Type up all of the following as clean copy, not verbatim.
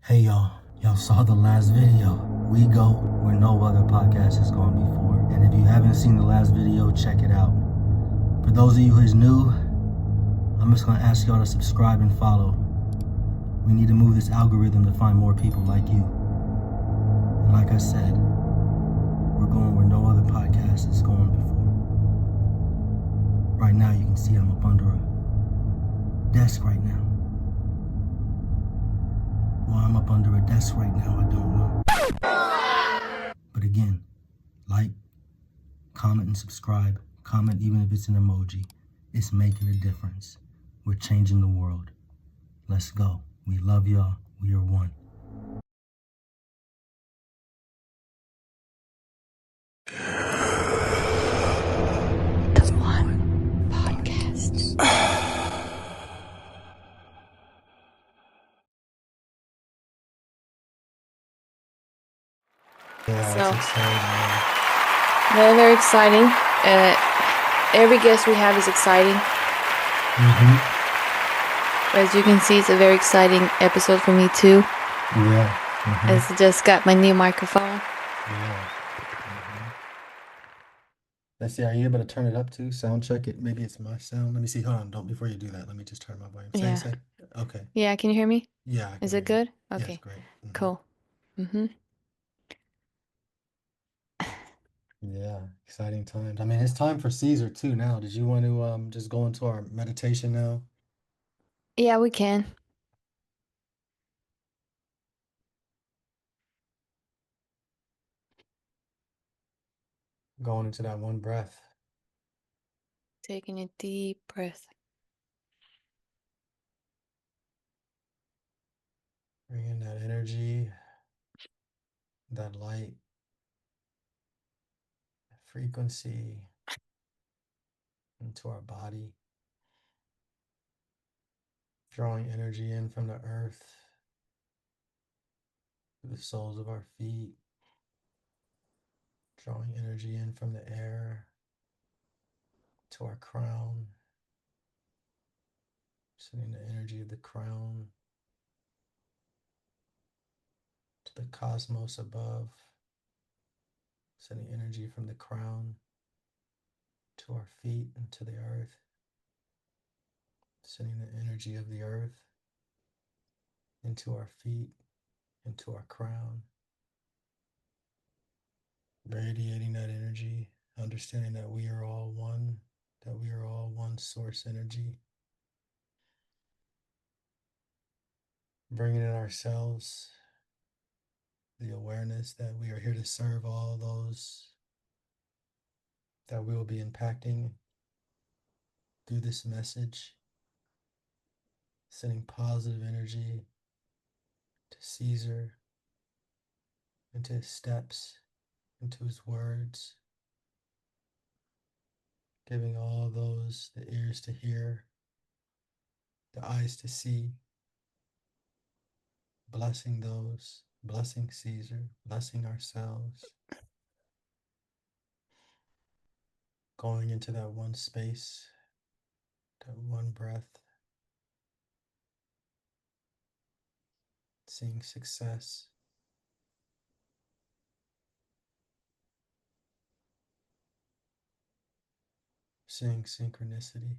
Hey y'all saw the last video. We go where no other podcast has gone before. And if you haven't seen the last video, check it out. For those of you who's new, I'm just gonna ask y'all to subscribe and follow. We need to move this algorithm to find more people like you. And like I said, we're going where no other podcast has gone before. Right now you can see I'm up under a desk right now. Why I'm up under a desk right now, I don't know. But again, like, comment, and subscribe. Comment even if it's an emoji. It's making a difference. We're changing the world. Let's go. We love y'all. We are one. The One Podcast. Yeah, So- it's exciting, Very, very exciting. Every guest we have is exciting. man. As you can see, it's a very exciting episode for me too. Yeah. As I just got my new microphone. Yeah. Let's see, are you able to turn it up too? Sound check it. Maybe it's my sound. Let me see. Hold on. Don't before you do that. Let me just turn my volume. Yeah. Say. Okay. Yeah, can you hear me? Yeah. I can Is hear it you. good? Yes, Okay, great. cool. Mm-hmm. Yeah, exciting times. I mean, it's time for Cesar too now. Did you want to just go into our meditation now? Yeah, we can. Going into that one breath. Taking a deep breath. Bring in that energy, that light, that frequency into our body. Drawing energy in from the earth, to the soles of our feet. Drawing energy in from the air to our crown. Sending the energy of the crown to the cosmos above. Sending energy from the crown to our feet and to the earth. Sending the energy of the earth into our feet, into our crown. Radiating that energy, understanding that we are all one, that we are all one source energy. Bringing in ourselves the awareness that we are here to serve all those that we will be impacting through this message. Sending positive energy to Cesar, into his steps, into his words. Giving all those the ears to hear, the eyes to see. Blessing those, blessing Cesar, blessing ourselves. Going into that one space, that one breath. Seeing success. Seeing synchronicity.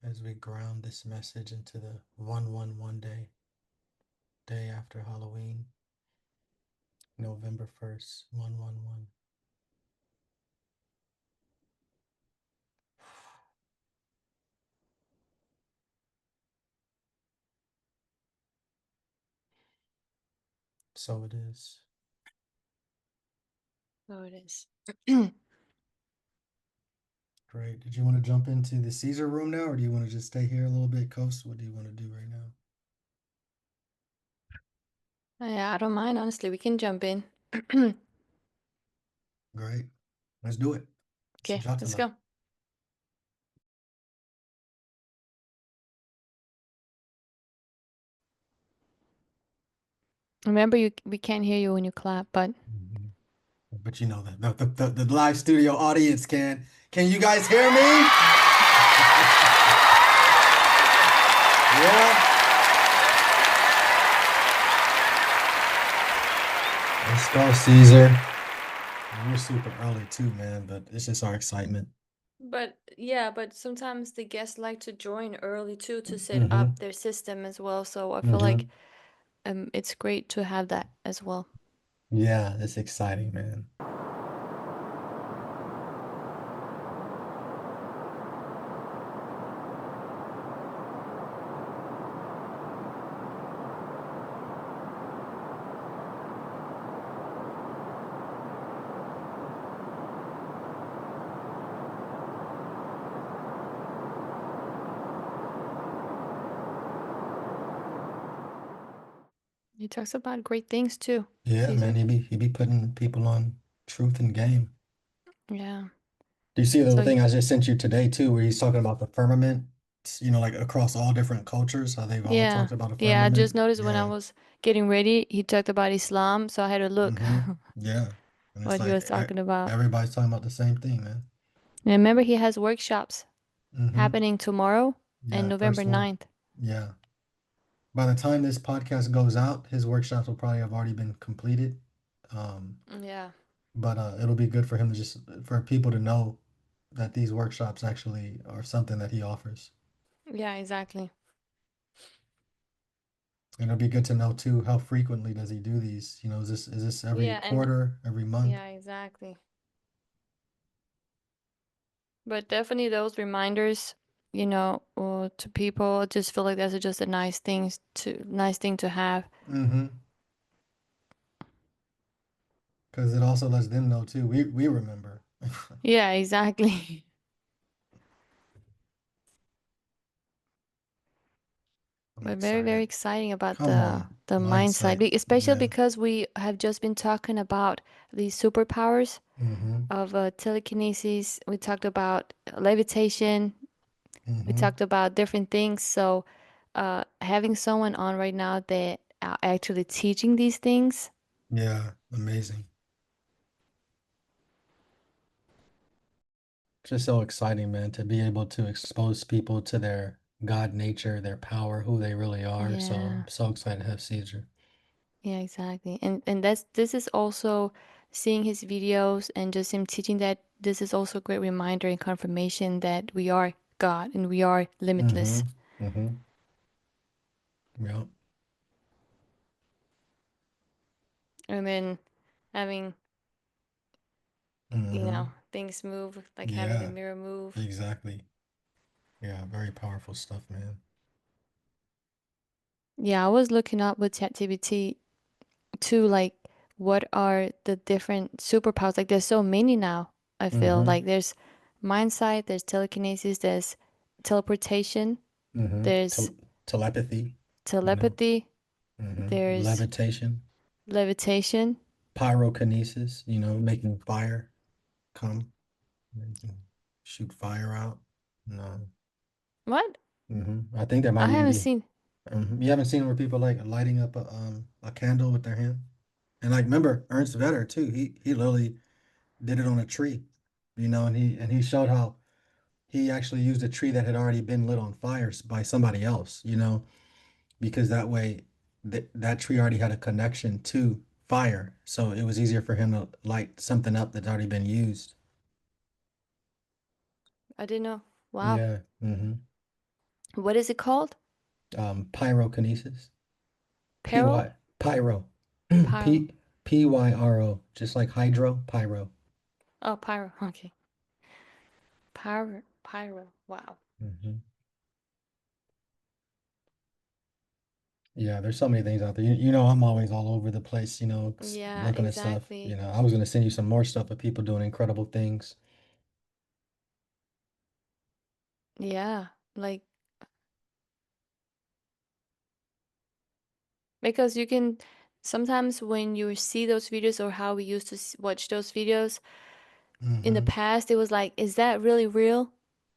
As we ground this message into the 111 day, day after Halloween, November 1st, 111. So it is. So it is. Great. Did you want to jump into the Caesar room now, or do you want to just stay here a little bit, Coast? What do you want to do right now? Yeah, I don't mind, honestly. We can jump in. Great. Let's do it. Okay, let's go. Remember, we can't hear you when you clap, but But you know that the live studio audience can. Can you guys hear me? Yeah. Let's go, Caesar. We're super early too, man, but it's just our excitement. But yeah, but sometimes the guests like to join early too to set Mm-hmm. up their system as well. So I feel like Mm-hmm. it's great to have that as well. Yeah, it's exciting, man. He talks about great things too, Yeah, man, Caesar. he be putting people on truth and game. Yeah. Do you see the So thing I just sent you today too, where he's talking about the firmament? Like across all different cultures, how they've all yeah, talked about a yeah. I just firmament. noticed when I Yeah. was getting ready, he talked about Islam, so I had to look Mm-hmm. Yeah. And it's what he like was talking about. everybody's talking about the same thing, man. And remember, he has workshops Mm-hmm. happening tomorrow and Yeah, November first one. 9th. Yeah. By the time this podcast goes out, his workshops will probably have already been completed. Um, Yeah. but it'll be good for him to just for people to know that these workshops actually are something that he offers. Yeah, exactly. And it'll be good to know too how frequently does he do these? Is this every Yeah, and quarter, every month? yeah, exactly. But definitely those reminders, to people, I just feel like that's just a nice thing to have. Mm-hmm. Because it also lets them know too. We remember. Yeah, exactly. I'm But very, very excited. exciting about Come on, the mindset, mindsight. especially Yeah. because we have just been talking about these superpowers Mm-hmm. of telekinesis. We talked about levitation. We Mm-hmm. talked about different things. So, having someone on right now that are actually teaching these things, Yeah. Amazing. Just so exciting, man, to be able to expose people to their God nature, their power, who they really are. So yeah, I'm so excited to have Caesar. yeah, exactly. And this is also seeing his videos and just him teaching that this is also a great reminder and confirmation that we are God and we are Mm-hmm. limitless. Mm-hmm. Yep. And then having, Mm-hmm. things move, like having the Yeah, mirror move. exactly. Yeah, very powerful stuff, man. Yeah, I was looking up with ChatGPT too, like what are the different superpowers? Like there's so many now, I feel. Mm-hmm. Like there's mindsight, there's telekinesis, there's teleportation, Mm-hmm. there's Telepathy, you know. telepathy, Mm-hmm. there's Levitation, levitation. pyrokinesis, making fire come. You can shoot fire out. No. What? I think that I might even haven't be. seen. You haven't seen where people like lighting up a candle with their hand, and like remember Ernst Vetter too. He literally did it on a tree, and he showed how he actually used a tree that had already been lit on fire by somebody else, because that way that tree already had a connection to fire, so it was easier for him to light something up that's already been used. I didn't know. Wow. Yeah. What is it called? Pyrokinesis. P Peril? Y pyro. Pyro. Pyro, just like hydro, pyro. Oh, pyro. Okay. Pyro. Pyro. Wow. hmm Yeah, there's so many things out there. You know, I'm always all over the place, Yeah, looking at stuff. exactly. I was gonna send you some more stuff of people doing incredible things. Yeah. Like, because you can sometimes when you see those videos or how we used to watch those videos in the Mm-hmm. past, it was like, is that really real?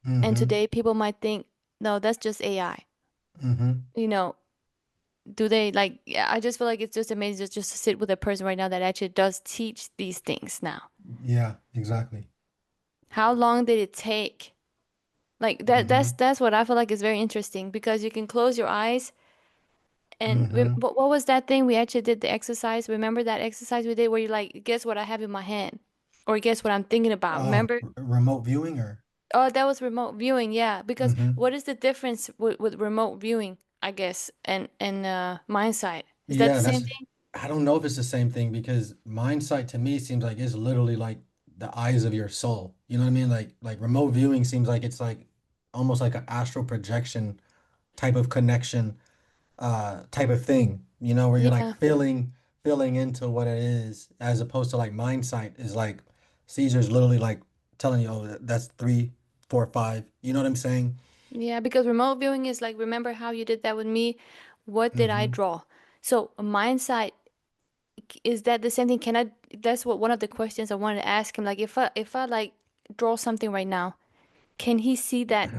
And Mm-hmm. today people might think, no, that's just AI. Mm-hmm. You know, do they like, yeah, I just feel like it's just amazing just to sit with a person right now that actually does teach these things now. Yeah, exactly. How long did it take? Like Mm-hmm. that's what I feel like is very interesting because you can close your eyes And Mm-hmm. what was that thing we actually did the exercise? Remember that exercise we did where you're like, guess what I have in my hand? Or guess what I'm thinking about? Remember? Remote viewing or? Oh, that was remote viewing, yeah. Because Mm-hmm. what is the difference with remote viewing, I guess, and MindSight? Is that the Yeah, same that's, thing? I don't know if it's the same thing because mindsight to me seems like it's literally like the eyes of your soul. You know what I mean? Like remote viewing seems like it's like almost like an astral projection type of connection, type of thing, you know, where you're like Yeah. feeling into what it is, as opposed to like mindsight is like Caesar's literally like telling you, oh, that's three, four, five. You know what I'm saying? Yeah, because remote viewing is like, remember how you did that with me? What did I Mm-hmm. draw? So MindSight, is that the same thing? Can I, that's what one of the questions I wanted to ask him. Like if I like draw something right now, can he see that?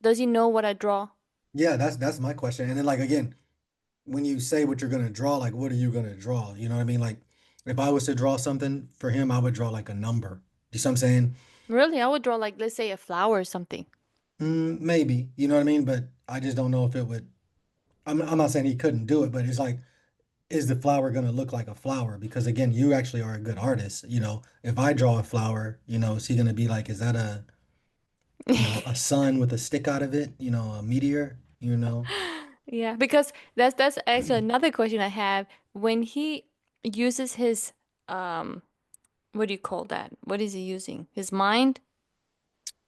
Does he know what I draw? Yeah, that's my question. And then like again, when you say what you're gonna draw, like what are you gonna draw? You know what I mean? Like if I was to draw something for him, I would draw like a number. You see what I'm saying? Really, I would draw like, let's say, a flower or something. Maybe, you know what I mean? But I just don't know if it would. I'm not saying he couldn't do it, but it's like, is the flower gonna look like a flower? Because again, you actually are a good artist. You know, if I draw a flower, you know, is he gonna be like, is that a, you know, a sun with a stick out of it? You know, a meteor? You know? Yeah, because that's actually another question I have. When he uses his what do you call that? What is he using? His mind,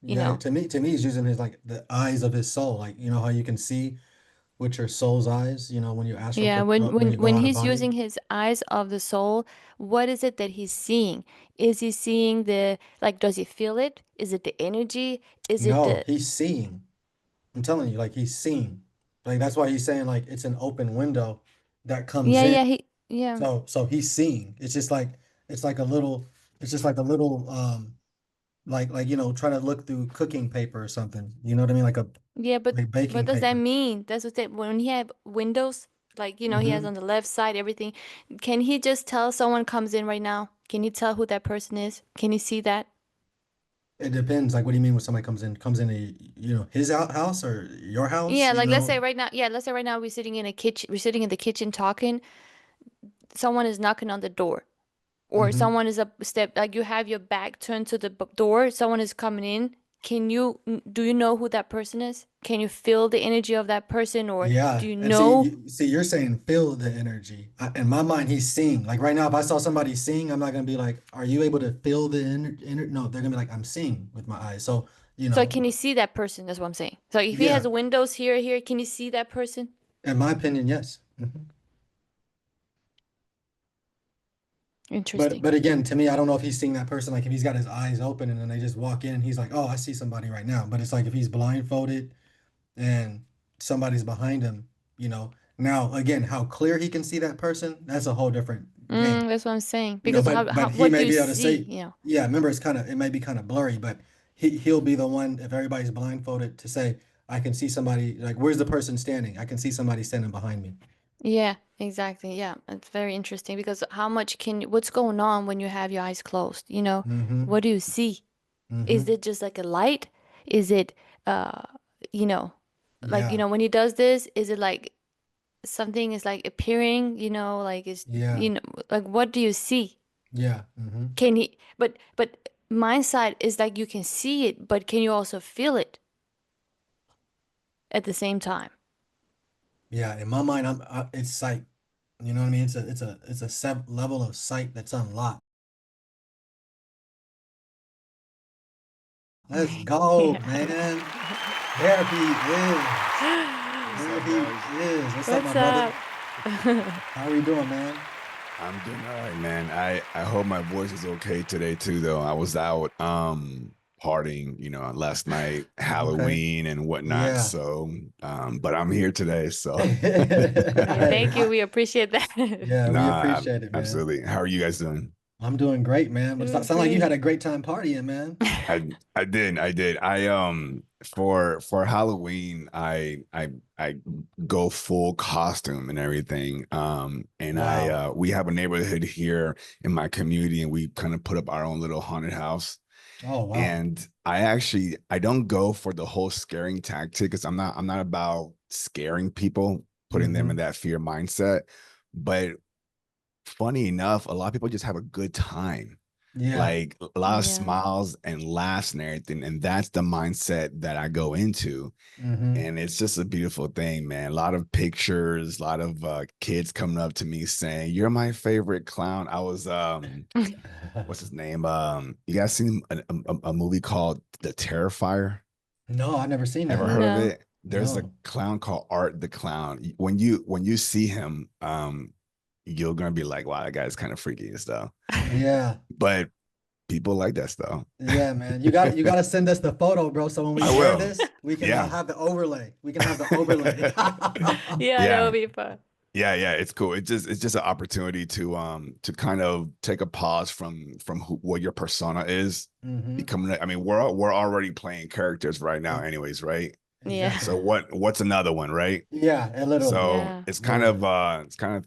you Yeah, know. to me, he's using his like the eyes of his soul. Like, you know how you can see with your soul's eyes, you know, when you Yeah, when you go when out of he's body. using his eyes of the soul, what is it that he's seeing? Is he seeing the, like, does he feel it? Is it the energy? Is it No, the, he's seeing. I'm telling you, like he's seeing. Like that's why he's saying like it's an open window that comes yeah, in. yeah, yeah. So he's seeing. It's just like it's like a little it's just like a little like you know, trying to look through cooking paper or something. You know what I mean? Like a Yeah, but like what baking does that paper. mean? That's what that when he have windows, like, he has Hmm. on the left side everything. Can he just tell someone comes in right now? Can he tell who that person is? Can he see that? It depends. Like what do you mean when somebody comes in a, you know, his house or your house, Yeah, you like know? let's say right now we're sitting in a kitchen, we're sitting in the kitchen talking. Someone is knocking on the door, or Hmm. someone is a step, like you have your back turned to the door, someone is coming in. Do you know who that person is? Can you feel the energy of that person, or do Yeah, you and see, know? you're saying feel the energy. In my mind, he's seeing. Like right now, if I saw somebody seeing, I'm not gonna be like, "Are you able to feel the No, they're gonna be like, "I'm seeing with my eyes." So, you So know, can you see that person? That's what I'm saying. So if he has yeah, windows here, can you see that person? in my opinion, yes. Mhm. Interesting. But again, to me, I don't know if he's seeing that person. Like if he's got his eyes open and then they just walk in and he's like, "Oh, I see somebody right now." But it's like if he's blindfolded and somebody's behind him, you know. Now, again, how clear he can see that person, that's a whole different game. That's what I'm saying. You know, Because but he what do may you be able to see? say, You know. yeah, remember it may be kind of blurry, but he'll be the one if everybody's blindfolded to say, I can see somebody, like where's the person standing? I can see somebody standing behind me. Yeah, exactly. Yeah, it's very interesting because what's going on when you have your eyes closed? Mm-hmm. What do you see? Is Mm-hmm. it just like a light? Is it, uh, you know, like, Yeah. when he does this, is it like something is like appearing, like Yeah. like what do you see? Yeah. Mm-hmm. But my side is like you can see it, but can you also feel it at the same time? Yeah. In my mind, it's sight. You know what I mean? It's a level of sight that's unlocked. Let's go, Yeah. man. There he is. What's There up, he guys? is. What's up, my What's brother? up? How are you doing, man? I'm doing all right, man. I hope my voice is okay today too, though. I was out partying, last night, Okay. Halloween and whatnot. Yeah. So, but I'm here today. So, Yeah, thank you. I, We appreciate that. yeah, we nah, appreciate it, man. absolutely. How are you guys doing? I'm doing great, man. But it Doing sound like you had great. a great time partying, man. I did. For Halloween, I go full costume and everything. And Wow. we have a neighborhood here in my community, and we kind of put up our own little haunted house. Oh, wow. And I don't go for the whole scaring tactic because I'm not about scaring people. putting them in that fear mindset. But funny enough, a lot of people just have a good time. Yeah. Like a lot of Yeah. smiles and laughs and everything. And that's the mindset that I go into. And it's just a beautiful thing, man. A lot of pictures, a lot of kids coming up to me saying, "You're my favorite clown." I was what's his name? You guys seen a movie called The Terrifier? No, I've never seen Ever that. heard of No. it? There's a No. clown called Art the Clown. When you see him, you're gonna be like, "Wow, that guy's kind of freaky and stuff." Yeah. But people like that stuff. Yeah, man. You gotta send us the photo, bro. So when we I share will. this, we can Yeah. have the overlay. We can have the overlay. Yeah, that Yeah. would be fun. Yeah, it's cool. It's just an opportunity to kind of take a pause from what your persona is becoming. I mean, we're already playing characters right now, anyways, right? Yeah. So what's another one, right? Yeah, a little. So Yeah. it's kind of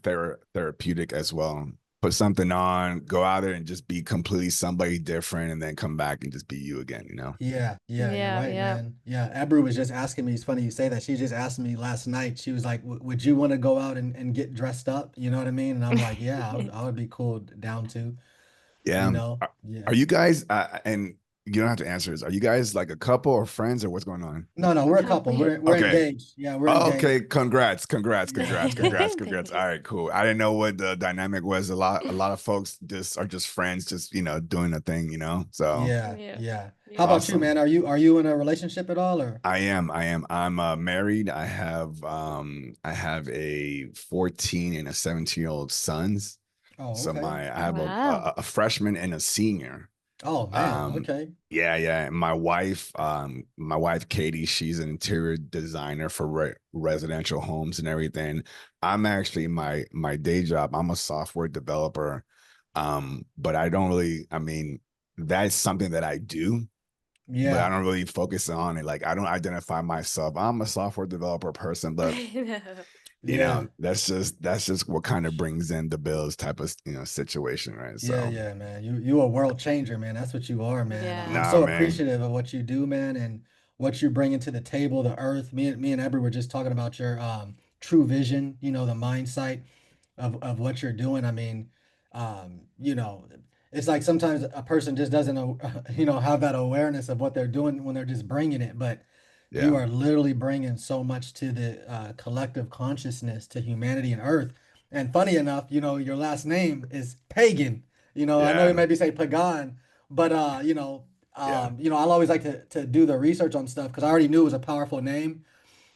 therapeutic as well. Put something on, go out there and just be completely somebody different, and then come back and just be you again. Yeah, you're Yeah, right, yeah. man. Yeah, Ebru was just asking me. It's funny you say that. She just asked me last night. She was like, "Would you want to go out and get dressed up?" You know what I mean? And I'm like, "Yeah, I would be cool down to." Yeah. You know? Are, Yeah. are you guys and you don't have to answer this. Are you guys like a couple or friends or what's going on? No, we're a couple. Couple. We're Okay. engaged. Yeah, we're Oh, engaged. okay. Congrats. Thank All you. right, cool. I didn't know what the dynamic was. A lot of folks just are just friends, just doing a thing, So Yeah, Yeah. yeah. Yeah. How about you, awesome. man? Are you in a relationship at all, or? I am. I'm married. I have a 14 and a 17-year-old sons. Oh, So okay. I have Wow. a freshman and a senior. Oh man, okay. Yeah. My wife Katie, she's an interior designer for residential homes and everything. I'm actually my day job, I'm a software developer. But I don't really, I mean, that's something that I do, but I Yeah, don't really focus on it. Like I don't identify myself. I'm a software developer person, but yeah. that's just what kind of brings in the bills type of situation, right? Yeah, So yeah, man. You a world changer, man. That's what you are, man. Yeah. I'm nah, so man. appreciative of what you do, man, and what you bring into the table, the earth. Me and Ebru were just talking about your true vision, the mindset of what you're doing. I mean, it's like sometimes a person just doesn't have that awareness of what they're doing when they're just bringing it, but you Yeah. are literally bringing so much to the collective consciousness, to humanity and earth. And funny enough, your last name is Pagan. I know you Yeah. maybe say Pagan, but Yeah. I'll always like to do the research on stuff because I already knew it was a powerful name,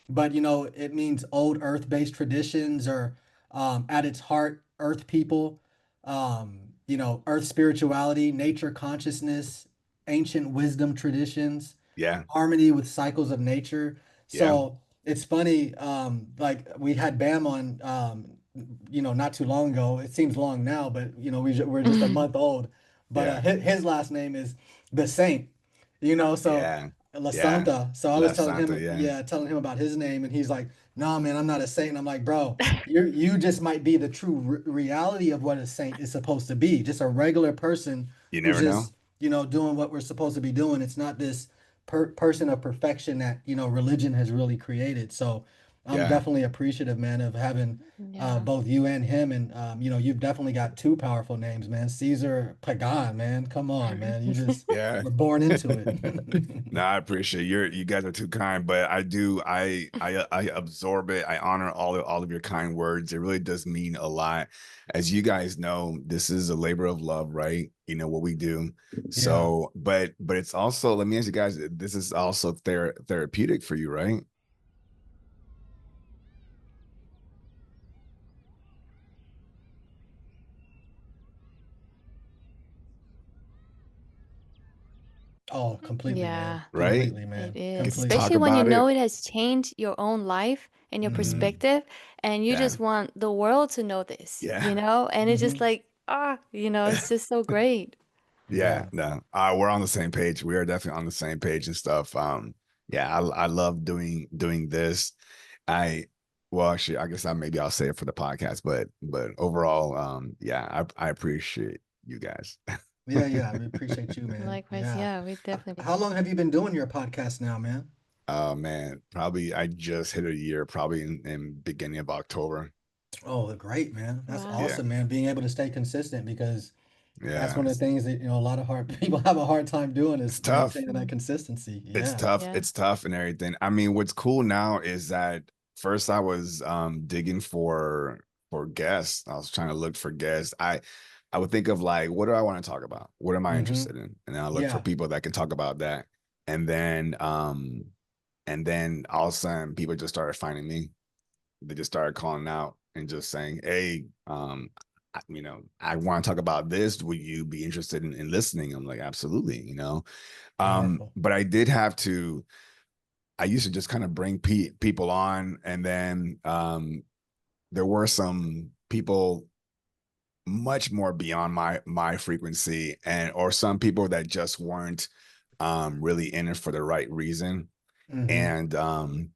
but it means old earth-based traditions, or at its heart, earth people, earth spirituality, nature consciousness, ancient wisdom traditions, Yeah. harmony with cycles of nature. Yeah. So it's funny, like we had Bam on, not too long ago. It seems long now, but we're just a month old. But Yeah. his last name is the Saint, so Yeah. La Yeah. Santa. So I La was telling Santa, him, yeah. yeah, telling him about his name, and he's like, "Nah, man, I'm not a saint." And I'm like, "Bro, you just might be the true reality of what a saint is supposed to be. Just a regular person You who's never know. just, doing what we're supposed to be doing. It's not this person of perfection that, religion has really created." So I'm Yeah. definitely appreciative, man, of having Yeah. both you and him. And, you've definitely got two powerful names, man. Cesar Pagan, man. Come on, man. You just Yeah. were born into it. No, I appreciate you guys are too kind, but I absorb it. I honor all of your kind words. It really does mean a lot. As you guys know, this is a labor of love, right? You know what we do. Yeah. So, but it's also, let me ask you guys, this is also therapeutic for you, right? Oh, completely, man. Yeah, Right? Completely, it man. is. Get to Completely. talk Especially when you about know it. it has changed your own life and your Mm-hmm. perspective, and you Yeah. just want the world to know this, Yeah. And it's just Mm-hmm. like, it's just so great. Yeah, Yeah. no, we're on the same page. We are definitely on the same page and stuff. Yeah, I love doing this. I well, actually, I guess maybe I'll say it for the podcast, but overall, yeah, I appreciate you guys. Yeah, yeah. We appreciate you, man. Likewise, Yeah. yeah, we definitely How do. long have you been doing your podcast now, man? Oh man, probably I just hit a year, probably in beginning of October. Oh, great, man. That's Wow. Yeah, awesome, man. Being able to stay consistent because that's yeah. one of the things that, a lot of hard people have a hard time doing is It's tough. maintaining that consistency. It's Yeah. tough. Yeah. It's tough and everything. I mean, what's cool now is that first I was digging for guests. I was trying to look for guests. I would think of like, what do I want to talk about? What am I Mm-hmm. interested in? And then I look for Yeah. people that can talk about that. And then all of a sudden people just started finding me. They just started calling out and just saying, hey, I want to talk about this. Would you be interested in listening? I'm like, absolutely, Powerful. but I used to just kind of bring people on, and then there were some people much more beyond my frequency, and or some people that just weren't really in it for the right reason. Mm-hmm. And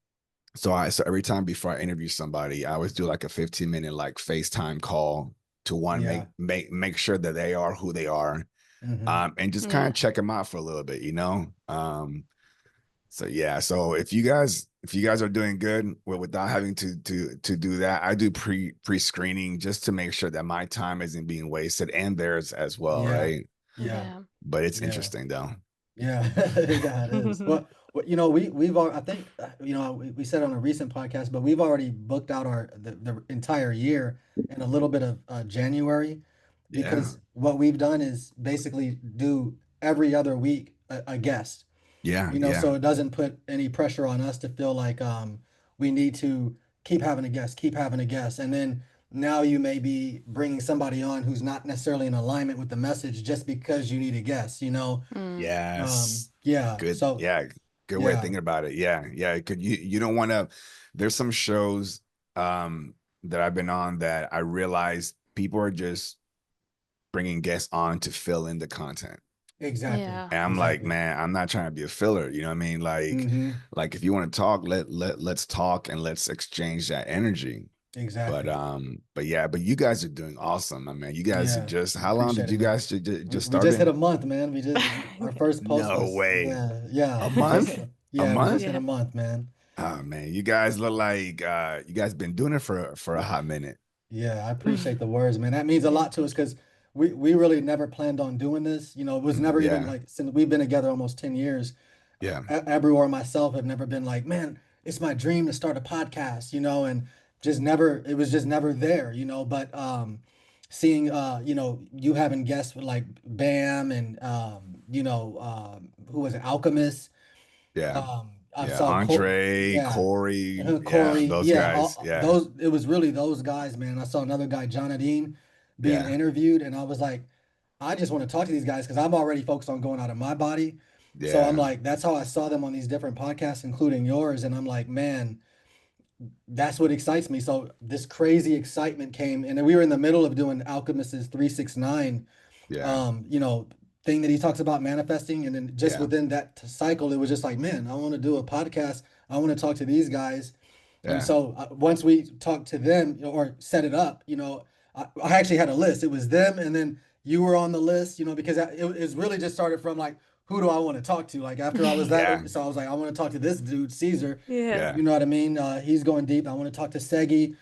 so every time before I interview somebody, I always do like a 15-minute like FaceTime call to one Yeah. make sure that they are who they are, Mm-hmm. and just kind Yeah. of check them out for a little bit, So yeah, so if you guys are doing good without having to do that, I do pre-screening just to make sure that my time isn't being wasted and theirs as well, Yeah. right? Yeah. Yeah. But it's Yeah. interesting though. Yeah. Yeah, it is. Well, we've I think we said on a recent podcast, but we've already booked out the entire year and a little bit of January, Yeah, because what we've done is basically do every other week a guest. yeah, yeah, So it doesn't put any pressure on us to feel like we need to keep having a guest, keep having a guest. And then now you may be bringing somebody on who's not necessarily in alignment with the message just because you need a guest. Mm. yes. Yeah. Good, So, yeah, good way of yeah, thinking about it. Yeah, yeah. Could you don't want to. There's some shows um that I've been on that I realize people are just bringing guests on to fill in the content. exactly. Yeah. And I'm like, Exactly. man, I'm not trying to be a filler. You know what I mean? Mm-hmm. Like if you want to talk, let's talk and let's exchange that energy. But Exactly. yeah, but you guys are doing awesome. I mean, you guys are Yeah. just I how long appreciate did it, you man. guys just We just hit started? a month, man. Our first post No was, way. yeah, yeah. A We just month? hit A yeah, we just month? hit a Yeah. month, man. Oh man, you guys look like you guys been doing it for a hot minute. Yeah, I appreciate the words, man. That means a Yeah. lot to us Thank you. because we really never planned on doing this. It was never even Yeah, like, since we've been together almost 10 years. yeah, Ebru or myself have never been like, man, it's my dream to start a podcast, and it was just never there. But seeing you having guests with like Bam and who was it, Alchemist. yeah, I yeah. saw Andre, yeah, Corey, yeah, Corey, those yeah, guys. Yeah, those, it was really those guys, man. I saw another guy, John Adine, being yeah, interviewed, and I was like, I just want to talk to these guys because I'm already focused on going out of my body. So I'm yeah, like, that's how I saw them on these different podcasts, including yours, and I'm like, man, that's what excites me. So this crazy excitement came, and then we were in the middle of doing Alchemist's 369 yeah, um, you know, thing that he talks about manifesting. And then just yeah, within that cycle, it was just like, man, I want to do a podcast. I want to talk to these guys. And yeah, so once we talked to them, or set it up, I actually had a list. It was them, and then you were on the list, because it really just started from like, who do I want to talk to? Like after I was yeah, so I was like, I want to talk to this dude, Caesar. Yeah. yeah, You know what I mean? He's going deep. I want to talk to Segi.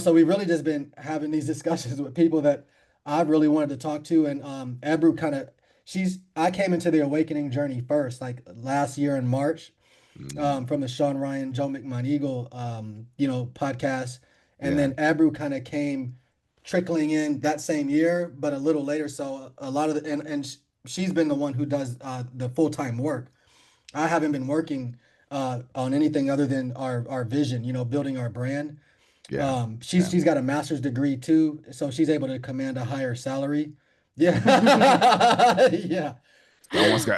So we've really just been having these discussions with people that I really wanted to talk to. And Ebru I came into the awakening journey first, like last year in March, mm, from the Sean Ryan, Joe McMoneagle, podcast. And yeah, then Ebru kind of came trickling in that same year, but a little later. So a lot of she's been the one who does the full-time work. I haven't been working on anything other than our vision, building our brand. yeah, She's yeah. she's got a master's degree too, so she's able to command a higher salary. Yeah, yeah,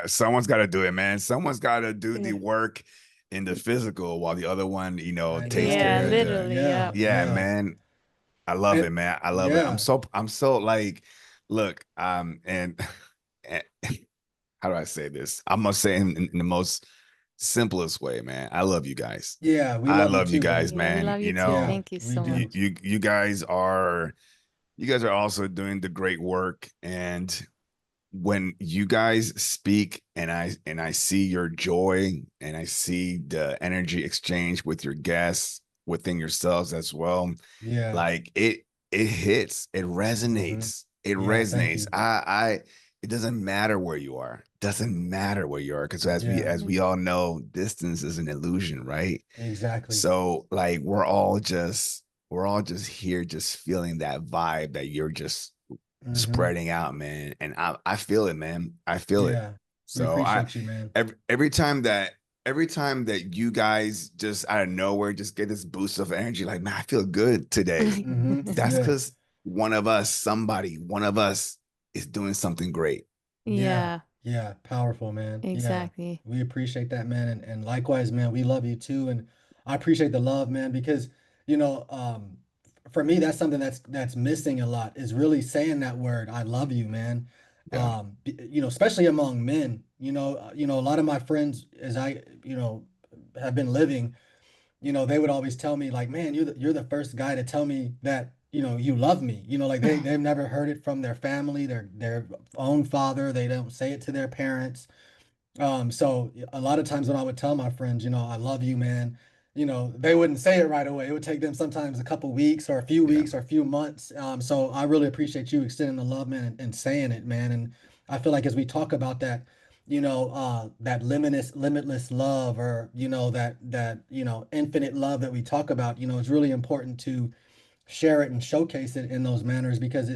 Someone's got to do it, man. Someone's got to do the Yeah. work in the physical while the other one, I takes Yeah. care know. of the. Literally. Yeah, Yeah. Yeah, yeah, man. I love it, and man. I love it. I'm yeah, so I'm so like, look, and, and how do I say this? I'm gonna say in the most simplest way, man. I love you guys. yeah. We I love you love you too, guys, man. Yeah. We man. love you too. Yeah, Thank you we so do. much. You guys are also doing the great work, and when you guys speak and I see your joy and I see the energy exchange with your guests within yourselves as well, Yeah. like it hits, it Hmm. resonates. It Yeah. Thank resonates. you. I it doesn't matter where you are. Doesn't matter where you are because Yeah. as we all know, distance is an illusion, right? Exactly. So like we're all just here just feeling that vibe that you're just Hmm. spreading out, man. And I feel it, man. I feel it. Yeah. We So appreciate you, man. every time that you guys just out of nowhere just get this boost of energy, like, man, I feel good today. Hmm. That's Yeah. because one of us is doing something great. Yeah. Yeah, Yeah. Powerful, man. Yeah. exactly. We appreciate that, man. And likewise, man, we love you too. And I appreciate the love, man, because, you know, for me, that's something that's missing a lot is really saying that word, I love you, man. Yeah. You know, especially among men, a lot of my friends, as have been living, they would always tell me like, man, you're the first guy to tell me that, you love me. Like they've never heard it from their family, their own father. They don't say it to their parents. So a lot of times when I would tell my friends, I love you, man, they wouldn't say it right away. It would take them sometimes a couple weeks or a few Yeah. weeks or a few months. So I really appreciate you extending the love, man, and saying it, man. And I feel like as we talk about that, that limitless love, or, that, infinite love that we talk about, it's really important to share it and showcase it in those manners, because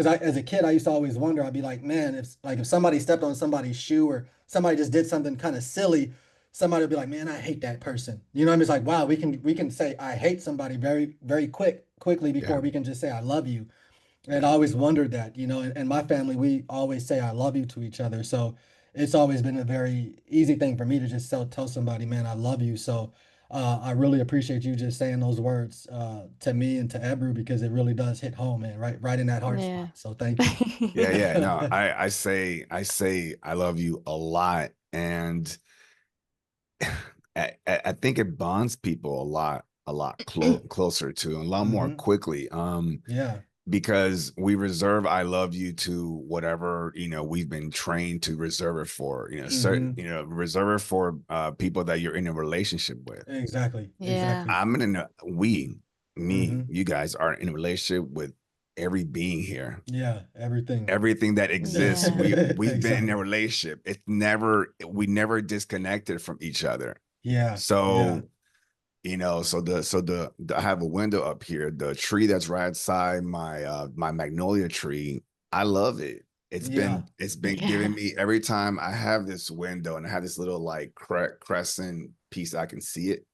I, as a kid, I used to always wonder. I'd be like, man, if somebody stepped on somebody's shoe, or somebody just did something kind of silly, somebody would be like, man, I hate that person. I mean, it's like, wow, we can say I hate somebody very, very quickly Yeah. before we can just say I love you. And Yeah. I always wondered that, and my family, we always say I love you to each other. So it's always been a very easy thing for me to just tell somebody, man, I love you. So I really appreciate you just saying those words to me and to Ebru, because it really does hit home, man, right in that heart spot. Yeah. So thank you. Yeah, yeah. No, I say I love you a lot. And I think it bonds people a lot closer to and a lot more Hmm. quickly. Yeah. Because we reserve I love you to whatever, we've been trained to reserve it for, certain, Hmm. reserve it for people that you're in a relationship with. Exactly. Yeah. Exactly. I'm in a me, Hmm. you guys are in a relationship with every being here. Yeah. Everything. Everything that exists, Yeah. we've been in a Exactly. relationship. We never disconnected from each other. Yeah. Yeah. So I have a window up here. The tree that's right outside my magnolia tree, I love it. Yeah. It's been giving Yeah. me every time I have this window and I have this little like crescent piece, I can see it.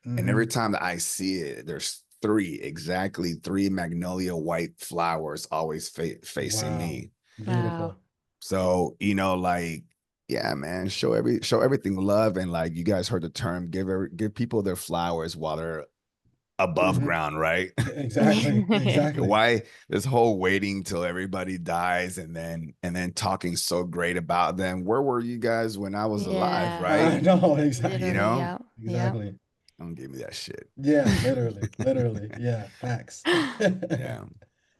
And every Hmm. time that I see it, there's exactly three magnolia white flowers always facing Wow. me. Wow. Beautiful. So, like, yeah, man, show everything love. And like you guys heard the term, give people their flowers while they're above Hmm. ground, right? Exactly. Exactly. Why this whole waiting till everybody dies and then talking so great about them? Where were you guys when I was alive, Yeah. right? I know. You Exactly. Literally, know? yeah. Yeah. Exactly. Don't give me that shit. Yeah, literally, literally. Yeah, facts. Yeah. Yeah.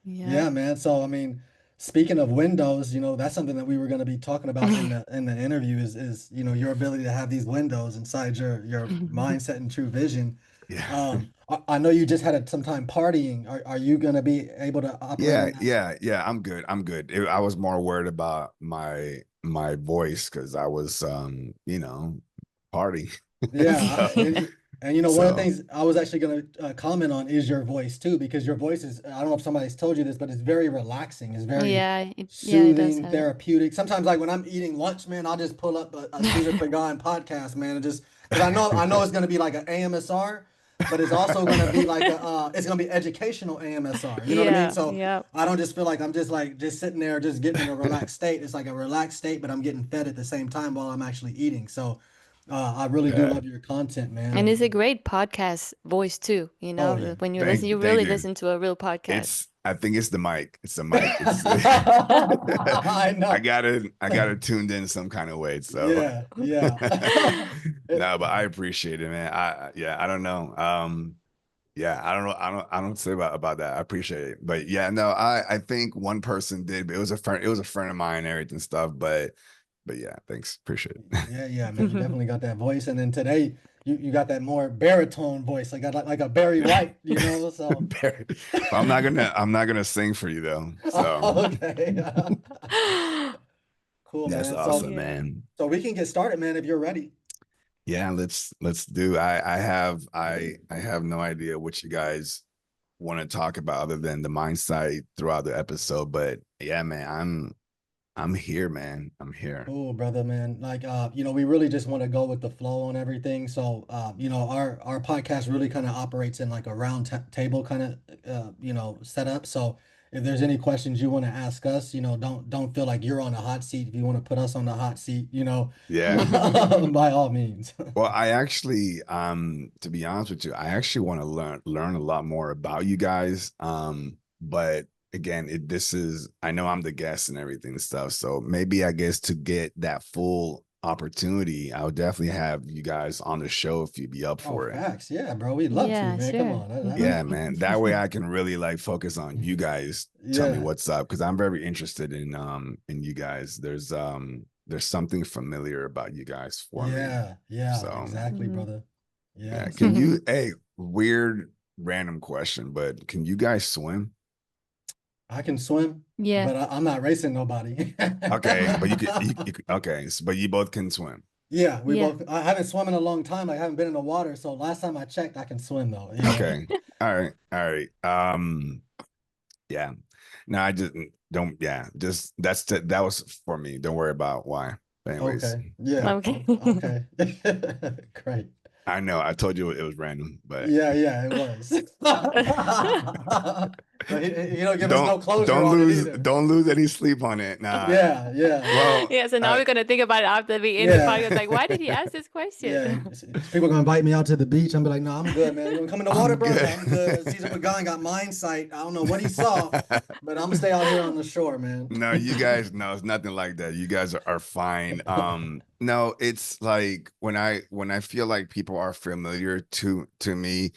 Yeah, man. So I mean, speaking of windows, that's something that we were going to be talking about in the interview is your ability to have these windows inside your mindset and true vision. Yeah. I know you just had some time partying. Are you going to be able to operate Yeah, in that? yeah, yeah. I'm good. I'm good. I was more worried about my voice because I was party. Yeah, so and one of the so things I was actually going to comment on is your voice too, because your voice is, I don't know if somebody's told you this, but it's very relaxing. It's very Yeah. Yeah, it does soothing, have it. therapeutic. Sometimes, like when I'm eating lunch, man, I'll just pull up a Cesar Pagan podcast, man, and just because I know it's going to be like an AMSR, but it's also going to be like it's going to be educational AMSR. You know what I mean? Yeah. So Yeah. I don't just feel like I'm just sitting there, just getting in a relaxed state. It's like a relaxed state, but I'm getting fed at the same time while I'm actually eating. So. I really do yeah. love your content, man. And it's a And great podcast voice too, oh yeah. when you listen, you Thank really you. listen to a real podcast. I think it's the mic. It's the mic. It's I know. I got it tuned in some kind of way. So Yeah, yeah. no, but I appreciate it, man. Yeah, I don't know. Yeah, I don't say about that. I appreciate it. But yeah, no, I think one person did, but it was a friend of mine and everything stuff. But yeah, thanks. Appreciate it. Yeah, man, you definitely got that voice. And then today you got that more baritone voice. I got like a Barry White, you know, so Barry. But I'm not gonna sing for you though. So okay. Cool, that's man. awesome, Yeah. man. So we can get started, man, if you're ready. Yeah, let's do. I have no idea what you guys want to talk about other than the mindset throughout the episode. But yeah, man, I'm here, man. I'm here. Cool, brother, man. Like, we really just want to go with the flow on everything. So, our podcast really kind of operates in like a round table kind of, setup. So, if there's any questions you want to ask us, don't feel like you're on the hot seat. If you want to put us on the hot seat, Yeah. by all means. Well, I actually, to be honest with you, I actually want to learn a lot more about you guys. But again, this is, I know I'm the guest and everything and stuff. So maybe I guess to get that full opportunity, I would definitely have you guys on the show if you'd be up Oh, for it. facts. Yeah, bro. We'd love to, Yeah, man. Come sure. on. Yeah, man. That way I can really like focus on you guys. Tell me Yeah. what's up, because I'm very interested in you guys. There's something familiar about you guys for me. Yeah, So exactly, Mhm. brother. yeah, Yeah. can you, hey, weird random question, but can you guys swim? I can swim, Yeah. but I'm not racing nobody. Okay, but okay, but you both can swim. Yeah, we Yeah. both. I haven't swum in a long time. Like, I haven't been in the water. So last time I checked, I can swim though. Yeah. Okay. All right. Yeah. No, I just don't, yeah, just that was for me. Don't worry about why. But anyways, Okay. Yeah. Okay. Okay. Great. I know I told you it was random, but Yeah, it was. But he don't give us no closure don't on it lose either. don't lose any sleep on it. Nah. Yeah. Well, Yeah, so now we're gonna think about it after we end the Yeah. podcast. Like, why did he ask this Yeah, question? people gonna invite me out to the beach. I'm be like, no, I'm good, man. You wanna come in the I'm water, bro? good. No, I'm good. Cesar Pagan got MINDSIGHT. I don't know what he saw, but I'm gonna stay out here on the shore, man. No, you guys, no, it's nothing like that. You guys are fine. No, it's like when I feel like people are familiar to me,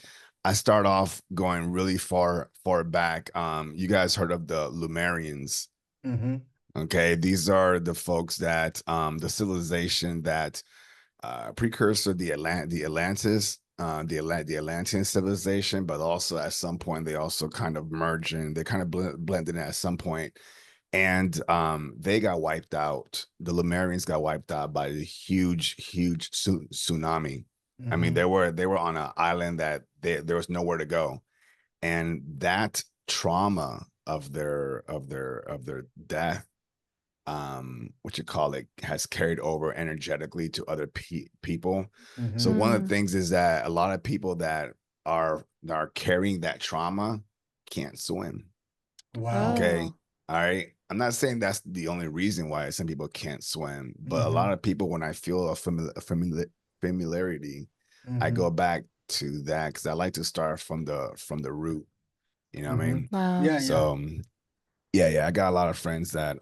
I start off going really far back. You guys heard of the Lumerians? Mm-hmm. Okay, these are the folks that the civilization that precursor the Atlantis, the Atlantean civilization, but also at some point they also kind of merged and they kind of blended in at some point, and they got wiped out. The Lemurians got wiped out by the huge tsunami. I mean, Mm-hmm. they were on an island that there was nowhere to go, and that trauma of their death, what you call it, has carried over energetically to other people. So Mm-hmm. one of the Mm. things is that a lot of people that are carrying that trauma can't swim. Wow. Okay. Oh. All right. I'm not saying that's the only reason why some people can't swim, but a Mm-hmm. lot of people, when I feel familiarity, I Mm-hmm. go back to that because I like to start from the root. You know what I Mm-hmm. mean? Wow. Yeah. So yeah, I got a lot of friends that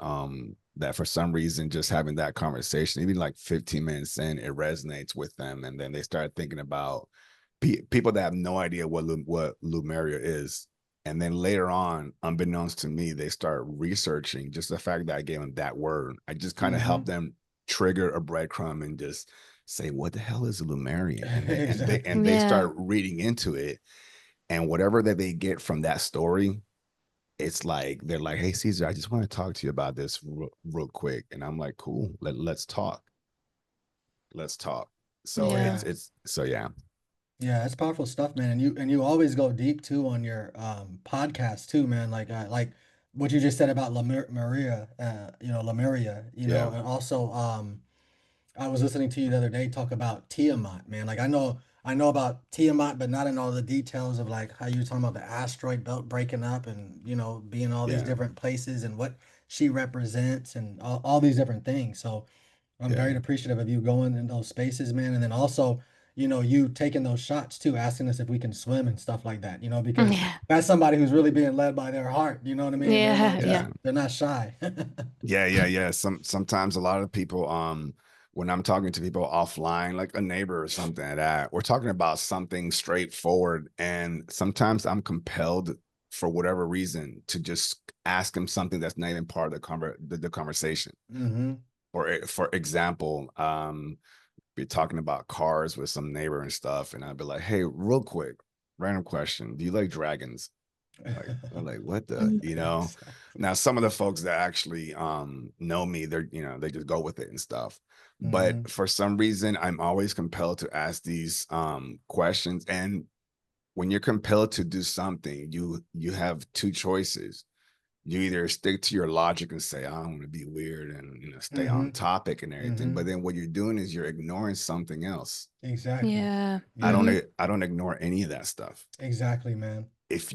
for some reason just having that conversation, even like 15 minutes in, it resonates with them, and then they start thinking about people that have no idea what Lumeria is, and then later on, unbeknownst to me, they start researching. Just the fact that I gave them that word, I just kind of Mm-hmm. help them trigger a breadcrumb and just say, "What the hell is a Lumerian?" And Exactly. they Yeah. start reading into it, and whatever that they get from that story, it's like they're like, "Hey, Cesar, I just want to talk to you about this real quick," and I'm like, "Cool, let's talk, let's talk." So Yeah. it's so yeah, Yeah, it's powerful stuff, man. And you always go deep too on your podcast too, man. Like what you just said about Maria, Lemuria, yeah, and also I was listening to you the other day talk about Tiamat, man. Like I know about Tiamat, but not in all the details of like how you were talking about the asteroid belt breaking up and being all these yeah, different places and what she represents and all these different things. So I'm yeah, very appreciative of you going in those spaces, man. And then also, you taking those shots too, asking us if we can swim and stuff like that, because Yeah. that's somebody who's really being led by their heart. You know what I mean? Yeah. They're Yeah. yeah. they're not shy. Yeah. Sometimes a lot of people, when I'm talking to people offline, like a neighbor or something like that, we're talking about something straightforward. And sometimes I'm compelled for whatever reason to just ask them something that's not even part of the conversation. Or for example, be talking about cars with some neighbor and stuff, and I'd be like, "Hey, real quick, random question: do you like dragons?" Like, I'm like, what the, you know? Now, some of the folks that actually know me, they're, you know, they just go with it and stuff. But for some reason, I'm always compelled to ask these questions. And when you're compelled to do something, you have two choices. You either stick to your logic and say, I don't want to be weird and, you know, stay on topic and everything. But then what you're doing is you're ignoring something else. Exactly. Yeah. I don't ignore any of that stuff. Exactly, man. If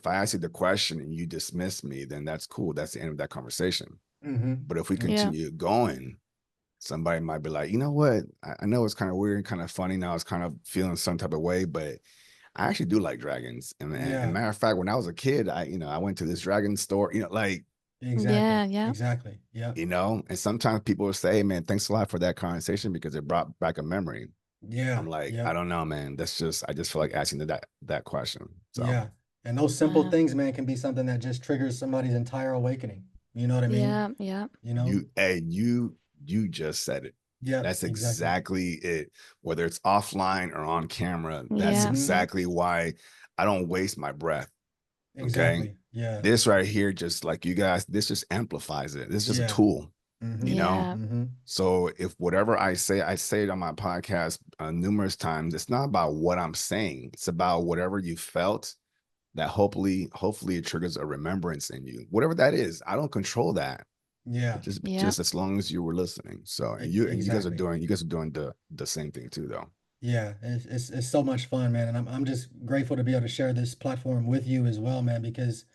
I ask you the question and you dismiss me, then that's cool. That's the end of that conversation. But if we continue going, somebody might be like, you know what? I know it's kind of weird and kind of funny. Now it's kind of feeling some type of way, but I actually do like dragons. And matter of fact, when I was a kid, I went to this dragon store, you know, like, Exactly. Yeah. Exactly. Yeah. you know, and sometimes people will say, hey, man, thanks a lot for that conversation because it brought back a memory. Yeah. I'm like, I don't know, man. I just feel like asking that question. So yeah. And those simple things, man, can be something that just triggers somebody's entire awakening. You know what I mean? Yeah. You know? You just said it. Yeah. That's Exactly. exactly it. Whether it's offline or on camera, that's Yeah. exactly why I don't waste my breath. Okay. Exactly. Yeah. This right here, just like you guys, this just amplifies it. This is just a Yeah. tool, you know? Yeah. So if whatever I say it on my podcast numerous times, it's not about what I'm saying. It's about whatever you felt that hopefully it triggers a remembrance in you. Whatever that is, I don't control that. Yeah. Just as long as you were listening. So and you guys are doing the same thing too, though. Yeah, it's so much fun, man, and I'm just grateful to be able to share this platform with you as well, man, because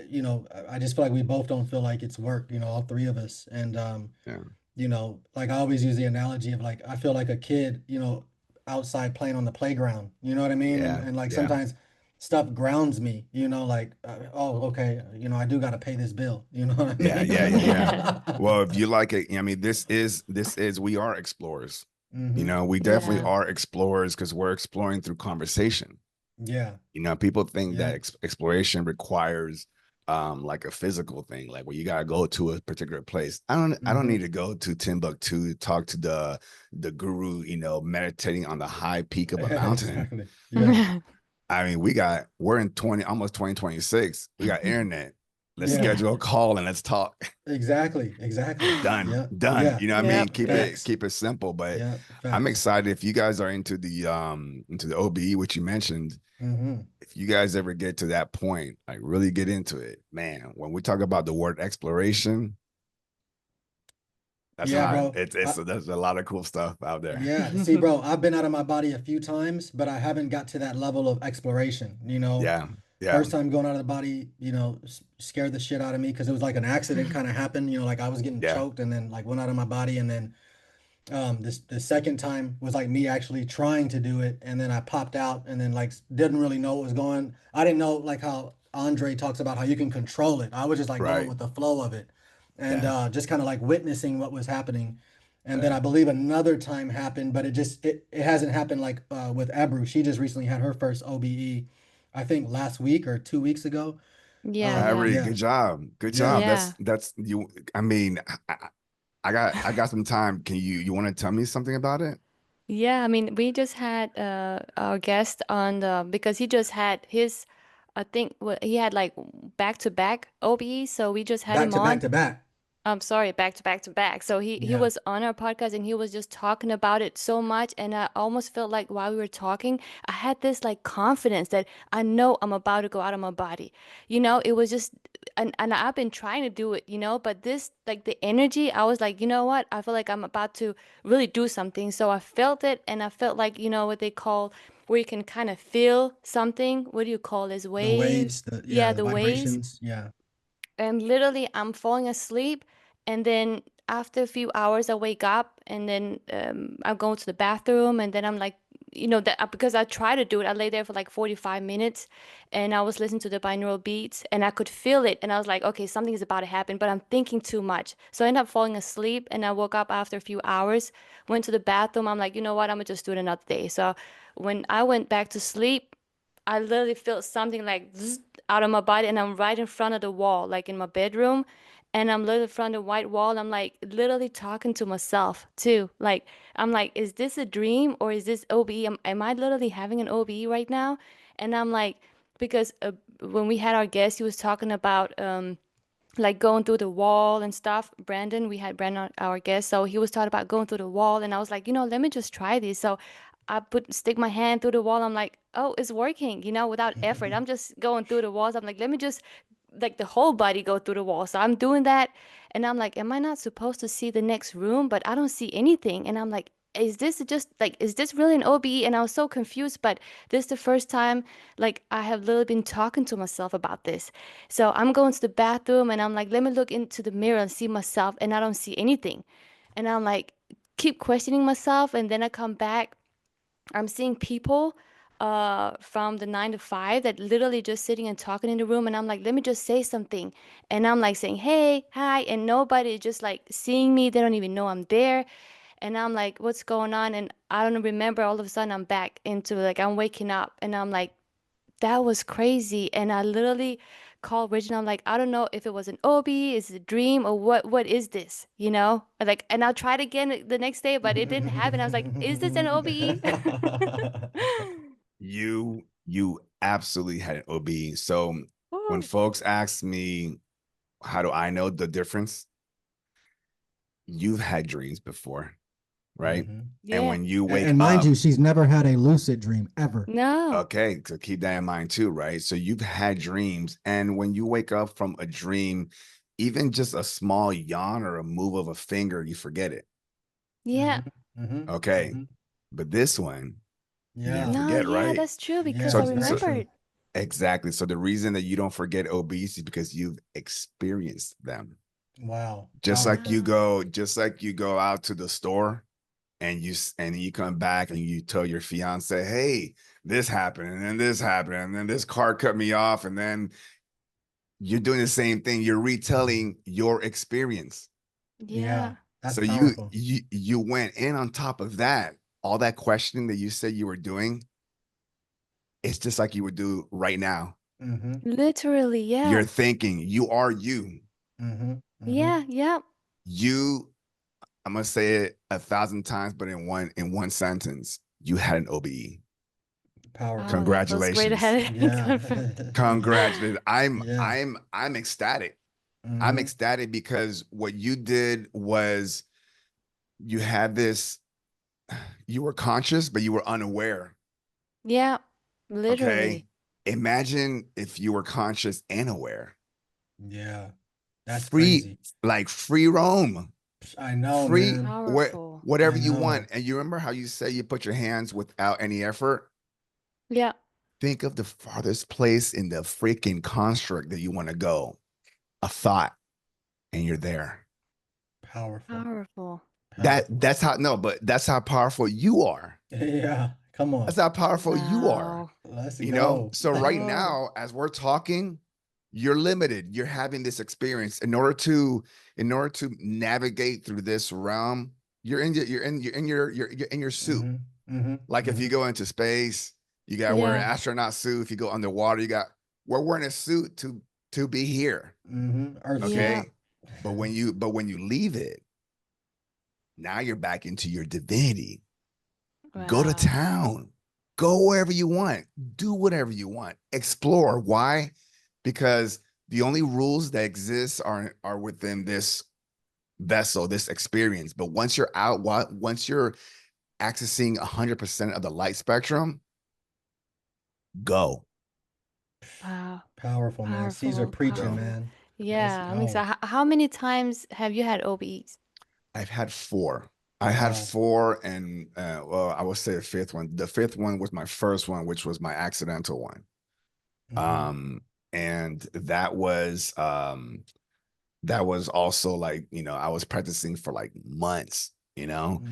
you know, I just feel like we both don't feel like it's work, you know, all three of us. And Yeah. you know, like I always use the analogy of like I feel like a kid, you know, outside playing on the playground. You know what I mean? Yeah. And like Yeah. sometimes stuff grounds me, you know, like oh, okay, you know, I do got to pay this bill. You know what I Yeah. mean? Yeah. Well, if you like it, I mean, this is we are explorers. You know, we definitely Yeah. are explorers because we're exploring through conversation. Yeah. You know, people think Yeah. that exploration requires like a physical thing, like where you gotta go to a particular place. I don't need to go to Timbuktu to talk to the guru, you know, meditating on the high peak of a mountain. Exactly. Yeah. I mean, we're in almost 2026. We got internet. Let's Yeah. schedule a call and let's talk. Exactly. Exactly. Done. Yeah. Done. Yeah. You know what I Yep. mean? Keep Facts. it simple. But Yeah. I'm Facts. excited if you guys are into the OBE, which you mentioned. If you guys ever get to that point, like really get into it, man. When we talk about the word exploration, that's Yeah, hot. bro. There's a lot of cool stuff out there. Yeah. See, bro, I've been out of my body a few times, but I haven't got to that level of exploration. You know, Yeah. Yeah. first time going out of the body, you know, scared the shit out of me because it was like an accident kind of happened. You know, like I was getting Yeah. choked and then like went out of my body, and then this the second time was like me actually trying to do it, and then I popped out, and then like didn't really know what was going. I didn't know like how Andre talks about how you can control it. I was just like going Right. with the flow of it, and Yeah. just kind of like witnessing what was happening. And then Yeah. I believe another time happened, but it hasn't happened like with Ebru. She just recently had her first OBE, I think last week or 2 weeks ago. Yeah. Avery, Yeah, good job. Good yeah. job. Yeah. That's you. I mean, I got some time. Can you want to tell me something about it? Yeah, I mean, we just had our guest on the because he just had his, I think he had like back to back OBE, so we just had Back him to back on. to back. I'm sorry, back to back to back. So he Yeah. was on our podcast and he was just talking about it so much, and I almost felt like while we were talking, I had this like confidence that I know I'm about to go out of my body. You know, it was just and I've been trying to do it, you know, but this like the energy, I was like, you know what? I feel like I'm about to really do something. So I felt it and I felt like, you know, what they call where you can kind of feel something. What do you call this? The waves, Waves? yeah, Yeah, the the waves. vibrations. Yeah. And literally I'm falling asleep, and then after a few hours I wake up, and then I go to the bathroom, and then I'm like you know, that because I tried to do it, I lay there for like 45 minutes and I was listening to the binaural beats and I could feel it. And I was like, okay, something is about to happen, but I'm thinking too much. So I ended up falling asleep and I woke up after a few hours, went to the bathroom. I'm like, you know what? I'm gonna just do it another day. So when I went back to sleep, I literally felt something like zzz out of my body, and I'm right in front of the wall, like in my bedroom. And I'm literally in front of the white wall. I'm like literally talking to myself too. Like, I'm like, is this a dream or is this OBE? Am I literally having an OBE right now? And I'm like, because when we had our guest, he was talking about like going through the wall and stuff. Brandon, we had Brandon, our guest, so he was talking about going through the wall, and I was like, you know, let me just try this. So I stick my hand through the wall. I'm like, oh, it's working, you know, without effort. I'm just going through the walls. I'm like, let me just like the whole body go through the wall. So I'm doing that, and I'm like, am I not supposed to see the next room? But I don't see anything, and I'm like, is this just like, is this really an OBE? And I was so confused, but this is the first time like I have literally been talking to myself about this. So I'm going to the bathroom and I'm like, let me look into the mirror and see myself, and I don't see anything. And I'm like, keep questioning myself, and then I come back. I'm seeing people from the 9 to 5 that literally just sitting and talking in the room, and I'm like, let me just say something. And I'm like saying, hey, hi, and nobody is just like seeing me. They don't even know I'm there. And I'm like, what's going on? And I don't remember. All of a sudden, I'm back into like, I'm waking up, and I'm like, that was crazy. And I literally called Rich and I'm like, I don't know if it was an OB, is it a dream, or what is this? You know? Like, and I'll try it again the next day, but it didn't happen. I was like, is this an OBE? You absolutely had an OB. So when Ooh. folks ask me, how do I know the difference? You've had dreams before, right? And Yeah. when you wake And mind up, you, she's never had a lucid dream ever. No. okay, so keep that in mind too, right? So you've had dreams, and when you wake up from a dream, even just a small yawn or a move of a finger, you forget it. Yeah. Okay. But this one, you didn't Yeah. No, forget, yeah, right? that's true because Yeah, I So, it's very so true. remembered. exactly. So the reason that you don't forget obese is because you've experienced them. Wow. Wow. Just like you go out to the store and you come back and you tell your fiance, hey, this happened, and then this happened, and then this car cut me off, and then you're doing the same thing. You're retelling your experience. Yeah. Yeah. That's So powerful. you went in on top of that. All that questioning that you said you were doing, it's just like you would do right now. Literally, You're yeah. thinking, you are you. Yeah, yeah. You, I'm gonna say it 1,000 times, but in one sentence, you had an OBE. Powerful. Oh, that feels great. I Yeah. had it Yeah. confirmed. Congratulations. Yeah. I'm ecstatic. I'm ecstatic because what you did was you had this, you were conscious, but you were unaware. Yeah, Okay. literally. Imagine if you were conscious and aware. Yeah. That's Free, crazy. like free roam, I know, free man. Powerful. whatever I you know. want. And you remember how you say you put your hands without any effort? Yeah. Think of the farthest place in the freaking construct that you want to go. A thought, and you're there. Powerful. Powerful. Powerful. That's how powerful you are. Yeah. Come That's on. how powerful you are. Wow. Let's You know, go. so right Whoa. now, as we're talking, you're limited. You're having this experience. In order to navigate through this realm, you're in your suit. Like if you go into space, you gotta wear an Yeah. astronaut suit. If you go underwater, we're wearing a suit to be here. Earth suit. Yeah. Okay. But when you leave it, now you're back into your divinity. Go to Wow. town. Go wherever you want. Do whatever you want. Explore. Why? Because the only rules that exist are within this vessel, this experience. But once you're out, once you're accessing 100% of the light spectrum, go. Wow. Powerful, man. Caesar Powerful. preaching, Go. Powerful. man. Let's Yeah. I'm go. excited. How many times have you had OBEs? I've had four. I had Wow. four, and well, I would say a fifth one. The fifth one was my first one, which was my accidental one. Um, and that was also like, I was practicing for like months, no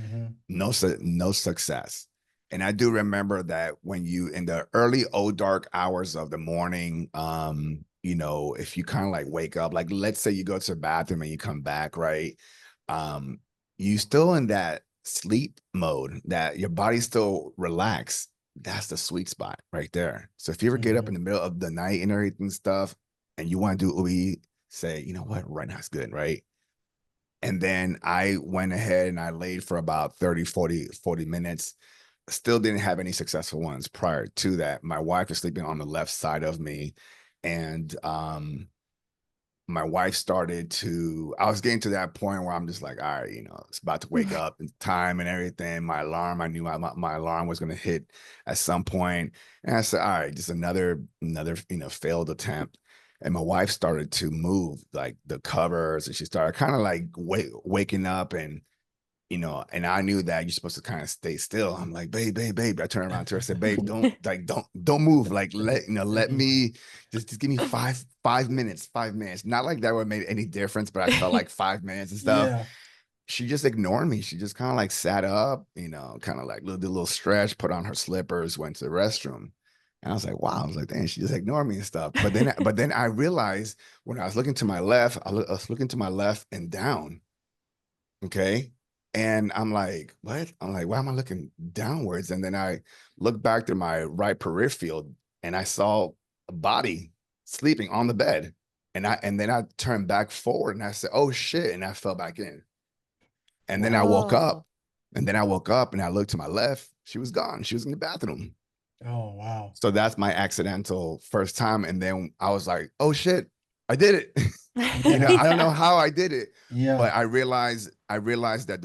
success. And I do remember that when you, in the early dark hours of the morning, you know, if you kind of like wake up, like let's say you go to the bathroom and you come back, right? You still in that sleep mode, that your body's still relaxed. That's the sweet spot right there. So if you ever get up in the middle of the night and everything stuff, and you want to do OE, say, you know what, right now it's good, right? And then I went ahead and I laid for about 30, 40 minutes. Still didn't have any successful ones prior to that. My wife was sleeping on the left side of me. And my wife started to, I was getting to that point where I'm just like, all right, you know, it's about to wake up in time and everything. My alarm, I knew my alarm was going to hit at some point. And I said, all right, just another, you know, failed attempt. And my wife started to move like the covers, and she started kind of like waking up, and, you know, and I knew that you're supposed to kind of stay still. I'm like, babe. I turned around to her, I said, babe, don't move. Like, let me just give me five minutes. Not like that would have made any difference, but I felt like 5 minutes and stuff. Yeah. She just ignored me. She just kind of like sat up, you know, kind of like did a little stretch, put on her slippers, went to the restroom. And I was like, wow. I was like, dang, she just ignored me and stuff. But then I realized when I was looking to my left, I was looking to my left and down. Okay. And I'm like, what? I'm like, why am I looking downwards? And then I looked back to my right peripheral, and I saw a body sleeping on the bed. And then I turned back forward and I said, oh shit. And I fell back in. And then I woke up. Oh. And then I woke up and I looked to my left. She was gone. She was in the bathroom. Oh, wow. So that's my accidental first time. And then I was like, oh shit, I did it. You know, I don't know how I did it. Yeah. But I realized that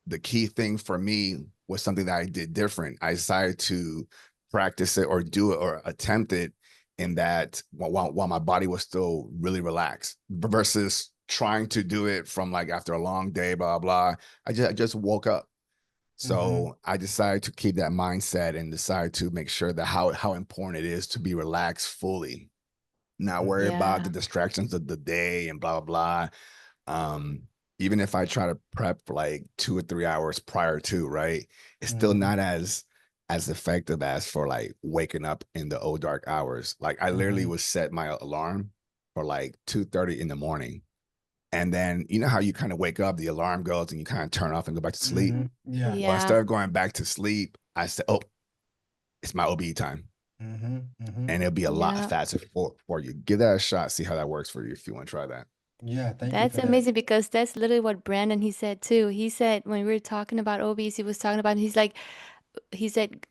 the key thing for me was something that I did different. I decided to practice it or do it or attempt it in that while my body was still really relaxed, versus trying to do it from like after a long day, blah, blah. I just woke up. So I decided to keep that mindset and decided to make sure that how important it is to be relaxed fully, not worry about the distractions of the day and blah, blah, blah. Even if I try to prep for like 2 or 3 hours prior to, right, it's still not as effective as for like waking up in the dark hours. Like I literally would set my alarm for like 2:30 in the morning. And then you know how you kind of wake up, the alarm goes, and you kind of turn off and go back to sleep. Yeah. Well, I started going back to sleep. I said, oh, it's my OB time. And it'll be a lot faster for you. Give that a shot. See how that works for you if you want to try that. Yeah, thank you. That's amazing, because that's literally what Brandon, he said too. He said when we were talking about OBs, he was talking about, he said,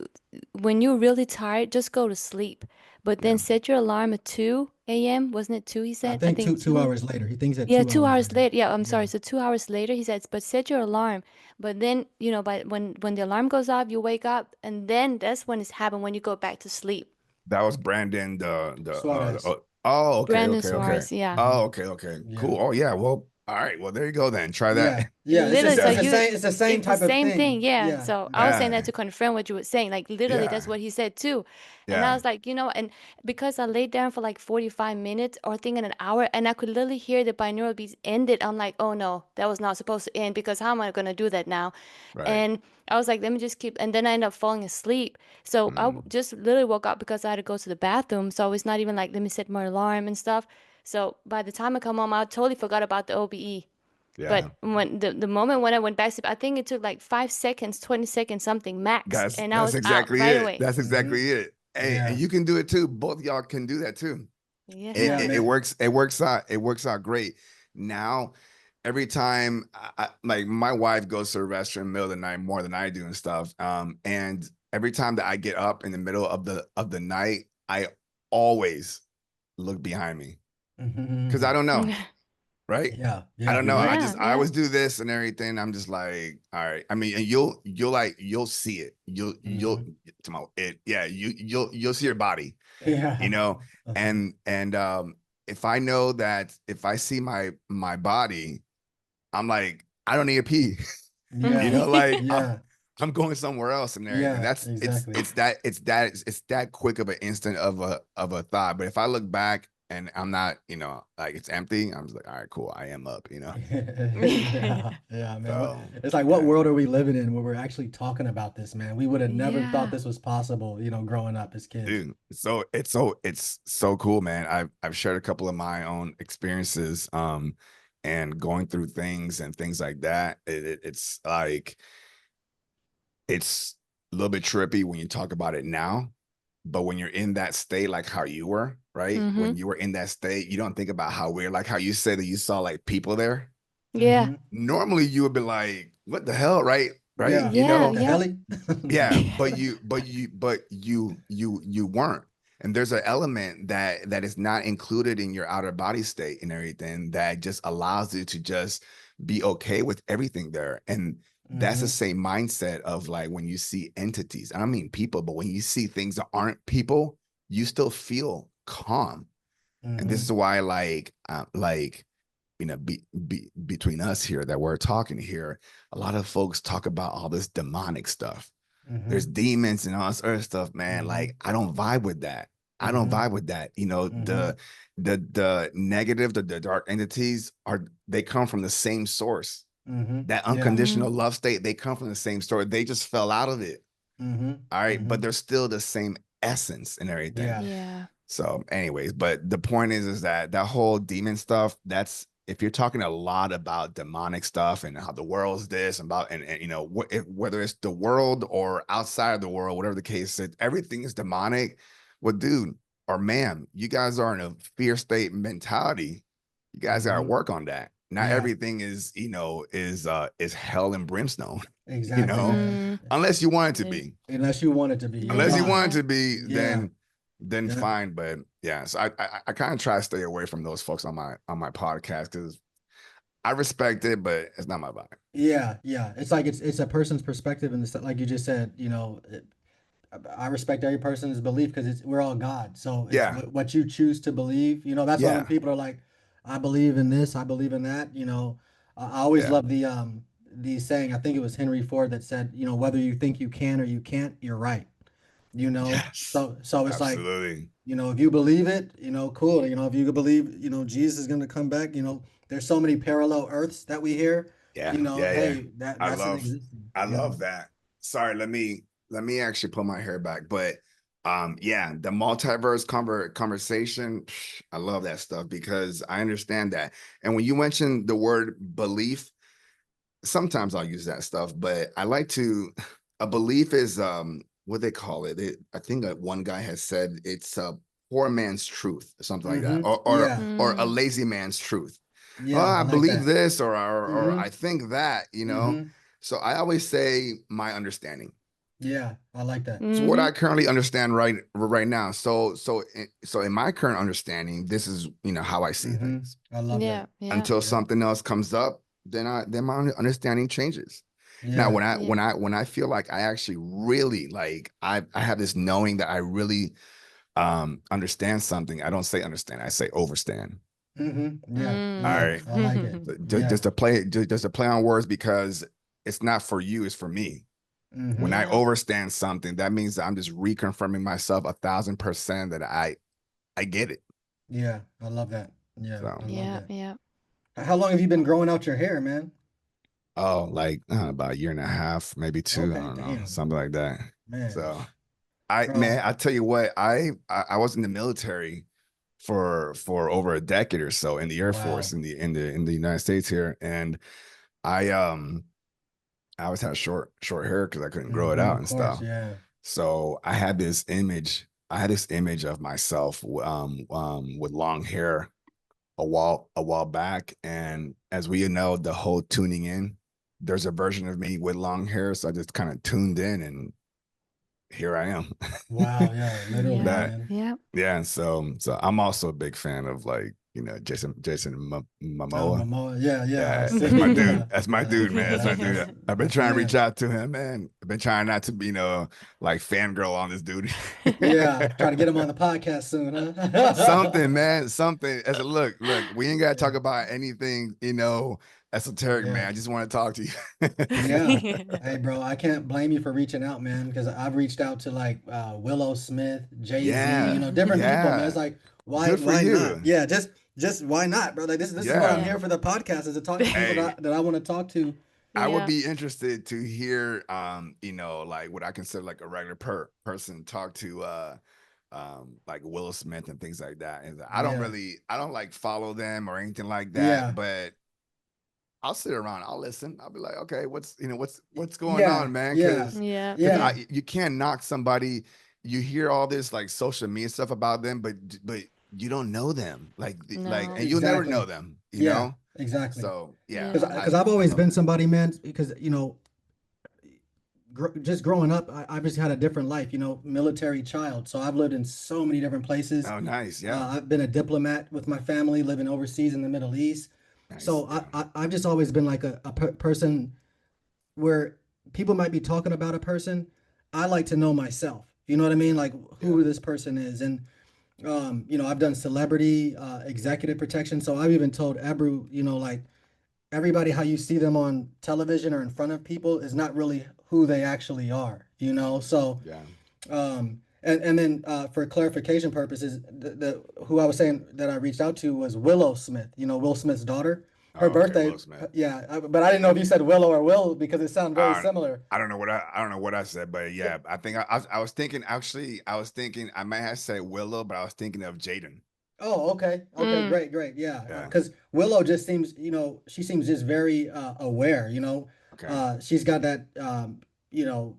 when you're really tired, just go to sleep. But then set your alarm at 2 a.m. Wasn't it 2, he said? I think 2 hours later. He thinks that Yeah, 2 2 hours hours later. Yeah, I'm Yeah. sorry. So 2 hours later, he says, but set your alarm. But then, you know, but when the alarm goes off, you wake up, and then that's when it's happened, when you go back to sleep. That was Brandon, Suarez. oh, okay, Brandon okay, okay. Suarez, yeah. Oh, okay, Yeah. cool. Oh, yeah. Well, all right. Well, there you go then. Try that. Yeah. Literally, so It's the same type of same thing. thing, yeah. So I was saying Yeah. that to confirm what you were saying. Like literally, that's Yeah. what he said too. And I Yeah. was like, you know, and because I laid down for like 45 minutes or I think in an hour, and I could literally hear the binaural beats ended. I'm like, oh no, that was not supposed to end, because how am I gonna do that now? Right. And I was like, let me just keep, and then I ended up falling asleep. So I just literally woke up because I had to go to the bathroom. So it's not even like, let me set my alarm and stuff. So by the time I come home, I totally forgot about the OBE. Yeah. But when the moment when I went back to sleep, I think it took like 5 seconds, 20 seconds, something max, and I That's was out exactly right it. away. That's exactly it. Hey, and you can do it too. Both y'all can do that too. Yeah. It works out great. Now, every time like my wife goes to the restroom in the middle of the night more than I do and stuff. And every time that I get up in the middle of the night, I always look behind me, because I don't know. Right? Yeah. I don't know. you're right. I always do this and everything. I'm just like, all right. I mean, and you'll see it. You'll see your body, Yeah. you know. And if I know that, if I see my body, I'm like, I don't need a pee. Yeah. You know, like Yeah. I'm going somewhere else and everything. Yeah, That's exactly. it's that quick of an instant of a thought. But if I look back and I'm not, you know, like it's empty, I'm just like, all right, cool, I am up, you know. Yeah, yeah, man. So It's like, what yeah, world are we living in where we're actually talking about this, man? We would have never thought Yeah. this was possible, you know, growing up as kids. dude. So it's so cool, man. I've shared a couple of my own experiences, and going through things and things like that. It's like it's a little bit trippy when you talk about it now, but when you're in that state, like how you were, right? Mm-hmm. When you were in that state, you don't think about how weird, like how you said that you saw like people there. Yeah. Normally you would be like, what the hell, right? Right? Yeah. You Yeah. know, The Yeah. heli? yeah, but you weren't. And there's an element that is not included in your outer body state and everything that just allows you to just be okay with everything there. And that's the same mindset of like when you see entities. I don't mean people, but when you see things that aren't people, you still feel calm. And this is why, you know, between us here that we're talking here, a lot of folks talk about all this demonic stuff. There's demons and all this other stuff, man. Like, I don't vibe with that. I don't vibe with that. You know, the negative, the dark entities they come from the same source. That Yeah. unconditional love state, they come from the same source. They just fell out of it. All right. But they're still the same essence and everything. Yeah. Yeah. So, anyways, but the point is that whole demon stuff, that's if you're talking a lot about demonic stuff and how the world's this and about, and you know, whether it's the world or outside of the world, whatever the case is, everything is demonic. Well, dude or ma'am, you guys are in a fear state mentality. You guys got to work on that. Not Yeah. everything is, you know, is hell and brimstone, you Exactly, know, man. unless you want it to be. Unless you want it to be. You're Unless you right. want it to be, Yeah. then Yeah. fine. But yeah, so I kind of try to stay away from those folks on my podcast because I respect it, but it's not my vibe. Yeah, yeah. It's like it's a person's perspective, and like you just said, you know, I respect every person's belief because we're all God. So it's Yeah, what you choose to believe. You know, that's why when yeah, people are like, I believe in this, I believe in that. You know, I always yeah. love the saying. I think it was Henry Ford that said, you know, whether you think you can or you can't, you're right. You know, Yes, so it's like, absolutely. you know, if you believe it, you know, cool. You know, if you believe, you know, Jesus is gonna come back, you know, there's so many parallel earths that we hear, Yeah, you know, yeah, yeah. hey, I that's an love, existing, I you love know. that. Sorry, let me actually pull my hair back. But yeah, the multiverse conversation, I love that stuff because I understand that. And when you mention the word belief, sometimes I'll use that stuff, but I like to a belief is what they call it. I think that one guy has said it's a poor man's truth or something like that. Yeah, Or a Mm. lazy man's truth. Oh, yeah, I I like believe that. this or Mm-hmm. I think that, you know. Mm-hmm. So I always say my understanding. Yeah, I like that. So what Mm-hmm. I currently understand right now. So in my current understanding, this is, you know, how I see Mm-hmm. things. I love that. Yeah. Yeah. Until Yeah, something else comes up, then my understanding changes. Now, yeah. Yeah. when I feel like I actually really like I have this knowing that I really understand something, I don't say understand, I say overstand. Yeah, All yeah. right. I like it. Mm. Yeah. Just to play on words because it's not for you, it's for me. When I Yeah. overstand something, that means that I'm just reconfirming myself 1,000% that I get it. Yeah, I love that. Yeah, So I love Yeah. that. Yeah. How long have you been growing out your hair, man? oh, like about a year and a half, maybe two, I Okay, don't know, damn, something like that. man, So bro. I tell you what, I was in the military for over a decade or so in the Air Force Wow. in the United States here, and I I always had short hair because I couldn't grow it out Of and course, stuff. yeah. So I had this image. I had this image of myself with long hair a while back, and as we know, the whole tuning in. There's a version of me with long hair, so I just kind of tuned in, and here I am. Wow, yeah, literally, Yeah. That man. Yeah. yeah, so I'm also a big fan of like, you know, Jason Momoa. Momoa, yeah, yeah. I Yeah, see, that's my dude. yeah, That's my yeah. dude, man. That's my dude. I've been That's the trying to reach man. out to him, man. I've been trying not to be, you know, like fangirl on this dude. Yeah, try to get him on the podcast soon, huh? Something, man. Something. As a look, we ain't gotta talk about anything, you know, esoteric, man. Yeah. I just want to talk to you. Yeah. Hey, bro, I can't blame you for reaching out, man, because I've reached out to like Willow Smith, Jay-Z, you Yeah, know, different people, man. It's yeah. like, Good for why not? you. Yeah, just why not, bro? Like this is what I'm Yeah. here for the podcast, is to talk to people Hey, that I want to talk to. I would Yeah. be interested to hear, like what I consider like a regular person talk to, like Will Smith and things like that. And Yeah. I don't like follow them or anything like that, Yeah. but I'll sit around, I'll listen, I'll be like, okay, what's going Yeah. on, man? Yeah. Yeah. Because Yeah. you can't knock somebody. You hear all this like social media stuff about them, but you don't know them, No. and you'll never know Exactly. them, Yeah. Exactly. So yeah, Yeah. Because I've I always love been that. somebody, man, because you know, just growing up, I've just had a different life, you know, military child. So I've lived in so many different places. Oh, nice, yeah, I've been a diplomat with my family, living overseas in the Middle East. nice, So yeah, I've just always been like person where people might be talking about a person. I like to know myself. You know what I mean? Like yeah. who this person is. And, you know, I've done celebrity executive protection. So I've even told Ebru, you know, like everybody how you see them on television or in front of people is not really who they actually are, you know? So, Yeah. and then for clarification purposes, the who I was saying that I reached out to was Willow Smith, you know, Will Smith's daughter. Her Oh, okay, birthday, Will Smith. yeah, but I didn't know if you said Willow or Will because it sounded very similar. I don't know what I don't know what I said, but Yeah. yeah, I think I was thinking actually I was thinking I might have said Willow, but I was thinking of Jaden. Oh, okay. Okay, Mm. great. Yeah. Yeah. Because Willow just seems, you know, she seems just very aware, you know. Okay. She's got that you know,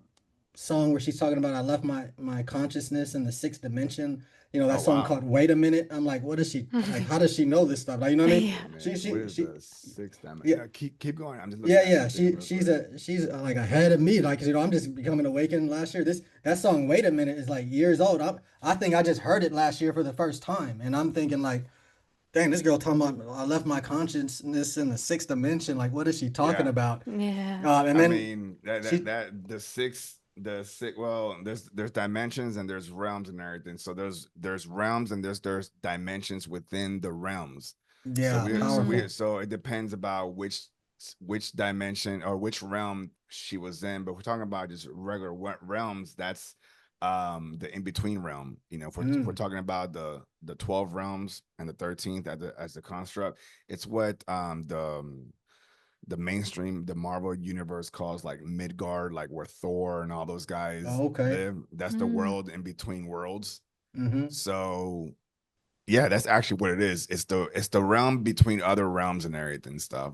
song where she's talking about I left my consciousness in the sixth dimension. You know, that Oh song wow. called Wait a Minute. I'm like, what is she like? How does she know this stuff? Like, you know what I mean? Wait Yeah. a minute. What is She the sixth diamond? yeah, No, keep going. I'm just looking at yeah. something real quick. She's like ahead of me. Like, you know, I'm just becoming awakened last year. That song Wait a Minute is like years old. I think I just heard it last year for the first time, and I'm thinking like, dang, this girl talking about I left my consciousness in the sixth dimension. Like, what is she talking Yeah. about? Yeah. And I then mean she, the six well there's dimensions and there's realms and everything. So there's realms and there's dimensions within the realms. So yeah, powerful. so it depends about which dimension or which realm she was in. But we're talking about just regular realms. That's the in between realm. You know, if we're Mm. talking about the 12 realms and the 13th as the construct, it's what the mainstream, the Marvel universe calls like Midgard, like where Thor and all those guys Oh, okay. live. That's the Mm. world in between worlds. Mm-hmm. So yeah, that's actually what it is. It's the realm between other realms and everything stuff.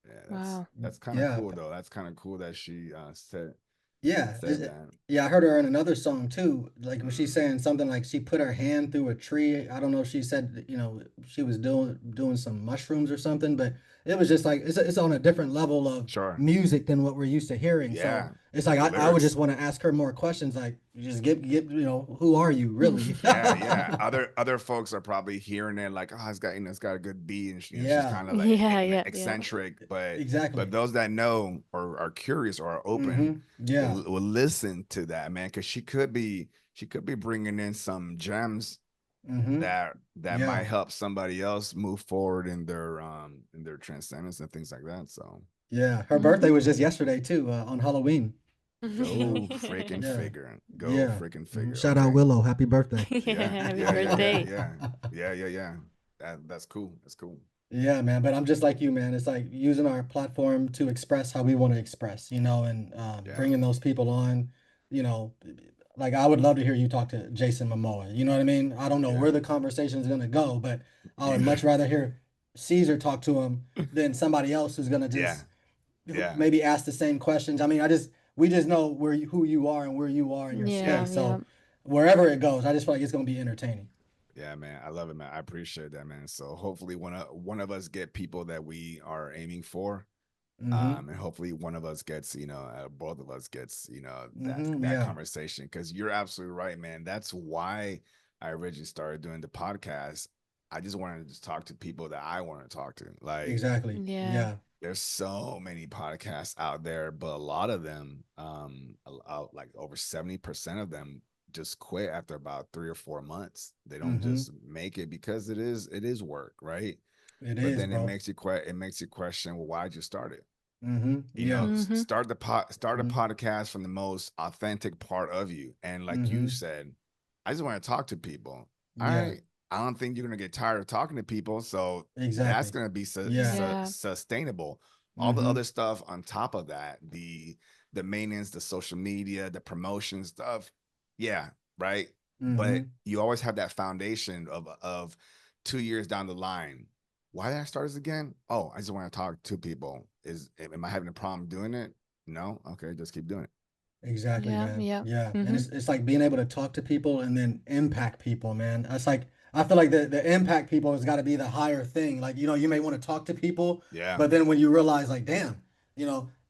Yeah, Wow. that's kind of Yeah, cool though. That's kind of cool that she yeah, said that. yeah. I heard her in another song too. Like when she's Mm. saying something like she put her hand through a tree. I don't know if she said, you know, she was doing some mushrooms or something, but it was just like it's on a different level of Sure. music than what we're used to hearing. So Yeah. it's like The I would lyrics. just want to ask her more questions. Like just get you know, who are you really? Yeah. Other folks are probably hearing it like, oh, it's got it's got a good beat, and she's Yeah, kind of like Yeah. Yeah. Yeah. eccentric, but exactly. those that know or are curious or are open Mm-hmm. Yeah. will listen to that, man, because she could be bringing in some gems Mm-hmm. that might Yeah. help somebody else move forward in their transcendence and things like that. So Yeah. Her birthday Mhm. was just yesterday too, on Halloween. go freaking Yeah. figure. Go Yeah. freaking Mhm. figure. Shout out Okay. Willow. Happy birthday. Yeah. Yeah. Happy Yeah. Yeah. Yeah. birthday. Yeah. Yeah. That's cool. That's cool. Yeah, man. But I'm just like you, man. It's like using our platform to express how we want to express, you know, and Yeah. bringing those people on, you know, like I would love to hear you talk to Jason Momoa. You know what I mean? I don't know Yeah. where the conversation is going to go, but I would Either. much rather hear Caesar talk to him than somebody else who's going to Yeah. just Yeah. maybe ask the same questions. I mean, we just know who you are and where you are in your Yeah. space. Yeah. So wherever it goes, I just feel like it's going to be entertaining. Yeah, man. I love it, man. I appreciate that, man. So hopefully one of us get people that we are aiming for. Mm-hmm. And hopefully one of us gets, both of us gets, Mm-hmm. that Yeah. conversation. Because you're absolutely right, man. That's why I originally started doing the podcast. I just wanted to talk to people that I want to talk to. Like, Exactly. Yeah. Yeah. There's so many podcasts out there, but a lot of them, like over 70% of them just quit after about 3 or 4 months. They don't Mm-hmm. just make it because it is work, right? It But is, then it bro. makes you question, well, why'd you start it? Mm-hmm. You Yeah. know, Mm-hmm. start a Mm-hmm. podcast from the most authentic part of you. And like you Mm-hmm. said, I just want to talk to people. All Yeah. right. I don't think you're gonna get tired of talking to people. So that's Exactly. gonna be Yeah. Yeah. sustainable. All the Mm-hmm. other stuff on top of that, the maintenance, the social media, the promotion stuff, yeah, right. Mm-hmm. But you always have that foundation of 2 years down the line. Why did I start this again? Oh, I just want to talk to people. Am I having a problem doing it? No. Okay, just keep doing it. Exactly, Yeah. man. Yeah. Yeah. And Mm-hmm. it's like being able to talk to people and then impact people, man. It's like I feel like the impact people has got to be the higher thing. Like, you may want to talk to people, Yeah, but then when you realize like, damn,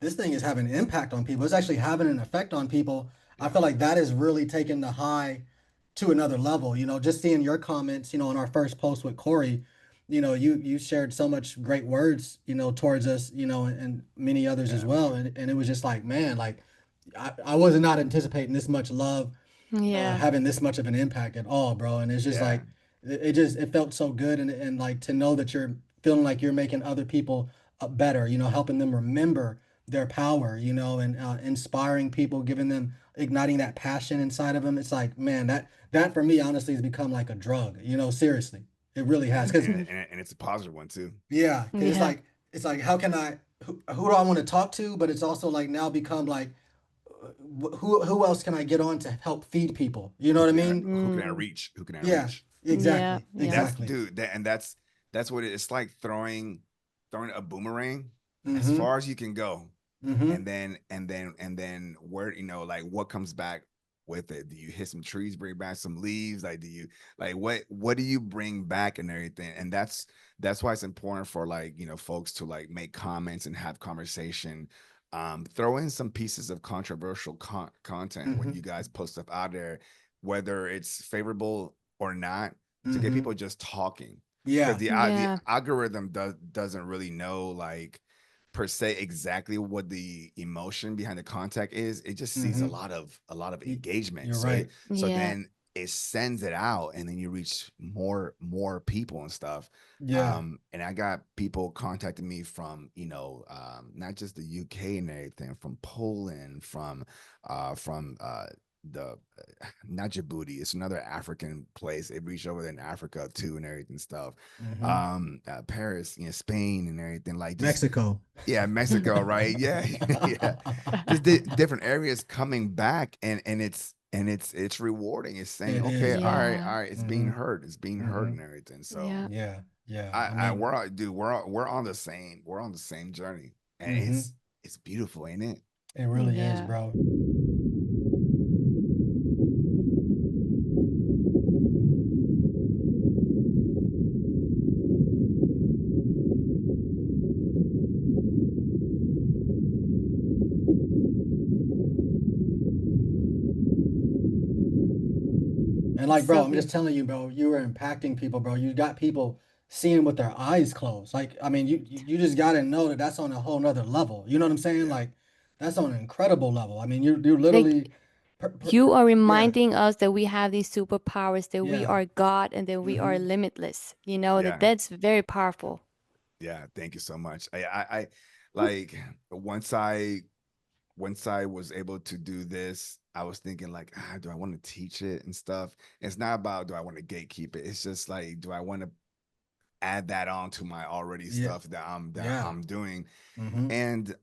this thing is having an impact on people. It's actually having an effect on people. I yeah, feel like that is really taking the high to another level. Just seeing your comments, on our first post with Corey, you shared so much great words, towards us, and many others as yeah, well. And it was just like, man, like I was not anticipating this much love, Yeah. having this much of an impact at all, bro. And it's just yeah. like it felt so good, and like to know that you're feeling like you're making other people better, helping them remember their power, and inspiring people, giving them igniting that passion inside of them. It's like, man, that for me honestly has become like a drug, seriously. It really has. And Because it's a positive one too. yeah, because Yeah. it's like how can who do I want to talk to, but it's also like now become like who else can I get on to help feed people? You know what I mean? Who can I Mm. reach? Who can I Yeah, reach? Yeah. exactly, And Yeah. that's exactly. dude, that's what it's like throwing a boomerang as Mm-hmm. far as you can go. Mm-hmm. And then where like what comes back with it? Do you hit some trees, bring back some leaves? Like do you like what do you bring back and everything? And that's why it's important for like folks to like make comments and have conversation. Throw in some pieces of controversial content when Mm-hmm. you guys post stuff out there, whether it's favorable or not, to get Mm-hmm. people just talking. Because Yeah. the Yeah. algorithm doesn't really know like per se exactly what the emotion behind the contact is. It just sees a Mm-hmm. lot of engagement. You're So right. Yeah. then it sends it out, and then you reach more people and stuff. Yeah. And I got people contacting me from not just the UK and everything, from Poland, from the not Djibouti, it's another African place. It reached over there in Africa too and everything stuff. Mm-hmm. Paris, Spain and everything, like just Mexico. yeah, Mexico, right? Yeah, yeah, just different areas coming back, and it's rewarding. It's saying, It okay, is, bro. Yeah. all right, it's being Mm-hmm. heard, it's being heard Mm-hmm. and everything. So Yeah. Yeah. Yeah. I I mean, we're dude, we're on the same journey, and mm-hmm. it's beautiful, ain't it? It really is, Yeah. bro. And like, bro, So I'm just beautiful. telling you, bro, you were impacting people, bro. You got people seeing with their eyes closed. Like, I mean, you just got to know that that's on a whole nother level. You know what I'm saying? Yeah, Like, that's on an incredible level. I mean, you're literally, Like you are yeah, reminding us that we have these superpowers, that we yeah, are God and that we are mm-hmm, limitless. That yeah, that's very powerful. yeah. Thank you so much. I like once I was able to do this, I was thinking like, do I want to teach it and stuff? It's not about do I want to gatekeep it. It's just like, do I want to add that on to my already yeah, stuff that yeah, I'm doing? mm-hmm, And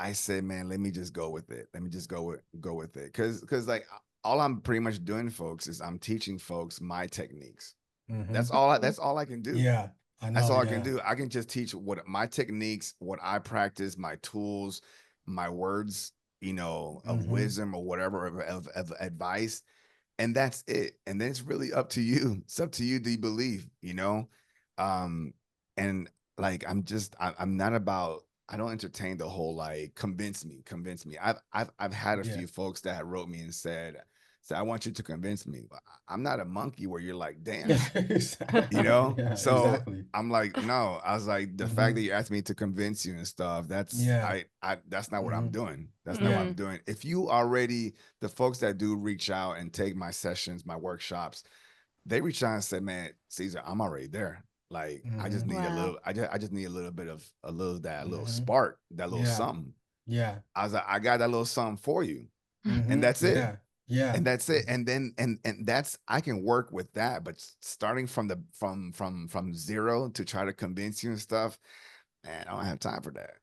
I said, man, let me just go with it. Let me just go with it. Cause like all I'm pretty much doing, folks, is I'm teaching folks my techniques. mm-hmm, Mhm. That's all I can do. yeah, I That's know, all I can yeah, do. I can just teach what my techniques, what I practice, my tools, my words, of mm-hmm, wisdom or whatever of advice, and that's it. And then it's really up to you. It's up to you. Do you believe? Um, and like I'm not about. I don't entertain the whole like convince me. I've had a yeah, few folks that wrote me and said, So I want you to convince me. I'm not a monkey where you're like, dance, you Exactly. know? Yeah, So exactly. I'm like, no. I was like, the fact that Mm-hmm. you asked me to convince you and stuff, that's Yeah. that's not what I'm Mm-hmm. doing. That's not what Yeah. I'm doing. If you already, the folks that do reach out and take my sessions, my workshops, they reach out and say, man, Cesar, I'm already there. Like, I just Mm-hmm. need a Wow. little, I just need a little bit of that little Mm-hmm. spark, that little Yeah. something. Yeah. I was like, I got that little something for you. And Mm-hmm. that's it. Yeah. Yeah. And that's it. Mm-hmm. And then and that's, I can work with that, but starting from the from zero to try to convince you and stuff, man, I don't have time for that.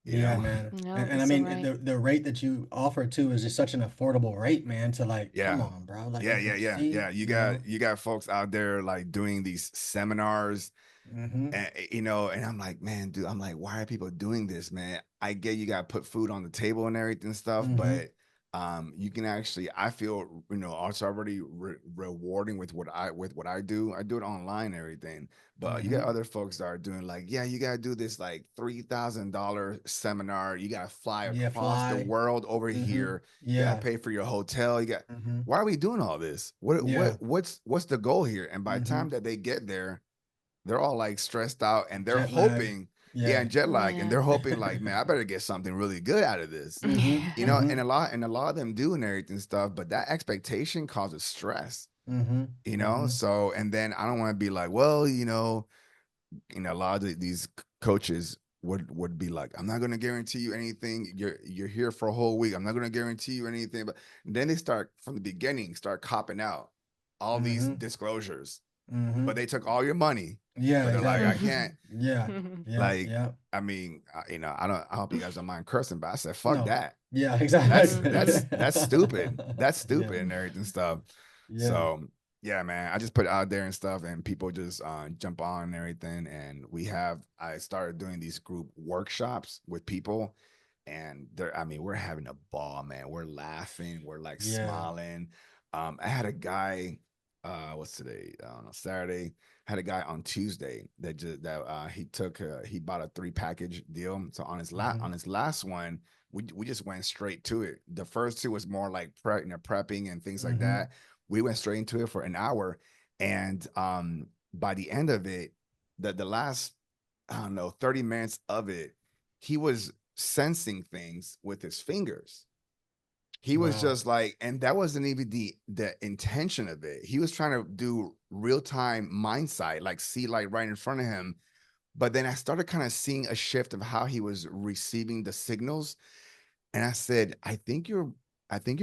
You Yeah, know? man. No, And I that's so mean right. the rate that you offer too is just such an affordable rate, man, to like, come Yeah. on, bro. Like Yeah, if yeah, you yeah, see, yeah. You you know. got folks out there like doing these seminars, Mm-hmm. and you know, and I'm like, man, dude, I'm like, why are people doing this, man? I get you got to put food on the table and everything and stuff, Mm-hmm. but you can actually, I feel, you know, it's already rewarding with what I do. I do it online and everything, but you got Mm-hmm. other folks that are doing like, yeah, you got to do this like $3,000 seminar. You got to fly Yeah, across the fly. world over Mm-hmm. here. You got to Yeah. pay for your hotel. You got, Mm-hmm. why are we doing all this? Yeah. What's the goal here? And by the Mm-hmm. time that they get there, they're all like stressed out and they're Jet lag. hoping, yeah, Yeah. and jet lag, and Yeah. they're hoping like, man, I better get something really good out of this, Mm-hmm. you know. Mm-hmm. And a lot of them do and everything stuff, but that expectation causes stress, Mm-hmm. you know. Mm-hmm. So, and then I don't want to be like, well, you know, a lot of these coaches would be like, I'm not going to guarantee you anything. You're here for a whole week. I'm not going to guarantee you anything. But then they start from the beginning, start copping out all these Mm-hmm. disclosures, Mm-hmm. but they took all your money. Yeah, But they're like, I exactly. can't. Yeah. Yeah. Like, Yeah. I mean, you know, I don't. I hope you guys don't mind cursing, but I said, fuck No. that. Yeah, That's exactly. that's that's stupid. That's Yeah. stupid and everything stuff. Yeah. So yeah, man, I just put it out there and stuff, and people just jump on and everything. And I started doing these group workshops with people, and they're, I mean, we're having a ball, man. We're laughing, we're like Yeah. smiling. I had a guy, what's today? I don't know, Saturday. Had a guy on Tuesday that he bought a 3 package deal. So on Mm-hmm. his last one, we just went straight to it. The first two was more like prepping and things like Mm-hmm. that. We went straight into it for an hour, and by the end of it, the last, I don't know, 30 minutes of it, he was sensing things with his fingers. He was Wow. just like, and that wasn't even the intention of it. He was trying to do real time mindsight, like see like right in front of him. But then I started kind of seeing a shift of how he was receiving the signals, and I said, I think you're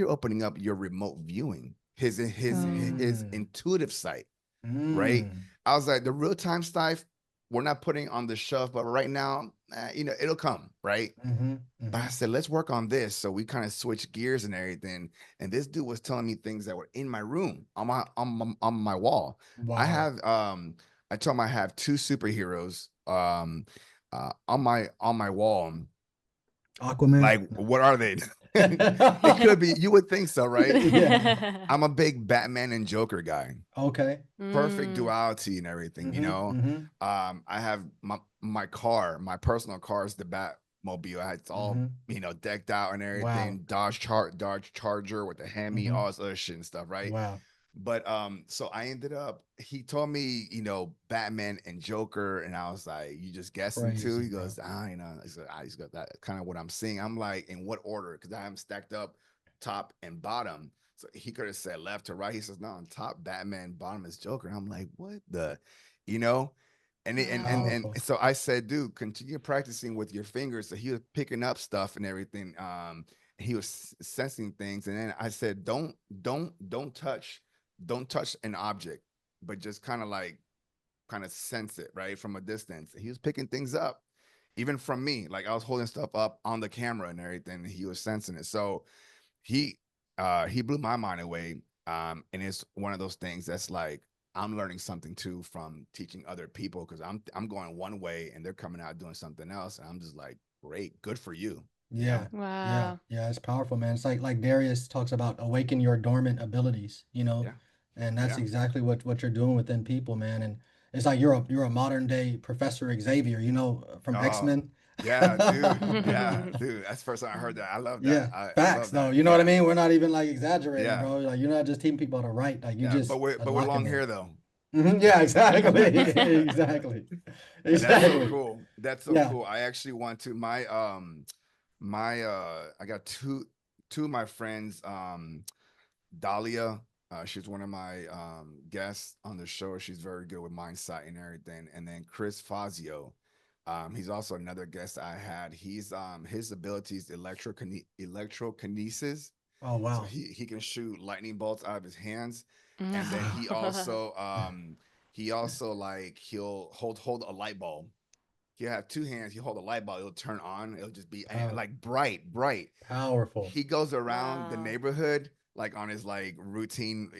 opening up your remote viewing, his Mm. intuitive sight, right? Mm. I was like, the real time stuff, we're not putting on the shelf, but right now, you know, it'll come, right? Mm-hmm. But I Mm-hmm. said, let's work on this. So we kind of switched gears and everything. And this dude was telling me things that were in my room, on my wall. I Wow. have I told him I have 2 superheroes on my wall. Aquaman. Like, what are they? It could be, you would think so, right? Yeah. I'm a big Batman and Joker guy. Okay. Perfect Mm. duality and everything, you Mm-hmm. know. Mm-hmm. I have my car, my personal car is the Batmobile. It's all, Mm-hmm. you know, decked out and Wow. everything. Dodge Charger with the Hemi, Mm-hmm. all this other shit and stuff, right? Wow. But so I ended up, he told me, you know, Batman and Joker, and I was like, you just guessing too? Crazy, He bro. goes, you know, I just got that kind of what I'm seeing. I'm like, in what order? Because I have them stacked up top and bottom. So he could have said left to right. He says, no, on top Batman, bottom is Joker. I'm like, what the, you know? And Powerful. so I said, dude, continue practicing with your fingers. So he was picking up stuff and everything. He was sensing things. And then I said, don't touch an object, but just kind of sense it right from a distance. He was picking things up, even from me. Like I was holding stuff up on the camera and everything. He was sensing it. So he he blew my mind away. And it's one of those things that's like, I'm learning something too from teaching other people, because I'm going one way and they're coming out doing something else. And I'm just like, great, good for you, you know? Yeah. Yeah. Wow. Yeah. It's powerful, man. It's like Darius talks about awaken your dormant abilities, you know, Yeah. and that's Yeah. exactly what you're doing within people, man. And it's like you're a modern day Professor Xavier, you know, from Oh, X-Men. Yeah, dude. Yeah, dude. That's the first time I heard that. I love that. Yeah, I facts love though. that. You know what I Yeah, mean? We're not even like exaggerating, yeah, bro. Like you're not just teaching people how to write. Like you yeah. just But we're long unlocking hair them. though. Yeah, exactly. Exactly. That's so Exactly. cool. That's so Yeah. cool. I actually want to I got two of my friends, Dahlia, she's one of my guests on the show. She's very good with mindset and everything. And then Chris Fazio, he's also another guest I had. He's his abilities electrokinesis. Oh So wow. he can shoot lightning bolts out of his hands. And then Wow. he also like he'll hold a light bulb. He'll have two hands, he'll hold a light bulb, it'll turn on, it'll just be Power, like bright. powerful. He goes around the Wow. neighborhood like on his like routine,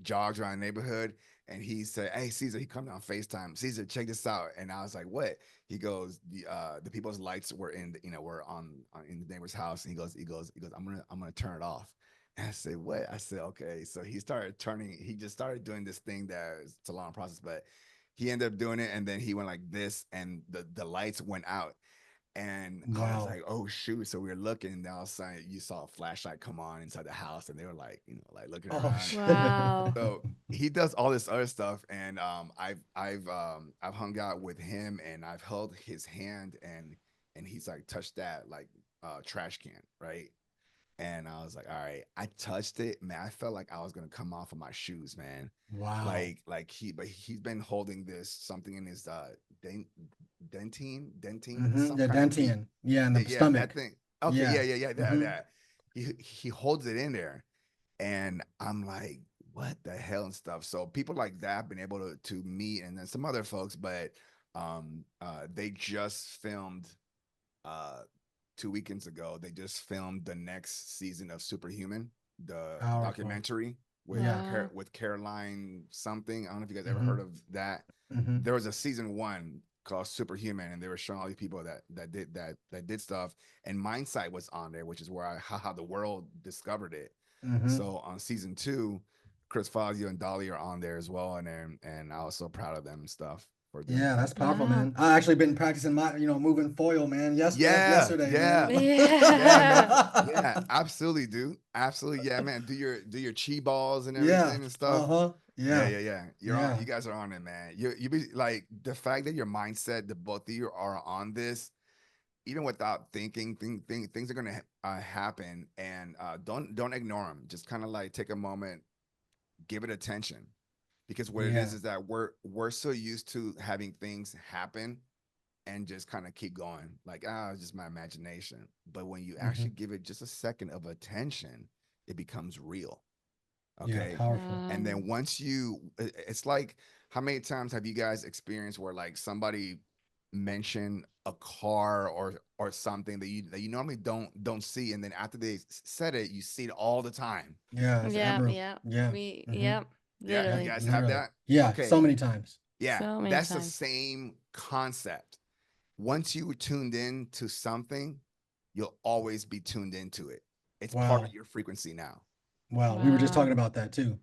jogs around the neighborhood, and he said, "Hey, Cesar," he come down FaceTime. "Cesar, check this out." And I was like, "What?" He goes, "The people's lights were were on in the neighbor's house." And he goes, I'm gonna turn it off." And I said, "What?" I said, "Okay." So he just started doing this thing that it's a long process, but he ended up doing it, and then he went like this, and the lights went out. And I was Wow. like, "Oh shoot!" So we were looking, and all of a sudden you saw a flashlight come on inside the house, and they were like, like looking Oh around. shit. Wow. So he does all this other stuff, and I've hung out with him, and I've held his hand, and he's like touched that like trash can, right? And I was like, all right, I touched it, man. I felt like I was gonna come off of my shoes, man. Wow. But he's been holding this something in his dent, dentine, Mm-hmm. some The kind of key. dentian. Yeah, in the Yeah, that stomach. thing. Okay, Yeah. yeah, Mm-hmm. that. He holds it in there, and I'm like, what the hell and stuff. So people like that have been able to meet, and then some other folks, but they just filmed uh 2 weekends ago. They just filmed the next season of Superhuman, the Powerful. documentary with Yeah. Wow. with Caroline something. I don't know if you guys ever Mm-hmm. heard of that. Mm-hmm. There was a season one called Superhuman, and they were showing all these people that did stuff. And MINDSIGHT was on there, which is where how the world discovered it. Mm-hmm. So on season two, Chris Fazio and Dolly are on there as well, and I was so proud of them and stuff for doing Yeah, that. that's powerful, Wow. man. I actually been practicing my, moving foil, man. Yeah, Yesterday, man. yeah, yeah, man. Yeah, absolutely, dude. Absolutely, yeah, man. Do your chi balls and Yeah. everything and stuff. Uh-huh. Yeah, Yeah. yeah, yeah. Yeah. You guys are on it, man. You be like the fact that your mindset, the both of you are on this, even without thinking, things are gonna happen, and don't ignore them. Just kind of like take a moment, give it attention, because what it Yeah. is that we're so used to having things happen and just kind of keep going like it's just my imagination. But when you Mm-hmm. actually give it just a second of attention, it becomes real. Yeah. Okay. Powerful. And then once it's like, how many times have you guys experienced where like somebody mentioned a car or something that you normally don't see, and then after they said it, you see it all the time. Yeah. It's Yeah, ever. yeah. Yeah. We, Mm-hmm. yep. Yeah, you Yep. Literally. guys have Literally. that. Yeah. So Okay. many times. Yeah, So many that's the times. same concept. Once you tuned in to something, you'll always be tuned into it. It's part of Wow. your frequency now. Wow. We were just talking Wow. about that too.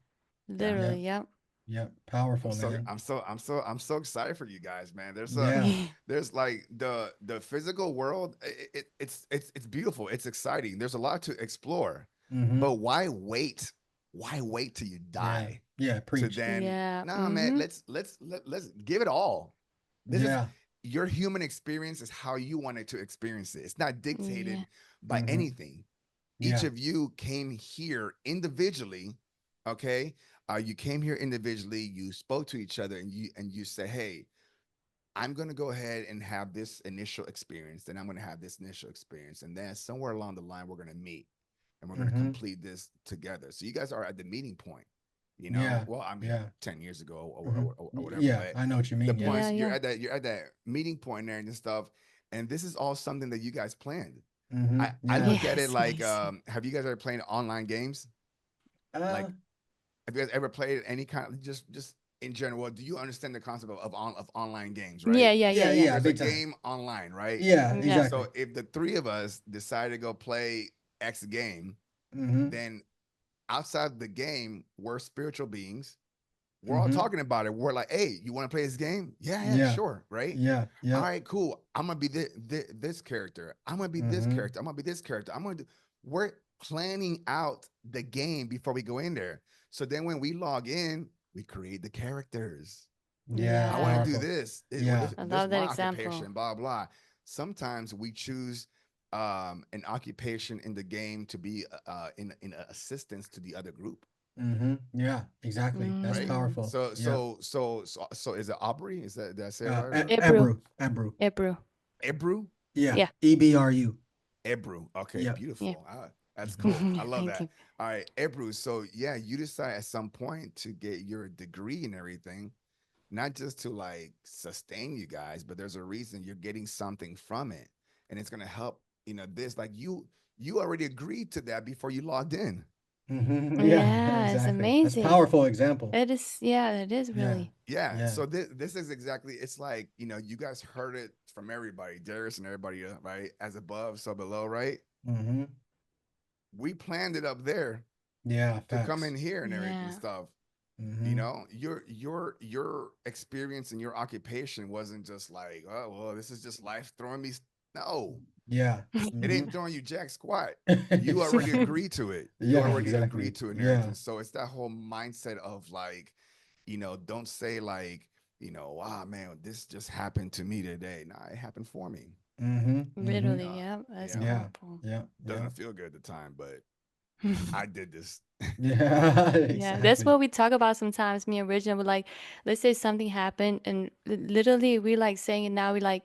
Yeah. Yeah. Literally, yep. Yep. Powerful, man. I'm so excited for you guys, man. Yeah. There's like the physical world. It's beautiful. It's exciting. There's a lot to explore, Mm-hmm. but why wait? Why wait till you Yeah. die Yeah. to Preach. then? Yeah. Nah, man. Mm-hmm. Let's give it all. This is Yeah. your human experience is how you wanted to experience it. It's not Yeah. dictated by Mm-hmm. anything. Each Yeah. of you came here individually. Okay. You came here individually, you spoke to each other, and you say, hey, I'm going to go ahead and have this initial experience, then I'm going to have this initial experience, and then somewhere along the line we're going to meet and we're going to Mm-hmm. complete this together. So you guys are at the meeting point, Yeah. well, I mean, Yeah. 10 years ago Mm-hmm. or whatever, Yeah. but I know what you the mean. Yeah. points Yeah, yeah. you're at that meeting point there and stuff, and this is all something that you guys planned. Mm-hmm. I Yeah. look at it Yes, it like, is. have you guys ever played online games? Uh, Like, have you guys ever played any kind of just in general? Do you understand the concept of online games, right? Yeah, yeah, yeah, yeah. yeah. Yeah. There's a Big time. game online, right? Yeah. Yeah. So Exactly. if the three of us decide to go play X game, Mm-hmm. then outside the game, we're spiritual beings, We're all talking about it. We're like, hey, you want to play this game? Yeah, Yeah. sure, right? Yeah. All Yeah. right, cool. I'm gonna be this character. I'm gonna be this character. I'm gonna be this character. I'm gonna do. We're planning out the game before we go in there. So then when we log in, we create the characters. Yeah. I want to Yeah. do Powerful. this. Yeah. I This love that my example. occupation. Blah blah. Sometimes we choose an occupation in the game to be in assistance to the other group, Yeah. Exactly. That's right? Mm. powerful. So Yeah. so so so so is it Aubrey? Is that, did I say it right? Or Ebru. Ebru. Ebru. Ebru. Ebru? Yeah. Yeah. EBRU. Ebru. Okay, Yeah. Yeah. beautiful. That's cool. I love Thank that. you. All right, Ebru. So yeah, you decide at some point to get your degree and everything, not just to like sustain you guys, but there's a reason you're getting something from it, and it's gonna help. This like you already agreed to that before you logged in, Yeah. Yeah, it's Exactly. That's a amazing. powerful example. It is, yeah, it is Yeah. really. yeah. Yeah. So this is exactly. It's like you guys heard it from everybody, Darius and everybody, right? As above, so below, right? Mm-hmm. We planned it up there Yeah. to come Facts. in here and everything Yeah. stuff. Mm-hmm. Your experience and your occupation wasn't just like, oh well, this is just life throwing me. No, Yeah. it Mm-hmm. ain't throwing you jack squat. You already agreed to it. You Yeah. already Exactly. agreed to it and Yeah. everything. So it's that whole mindset of like, don't say like, wow, man, this just happened to me today. Nah, it happened for me. Mm-hmm. Mm-hmm. Literally, yeah, that's Yeah, Yeah. powerful. Yeah. Yeah. doesn't feel good at the time, but I did this. Yeah. Yeah, that's Exactly. what we talk about sometimes. Me and Regina would like, let's say something happened, and literally we like saying it now. We like,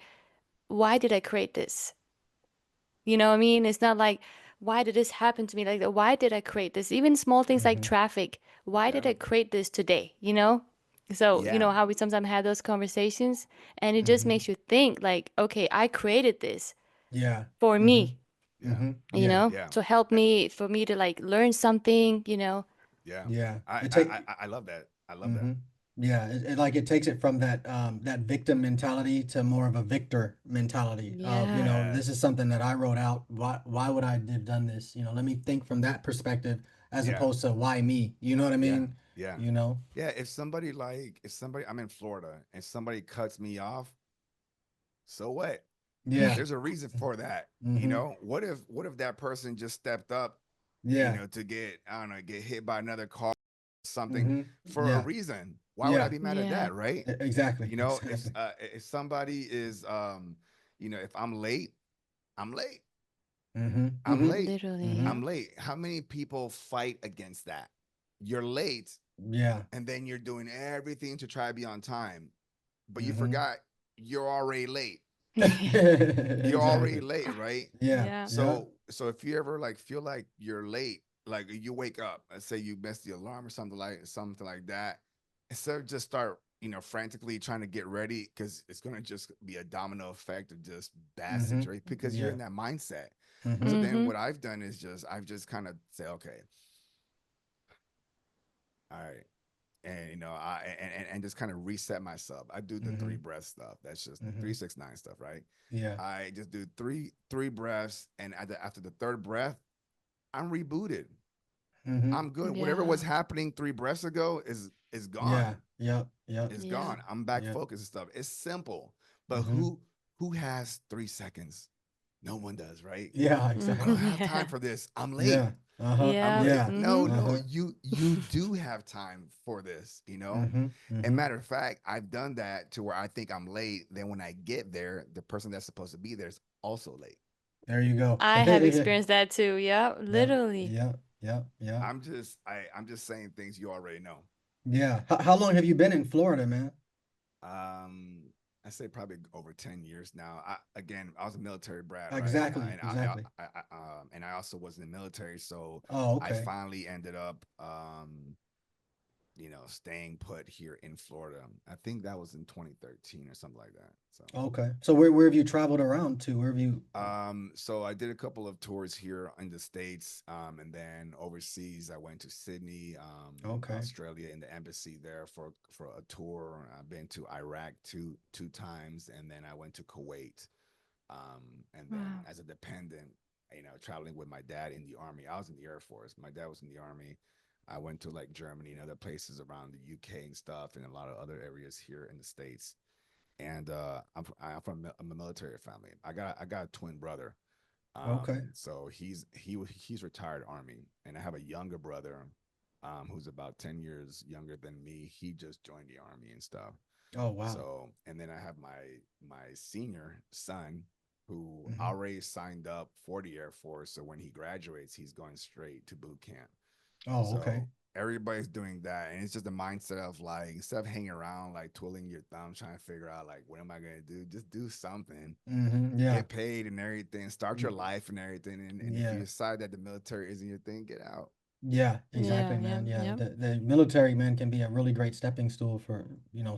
why did I create this? You know what I mean? It's not like, why did this happen to me? Like, why did I create this? Even small things like Mm-hmm. traffic. Why did Yeah, I create this today? You know? So, you yeah, know how we sometimes have those conversations, and it just Mm-hmm. makes you think, like, okay, I created this Yeah. for Mm-hmm. me, yeah, Mm-hmm. you Yeah. know, yeah, to help me, for me to like learn something, you know? yeah. Yeah. I It I take I love that. I love that. Mm-hmm. Yeah, like it takes it from that victim mentality to more of a victor mentality of, Yeah. this is Yes. something that I wrote out. Why would I have done this? Let me think from that perspective as Yeah. opposed to why me? You know what I Yeah. mean? Yeah. You know? Yeah. If somebody, I'm in Florida and somebody cuts me off, so what? Yeah. There's a reason for that. Mm-hmm. What if that person just stepped up, Yeah. to get, I don't know, get hit by another car, something Mm-hmm. for a Yeah. reason? Why would I Yeah. be mad at Yeah. that, right? Exactly. If Exactly. if somebody is if I'm late, I'm late. Mm-hmm. I'm Mm-hmm. late. Literally, Mm-hmm. yeah. I'm late. How many people fight against that? You're late Yeah. and then you're doing everything to try to be on time, but you Mm-hmm. forgot you're already late. You're already Exactly. late, right? Yeah. Yeah. Yeah. So if you ever like feel like you're late, like you wake up, let's say you missed the alarm or something like that, instead of just start frantically trying to get ready, because it's going to just be a domino effect of just bad Mm-hmm. situation because you're Yeah. in that mindset. So Mm-hmm. then Mm-hmm. what I've done is I've just kind of say, okay, all right, and and just kind of reset myself. I do the Mm-hmm. 3 breath stuff. That's just Mm-hmm. 3, 6, 9 stuff, right? Yeah. I just do three breaths, and after the third breath, I'm rebooted. Mm-hmm. I'm good. Whatever was Yeah. happening 3 breaths ago is Yeah. gone. Yep. Yep. It's Yeah. gone. I'm back Yep. focused and stuff. It's simple, but Mm-hmm. who has 3 seconds? No one does, right? Yeah. I don't Exactly. have time Yeah. for this. I'm late. Yeah. Uh-huh. I'm Yeah. late. Yeah. No, Mm-hmm. no, Uh-huh. you do have time for this. Mm-hmm. And Mm-hmm. matter of fact, I've done that to where I think I'm late. Then when I get there, the person that's supposed to be there is also late. There you go. I have experienced that too. Yeah, Yeah. literally. Yeah. Yeah. Yeah. I'm just saying things you already know. Yeah. How long have you been in Florida, man? Um, I say probably over 10 years now. Again, I was a military brat, right? Exactly. Exactly. And I also was in the military, so Oh, I okay. finally ended up staying put here in Florida. I think that was in 2013 or something like that. So, Okay. So where have you traveled around to? Where have you so I did a couple of tours here in the States, and then overseas. I went to Sydney, Okay. Australia, in the embassy there for a tour. I've been to Iraq two times, and then I went to Kuwait, and then Wow. as a dependent, traveling with my dad in the army. I was in the Air Force. My dad was in the army. I went to like Germany and other places around the UK and stuff, and a lot of other areas here in the States. And I'm from a military family. I got a twin brother. Okay. So he's retired Army, and I have a younger brother, who's about 10 years younger than me. He just joined the Army and stuff. Oh wow. So, and then I have my senior son who Hmm. already signed up for the Air Force. So when he graduates, he's going straight to boot camp. Oh okay. So everybody's doing that, and it's just a mindset of like, instead of hanging around like twiddling your thumbs trying to figure out like what am I gonna do, just do something, Yeah. get paid and everything, start your life and everything. And if you Yeah. decide that the military isn't your thing, get out. Yeah, exactly, Yeah, yeah, man. Yeah, yeah. the military, man, can be a really great stepping stool for,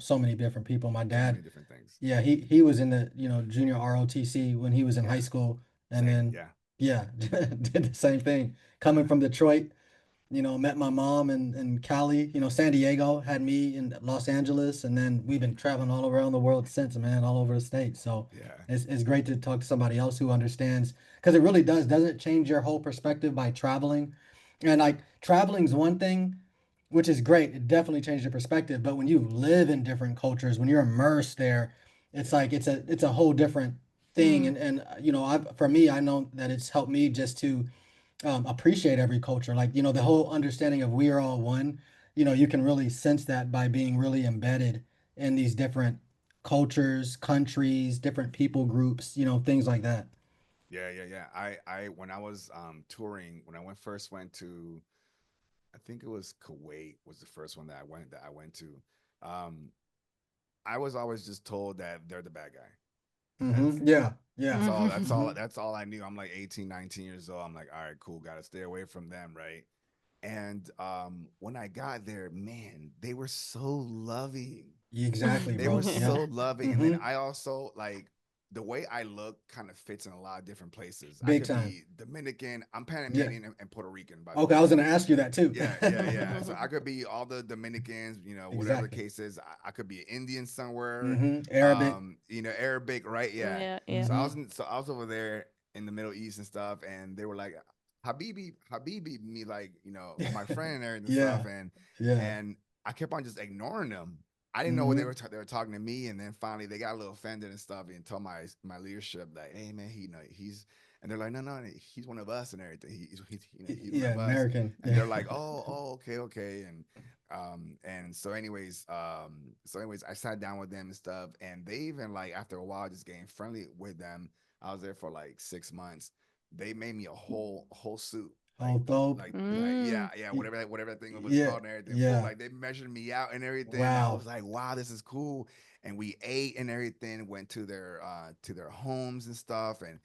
so many different people. My So dad, many different things. yeah, he was in the, junior ROTC when he was in high Yeah, school, and same. then Yeah, yeah, did the same thing. Coming yeah, from Detroit, met my mom in Cali, San Diego, had me in Los Angeles, and then we've been traveling all around the world since, man, all over the state. So yeah, it's great to talk to somebody else who understands, because it really doesn't it change your whole perspective by traveling? And like traveling's one thing, which is great. It definitely changed your perspective. But when you live in different cultures, when you're immersed there, it's yeah, like it's a whole different thing. Mm, And I for me, I know that it's helped me just to appreciate every culture. Like, the whole understanding of we are all one, you can really sense that by being really embedded in these different cultures, countries, different people groups, things like that. yeah. I when I was touring, when I first went to, I think it was Kuwait was the first one that I went to. Um, I was always just told that they're the bad guy. That's Yeah, that's yeah. all. That's mhm. all. Hmm. That's all I knew. I'm like 18, 19 years old. I'm like, all right, cool. Got to stay away from them, right? And when I got there, man, they were so loving. Exactly, They were bro. Yep. so loving. And then Hmm. I also like the way I look kind of fits in a lot of different places. I Big could time. be Dominican. I'm Yeah. Panamanian and Puerto Rican, by the Okay, I way. was gonna ask you that too. Yeah. So I could be all the Dominicans, whatever the Exactly. case is. I could be an Indian somewhere, Arabic. Arabic, right? Yeah. Yeah, yeah. Hmm. So I was over there in the Middle East and stuff, and they were like, Habibi, me like, my friend and everything Yeah. stuff, and Yeah. and I kept on just ignoring them. I didn't know what Hmm. they were talking to me, and then finally they got a little offended and stuff, and told my leadership like, "Hey man, he's," and they're like, "No, he's one of us and everything. He's one Yeah, of us." American. And Yeah. they're like, "Oh, okay," and so anyways, I sat down with them and stuff, and they even like after a while just getting friendly with them. I was there for like 6 months. They made me a whole suit, Oh, dope. Mm. yeah, Y- whatever that thing was Yeah. called and everything. Boom, Yeah. like they measured me out and everything. I Wow. was like, wow, this is cool. And we ate and everything. Went to their homes and stuff. And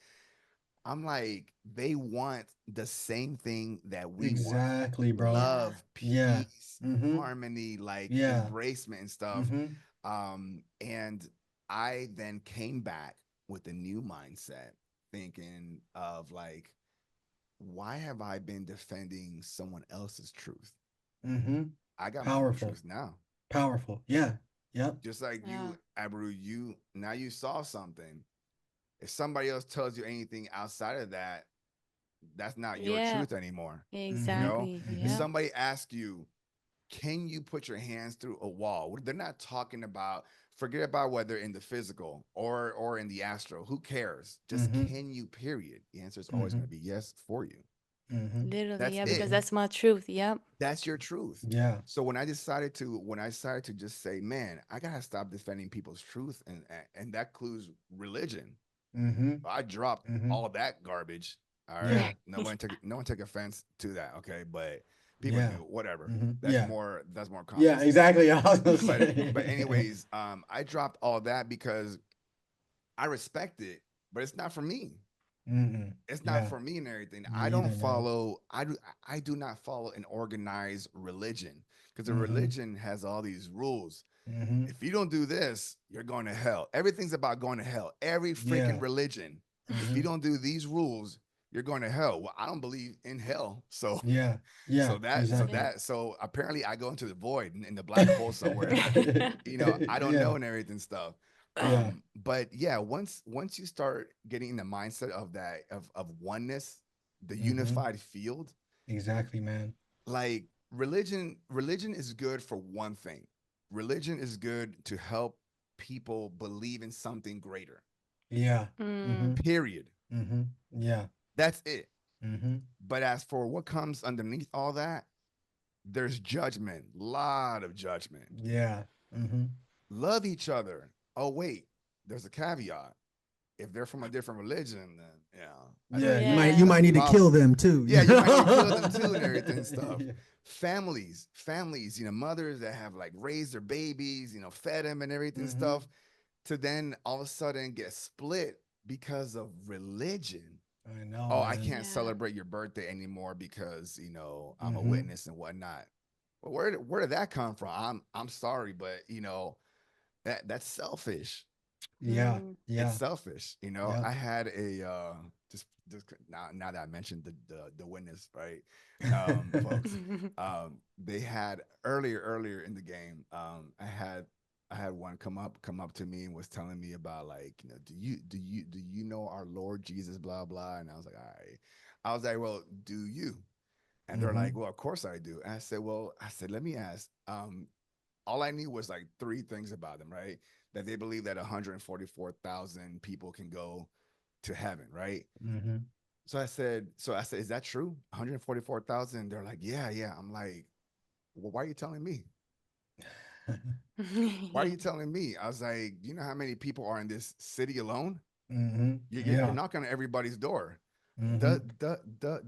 I'm like, they want the same thing that we want: Exactly, bro. Yeah. love, Yeah. peace, Mm-hmm. harmony, like Yeah. embracement and stuff. Mm-hmm. And I then came back with a new mindset, thinking of like, why have I been defending someone else's truth? Mm-hmm. I got my own Powerful. truth now. Powerful. Yeah. Yep. Just like Yeah. you, Abreu, you now you saw something. If somebody else tells you anything outside of that, that's not your Yeah. truth anymore. You Mm-hmm. know, Exactly. if Mm-hmm. Yeah. somebody asks you, can you put your hands through a wall? They're not talking about, forget about whether in the physical or in the astral. Who cares? Just Mm-hmm. can you, period. The answer is always Mm-hmm. going to be yes for you. Mm-hmm. Literally, That's yeah, because it. Mm-hmm. that's my truth. Yep. That's your truth. Yeah. So when I decided to just say, man, I gotta stop defending people's truth, and that includes religion. Mm-hmm. I dropped Mm-hmm. all that garbage. All right, Yeah. no one took offense to that. Okay, but people Yeah. do whatever. Mm-hmm. Yeah. That's more Yeah. complicated. Exactly. I was gonna But say. anyways, I dropped all that because I respect it, but it's not for me. Mm-hmm. It's not Yeah. for me and everything. Me either, man. I do not follow an organized religion, because a Mm-hmm. religion has all these rules. Mm-hmm. If you don't do this, you're going to hell. Everything's about going to hell. Every freaking Yeah. religion. If Mm-hmm. you don't do these rules, you're going to hell. Well, I don't believe in hell. So Yeah. Yeah. Exactly. Yeah. so apparently I go into the void in the black hole somewhere that I don't Yeah. know and everything stuff. Yeah. But yeah, once you start getting in the mindset of that of oneness, the Mm-hmm. unified field, Exactly, man. like religion is good for one thing. Religion is good to help people believe in something greater. Yeah. Mm. Period. Yeah. That's it. Mm-hmm. But as for what comes underneath all that, there's judgment, lot of judgment. Yeah. Mm-hmm. Love each other. Oh wait, there's a caveat. If they're from a different religion, then Yeah, Yeah. you that's might a need to kill problem. them too. Yeah, you might need to kill them too and everything and stuff. Yeah. Families, mothers that have like raised their babies, fed them and everything and Mm-hmm. stuff, to then all of a sudden get split because of religion. I know, Oh, I man. can't Yeah. celebrate your birthday anymore because I'm a Mm-hmm. witness and whatnot. Well, where did that come from? I'm sorry, but that's selfish. Yeah. Mm. It's Yeah. selfish. Yep. I had a just now that I mentioned the witness, right? Folks, they had earlier in the game. I had one come up to me and was telling me about, like, do you know our Lord Jesus, blah blah. And I was like, all right. I was like, well, do you? And they're Mm-hmm. like, well, of course I do. And I said, let me ask. All I knew was like three things about them, right? That they believe that 144,000 people can go to heaven, right? Mm-hmm. So I said, is that true? 144,000? They're like, yeah, yeah. I'm like, well, why are you telling me? Why are you telling me? I was like, do you know how many people are in this city alone? Mm-hmm. You're Yeah. knocking on everybody's door. Mm-hmm.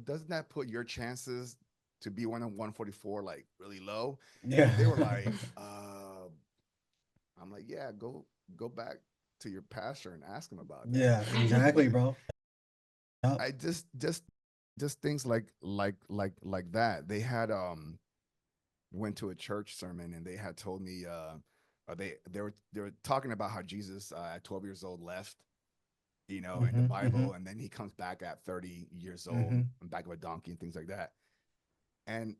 Doesn't that put your chances to be one of 144 like really low? Yeah. And they were like, I'm like, yeah, go back to your pastor and ask him about that. Yeah, exactly, bro. Yep. I just things like that. They had went to a church sermon and they had told me they were talking about how Jesus at 12 years old left, in the Mm-hmm. Mm-hmm. Bible, and then he comes back at 30 years old Mm-hmm. on back of a donkey and things like that. And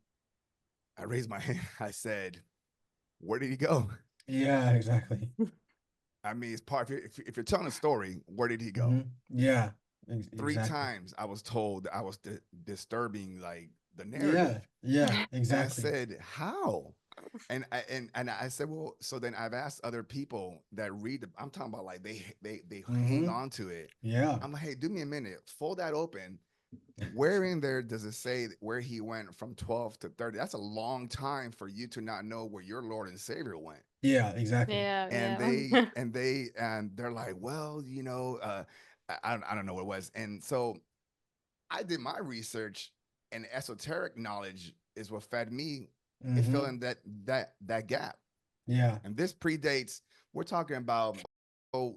I raised my hand. I said, where did he go? Yeah, exactly. I mean, it's part if you're telling a story, where did he go? Mm-hmm. Yeah. Three Exactly. times I was told that I was disturbing like the Yeah. narrative. Yeah, And I exactly. said, how? And I said, well, so then I've asked other people that read I'm talking about, like, they hang Mm-hmm. on to it. Yeah. I'm like, hey, do me a minute, fold that open. Where in there does it say where he went from 12 to 30? That's a long time for you to not know where your Lord and Savior went. Yeah, exactly. Yeah, And yeah. they're like, well, I don't know what it was. And so I did my research, and esoteric knowledge is what fed me and Mm-hmm. filling that gap. Yeah. And this predates, we're talking about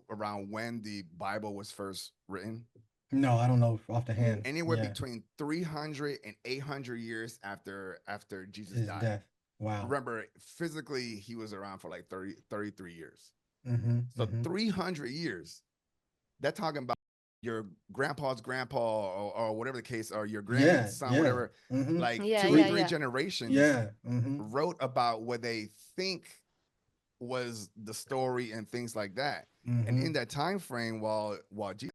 around when the Bible was first written. No, I don't know off the hand. Anywhere Yeah. between 300 and 800 years after Jesus His died. death. Wow. Remember, physically, he was around for like 33 years. Mm-hmm. So Mm-hmm. 300 years. They're talking about your grandpa's grandpa, or whatever the case, or your Yeah. grandson, Yeah. whatever, Mm-hmm. like Yeah, two or yeah, three yeah. generations Yeah. Mm-hmm. wrote about what they think was the story and things like that. And Mm-hmm. in that time frame, while Jesus,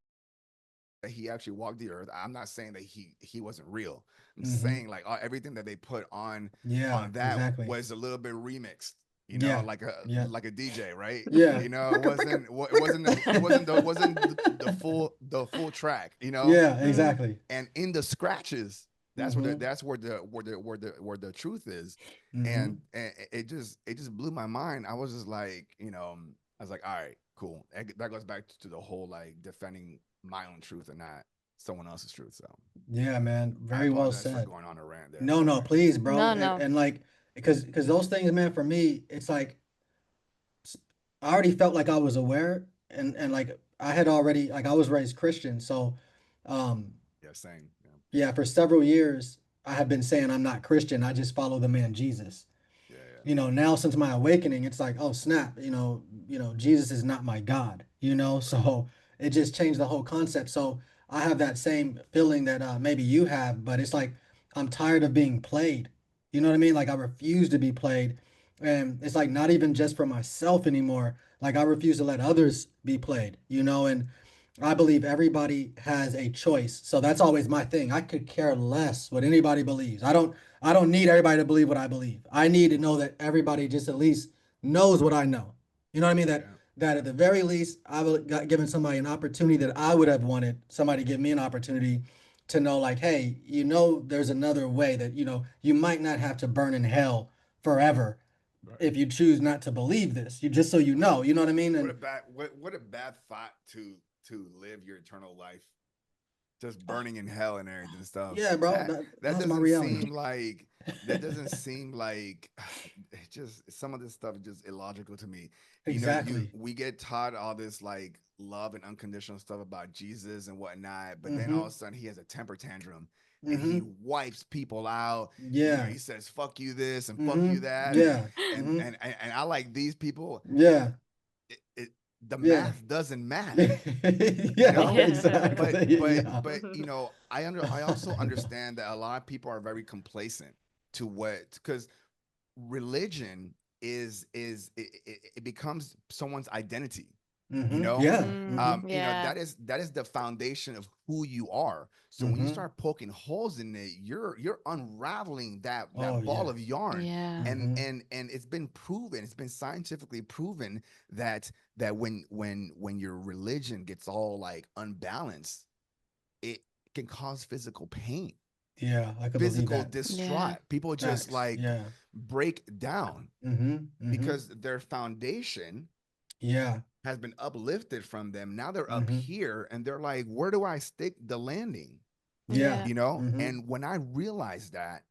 he actually walked the earth, I'm not saying that he wasn't real. I'm Mm-hmm. saying, like, everything that they put on Yeah, that exactly. was a little bit remixed, Yeah. like a Yeah. DJ, right? Yeah. It wasn't the full track, Yeah, Mm. exactly. and in the scratches, that's where Mm-hmm. the truth is. Mm-hmm. And it just blew my mind. I was just like, I was like, all right, cool. That goes back to the whole, like, defending my own truth and not someone else's truth. So Yeah, man. I Very well apologize for said. going on a rant there. I'm No, no, sorry. please, bro. No, And, no. and like, because those things, man, for me, it's like I already felt like I was aware, and like I had already, like, I was raised Christian, so um Yeah, same. Yeah, yeah, for several years I have been saying I'm not Christian. I just follow the man Jesus. yeah, yeah. Now since my awakening, it's like, oh snap, Jesus is not my God, Right. so it just changed the whole concept. So I have that same feeling that maybe you have, but it's like I'm tired of being played. You know what I mean? Like I refuse to be played. And it's like not even just for myself anymore. Like I refuse to let others be played, and I believe everybody has a choice. So that's always my thing. I could care less what anybody believes. I don't need everybody to believe what I believe. I need to know that everybody just at least knows what I know. You know what I mean? That Yeah. that at the very least I would got given somebody an opportunity that I would have wanted somebody to give me an opportunity to know, like, hey, there's another way that, you might not have to burn in hell forever Right. if you choose not to believe this. You just so you know what I mean? What a And bad what a bad thought to live your eternal life just burning in hell and everything and stuff. yeah, bro, That that's my doesn't reality. seem like that doesn't seem like it just some of this stuff is just illogical to me. You know, Exactly. we get taught all this like love and unconditional stuff about Jesus and whatnot, but then all of Mm-hmm. a sudden he has a temper tantrum and he Mm-hmm. wipes people out. You know, Yeah. he says "fuck you" this and "fuck Mm-hmm. you that," Yeah. and Mm-hmm. and I like these people. Yeah. It the Yeah. math doesn't math, you Yeah, know. Yeah. exactly. Yeah. But you know, I also understand that a lot of people are very complacent to what, because religion it becomes someone's identity, you Mm-hmm. know. Yeah. Mm-hmm. Mm, You know, yeah. that is the foundation of who you are. So when you Mm-hmm. start poking holes in it, you're unraveling Oh that ball yeah. of yarn. Yeah. Mm-hmm. And it's been proven, it's been scientifically proven that when your religion gets all like unbalanced, it can cause physical pain, Yeah, I could believe physical that. Yeah. distraught. People just Facts. like Yeah. break down Mm-hmm. Mm-hmm. because their foundation Yeah. has been uplifted from them. Now they're up Mm-hmm. here and they're like, where do I stick the landing? Yeah. Yeah. You know? Mm-hmm. And when I realized that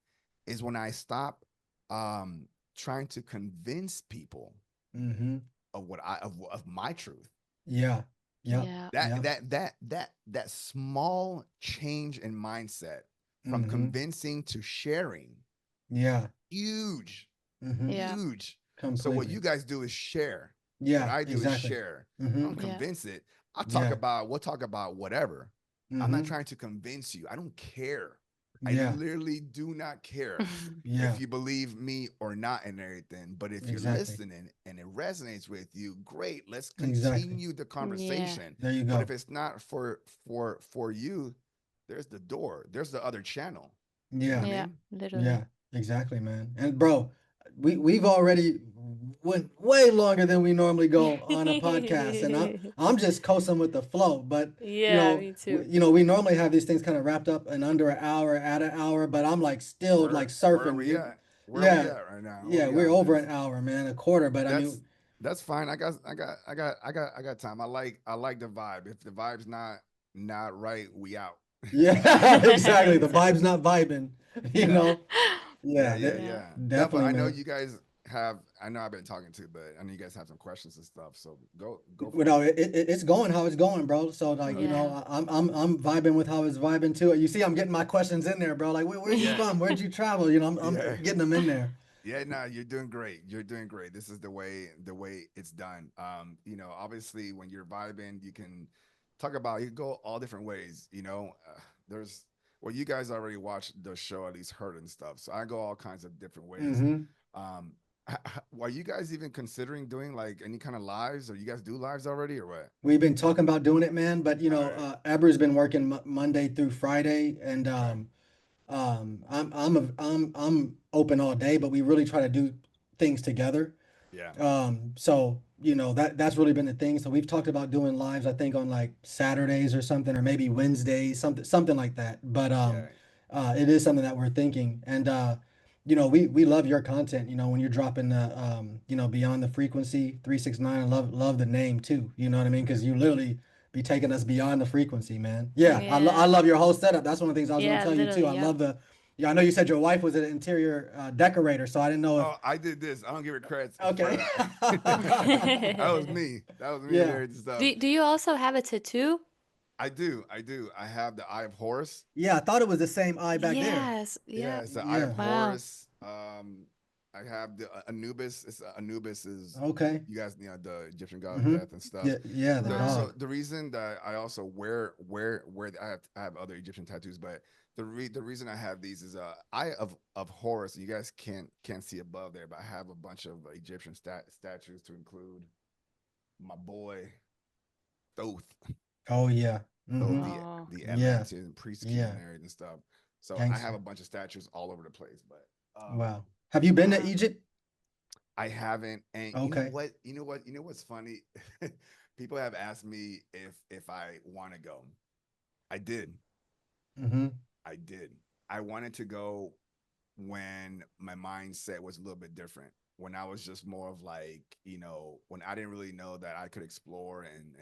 is when I stopped trying to convince people Mm-hmm. of what of my truth. Yeah. Yep. Yeah. Yep. That small change in mindset from Mm-hmm. convincing to sharing, Yeah. huge, Mm-hmm. Yeah. huge. So what you Completely. guys do is share. What Yeah, I do is exactly. share. I Mm-hmm. don't Yeah. convince it. Yeah. We'll talk about whatever. I'm not Mm-hmm. trying to convince you. I don't care. I Yeah. literally do not care Yeah. if you believe me or not and everything. But if you're Exactly. listening and it resonates with you, great. Let's Exactly. continue the Yeah. conversation. There you But go. if it's not for you, there's the door. There's the other channel. You know what Yeah. I Yeah. mean? Yeah. Literally. Exactly, man. And bro, we've already went way longer than we normally go on a podcast, and I'm just coasting with the flow. But Yeah, me too. we normally have these things kind of wrapped up in under an hour, at an hour. But I'm like still like Where are surfing. we at? Where are we Yeah, at right now? What yeah, we we're got, over man? an hour, man, a quarter. But I That's mean, that's fine. I got time. I like the vibe. If the vibe's not right, we out. yeah, exactly. Me The too. vibe's not vibing. You Yeah. know. Yeah, Yeah, yeah, Yeah. yeah. No, but definitely, I know man. you guys have. I know I've been talking to, but I know you guys have some questions and stuff. So go You for it. know, it's going how it's going, bro. So like, Yeah. I'm vibing with how it's vibing too. You see, I'm getting my questions in there, bro. Like, where you Yeah, from? Where'd you travel? I'm yeah, getting them in there. yeah. No, you're doing great. You're doing great. This is the way it's done. You know, obviously when you're vibing, you can talk about. You can go all different ways. You know, there's well, you guys already watched the show, at least heard and stuff. So I go all kinds of different ways. Hmm. Um, are you guys even considering doing like any kind of lives, or you guys do lives already, or what? We've been talking about doing it, man. But All right. Eber's been working Monday through Friday, and Okay. I'm open all day. But we really try to do things together. Yeah. So that's really been the thing. So we've talked about doing lives, I think on like Saturdays or something, or maybe Wednesdays, something like that. But Yeah. it is something that we're thinking, and we love your content. When you're dropping the beyond the frequency 369. I love the name too. You know what I mean? Because you literally be taking us beyond the frequency, man. Yeah, I Yeah. love your whole setup. That's one of the things I was going to Yeah, tell you too. literally. I Yep. love the. Yeah, I know you said your wife was an interior decorator, so I didn't know if. Oh, I did this. I don't give her credit for Okay. that. That was me. That was me Yeah. there and stuff. Do you also have a tattoo? I do. I do. I have the Eye of Horus. Yeah, I thought it was the same eye back there. Yes. Yeah, Yep. it's the Eye of Yeah. Wow. Horus. I have the Anubis. Anubis is Okay. you guys, the Egyptian god of Mm-hmm. death and stuff. Yeah, yeah, the Wow. So dog. the reason that I also wear I have other Egyptian tattoos, but the reason I have these is Eye of Horus. You guys can't see above there, but I have a bunch of Egyptian statues to include my boy Thoth. Oh yeah. So Mm-hmm. the Yeah. Atlantean priest king Yeah. and everything stuff. So I have Gangster. a bunch of statues all over the place, but Wow. Have you been to Wow. Egypt? I haven't. And you know Okay. what? You know what's funny? People have asked me if I want to go. I did. Mm-hmm. I did. I wanted to go when my mindset was a little bit different. When I was just more of like, when I didn't really know that I could explore and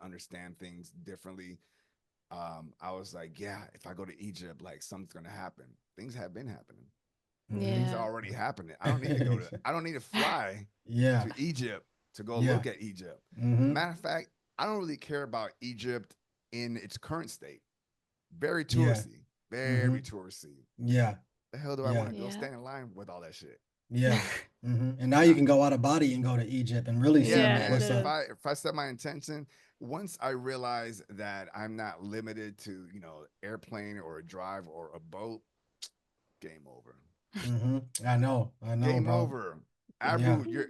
understand things differently. I was like, yeah, if I go to Egypt, like something's gonna happen. Things have been happening. Things are Yeah. already happening. I don't need to go to. I don't need to fly Yeah. to Egypt to go Yeah. look at Egypt. Mm-hmm. Matter of fact, I don't really care about Egypt in its current state. Very Yeah. touristy. Mm-hmm. Very touristy. Yeah. The hell do I want Yeah. to go Yeah. stand in line with all that shit? Yeah. Mm-hmm. And now you Nah. can go out of body and go to Egypt and really see Yeah, Yeah, man. what's If up. literally. I if I set my intention, once I realize that I'm not limited to airplane or a drive or a boat, game over. Mm-hmm. I know, Game bro. over. Yeah. Abu,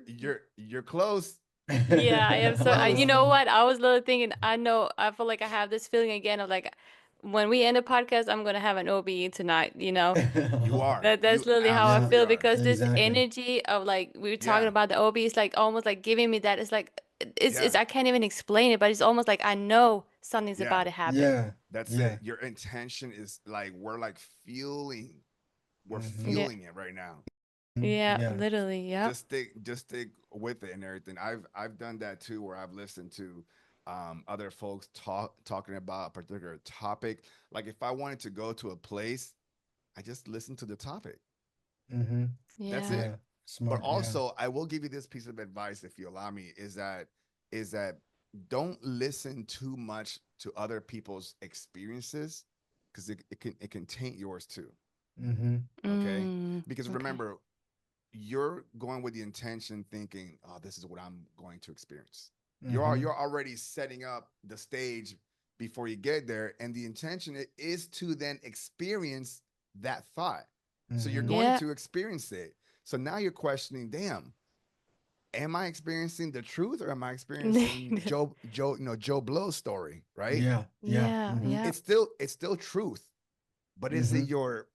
you're close. Yeah, I You're am so you close. know what? I was literally thinking, I feel like I have this feeling again of like when we end the podcast, I'm gonna have an OBE tonight, you know? You are. That's You literally how I Yeah, absolutely feel are. because this exactly. energy of like we were talking Yeah. about the OB is like almost like giving me that. It's like it's Yeah. I can't even explain it, but it's almost like I know something's Yeah. about to happen. Yeah. That's Yeah. it. Your intention is like we're Mm-hmm. Yeah. feeling it right now. Yeah, Yeah. literally. Yep. Just stick with it and everything. I've done that too, where I've listened to other folks talking about a particular topic. Like if I wanted to go to a place, I just listen to the topic. Mm-hmm. That's Yeah. it. Yeah. But Smart. Yeah. also, I will give you this piece of advice, if you allow me, is that don't listen too much to other people's experiences, because it can taint yours too. Mm-hmm. Okay, Mm, because okay. remember, you're going with the intention thinking, oh, this is what I'm going to experience. Mm-hmm. You're already setting up the stage before you get there, and the intention is to then experience that thought. So you're Mm-hmm. going Yeah. to experience it. So now you're questioning, damn, am I experiencing the truth, or am I experiencing Joe Blow's story, right? Yeah. Yeah. Yeah, Mm-hmm. yeah. It's still truth, but Mm-hmm. is it your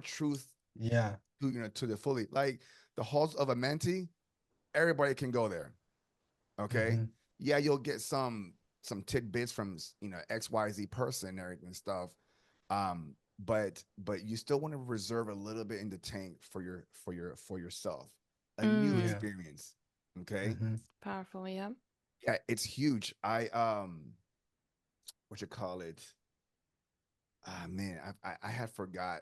truth Yeah. to the fully, like the halls of Amenti, everybody can go there. Okay. Mm-hmm. Yeah, you'll get some tidbits from XYZ person and everything and stuff. But you still want to reserve a little bit in the tank for yourself, a new Mm, Yeah. experience. Okay. Mm-hmm. powerful. Yep. Yeah, it's huge. What you call it? Ah, man, I had forgot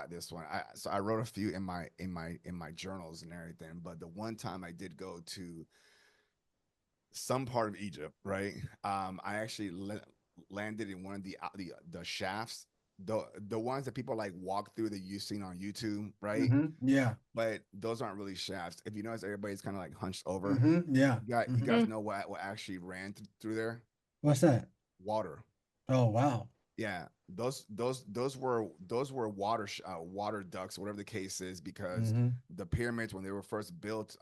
this one. I wrote a few in my journals and everything, but the one time I did go to some part of Egypt, right? I actually landed in one of the shafts, the ones that people like walk through that you've seen on YouTube, right? Mm-hmm. Yeah. But those aren't really shafts. If you notice, everybody's kind of like hunched over. Mm-hmm. Yeah. You Mm-hmm. guys Mm, know what actually ran through there? What's that? Water. Oh wow. Yeah, those were water ducts, whatever the case is, because Mm-hmm. the pyramids, when they were first built,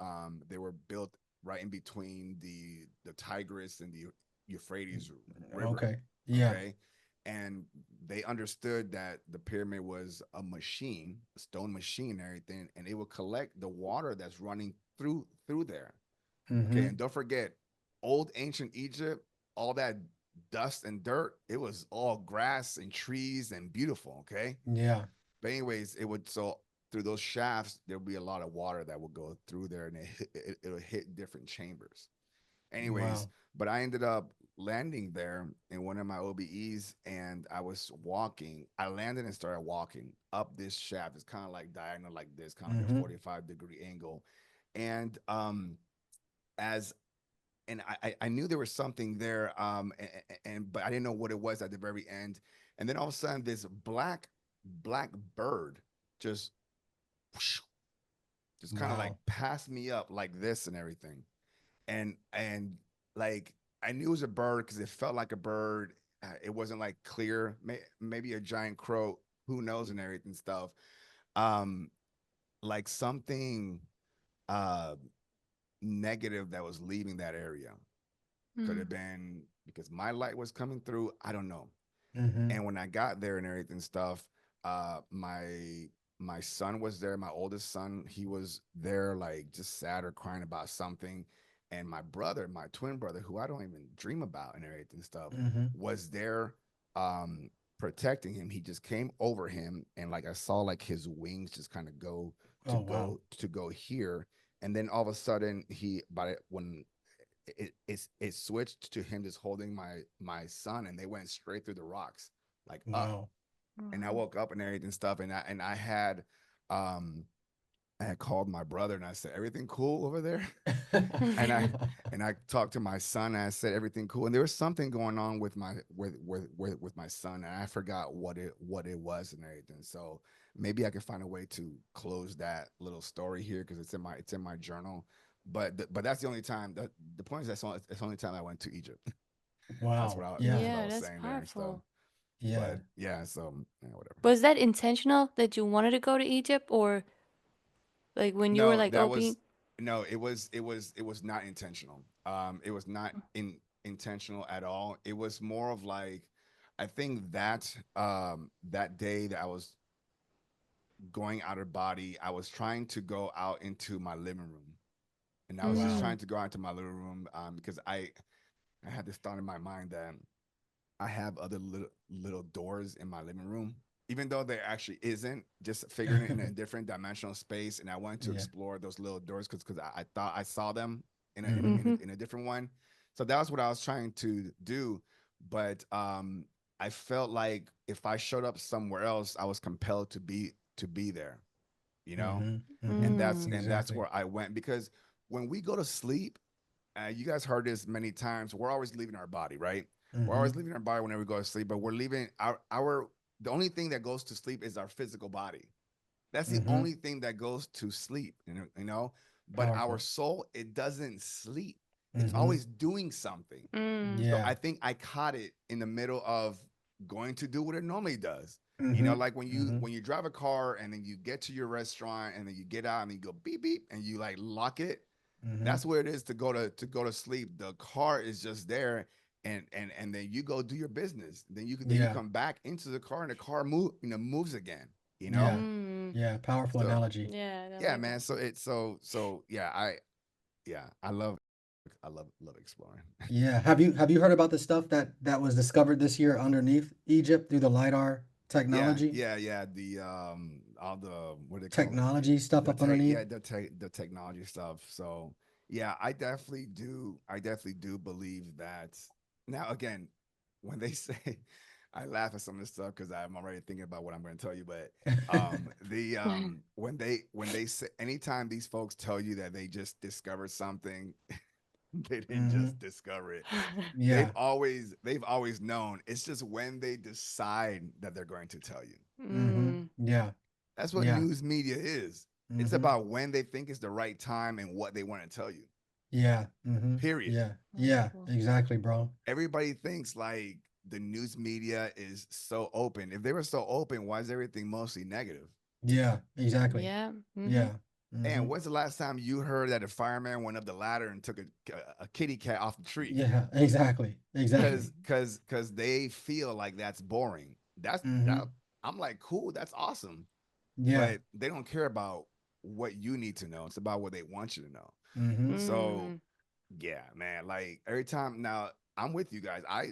they were built right in between the Tigris and the Euphrates River. Okay. Yeah. Okay, and they understood that the pyramid was a machine, a stone machine, and everything, and it will collect the water that's running through there. Okay, Mm-hmm. and don't forget, old ancient Egypt, all that dust and dirt, it was all grass and trees and beautiful. Okay, Yeah. but anyways, it would so through those shafts there would be a lot of water that would go through there, and it'll hit different chambers. Anyways, Wow. but I ended up landing there in one of my OBEs, and I was walking. I landed and started walking up this shaft. It's kind of like diagonal, like this, kind of like a Mm-hmm. 45-degree angle, and as and I knew there was something there, and but I didn't know what it was at the very end. And then all of a sudden, this black bird just just kind of like Wow. passed me up like this and everything, and like I knew it was a bird because it felt like a bird. It wasn't like clear, maybe a giant crow, who knows, and everything stuff. Um, like something uh negative that was leaving that area. Could have Mm. been because my light was coming through. I don't know. Mm-hmm. And when I got there and everything stuff, my son was there, my oldest son, he was there like just sad or crying about something. And my brother, my twin brother, who I don't even dream about and everything stuff, Mm-hmm. was there um protecting him. He just came over him and like I saw like his wings just kind of go to Oh, wow. go here. And then all of a sudden he by when it switched to him just holding my son and they went straight through the rocks like up. Wow. And I Wow. woke up and everything stuff and um I had called my brother and I said, everything cool over there? And I talked to my son and I said, everything cool? And there was something going on with my with my son and I forgot what it was and everything. So maybe I could find a way to close that little story here because it's in my journal. But that's the only time the point is it's the only time I went to Egypt. Wow. That's Yeah. what I Yeah, was that's saying there and stuff. powerful. Yeah. But yeah, so yeah, whatever. Was that intentional that you wanted to go to Egypt, or like when you were No, like, that oh, was being? no, it was not intentional. It was not intentional at all. It was more of like I think that that day that I was going out of body, I was trying to go out into my living room. And I was just Wow. Mm, trying to go out to my living room because I had this thought in my mind that I have other little doors in my living room, even though there actually isn't. Just figuring it in a different dimensional space, and I wanted to Yeah. explore those little doors because I thought I saw them Mm-hmm. mm-hmm. in a different one. So that was what I was trying to do, but I felt like if I showed up somewhere else, I was compelled to be there, you know, Mm-hmm. Mm-hmm. Mm, and that's Exactly. where I went because when we go to sleep you guys heard this many times. We're always leaving our body, right? We're Mm-hmm. always leaving our body whenever we go to sleep, but we're leaving our the only thing that goes to sleep is our physical body. That's the Mm-hmm. only thing that goes to sleep, you know. But our Powerful. soul, it doesn't sleep. It's Mm-hmm. always doing something. mm, So Yeah. I think I caught it in the middle of going to do what it normally does. You Mm-hmm. know, like Mm-hmm. when you drive a car and then you get to your restaurant and then you get out and you go beep beep and you like lock it. Mm-hmm. That's where it is to go to sleep. The car is just there, and then you go do your business. Then you Yeah. come back into the car, and the car moves again. You know, Yeah. mm. Yeah. Powerful so analogy. Yeah, I yeah, like that. man. So yeah, I love exploring. Yeah. Have you heard about the stuff that was discovered this year underneath Egypt through the LiDAR technology? Yeah. The all the what do they call it? Technology stuff up underneath? The technology stuff. So yeah, I definitely do believe that. Now again, when they say I laugh at some of this stuff because I'm already thinking about what I'm going to tell you. But the when they say anytime these folks tell you that they just discovered something, they didn't Mm-hmm. just discover it. Yeah. They've always known. It's just when they decide that they're going to tell you. Mm-hmm. mm, Yeah. That's what Yeah. news media is. It's Mm-hmm. about when they think is the right time and what they want to tell you. Yeah. Mm-hmm. Period. Yeah. Yeah. powerful. Exactly, bro. Everybody thinks like the news media is so open. If they were so open, why is everything mostly negative? Yeah. Exactly. Yeah. Mm-hmm. Yeah. Mm-hmm. And when's the last time you heard that a fireman went up the ladder and took a kitty cat off the tree? Yeah. Exactly. Exactly. Because they feel like that's boring. That's Mm-hmm. that. I'm like, cool, that's awesome. Yeah. But they don't care about what you need to know. It's about what they want you to know. Mm-hmm. So Mm, yeah, man. Like every time now, I'm with you guys. I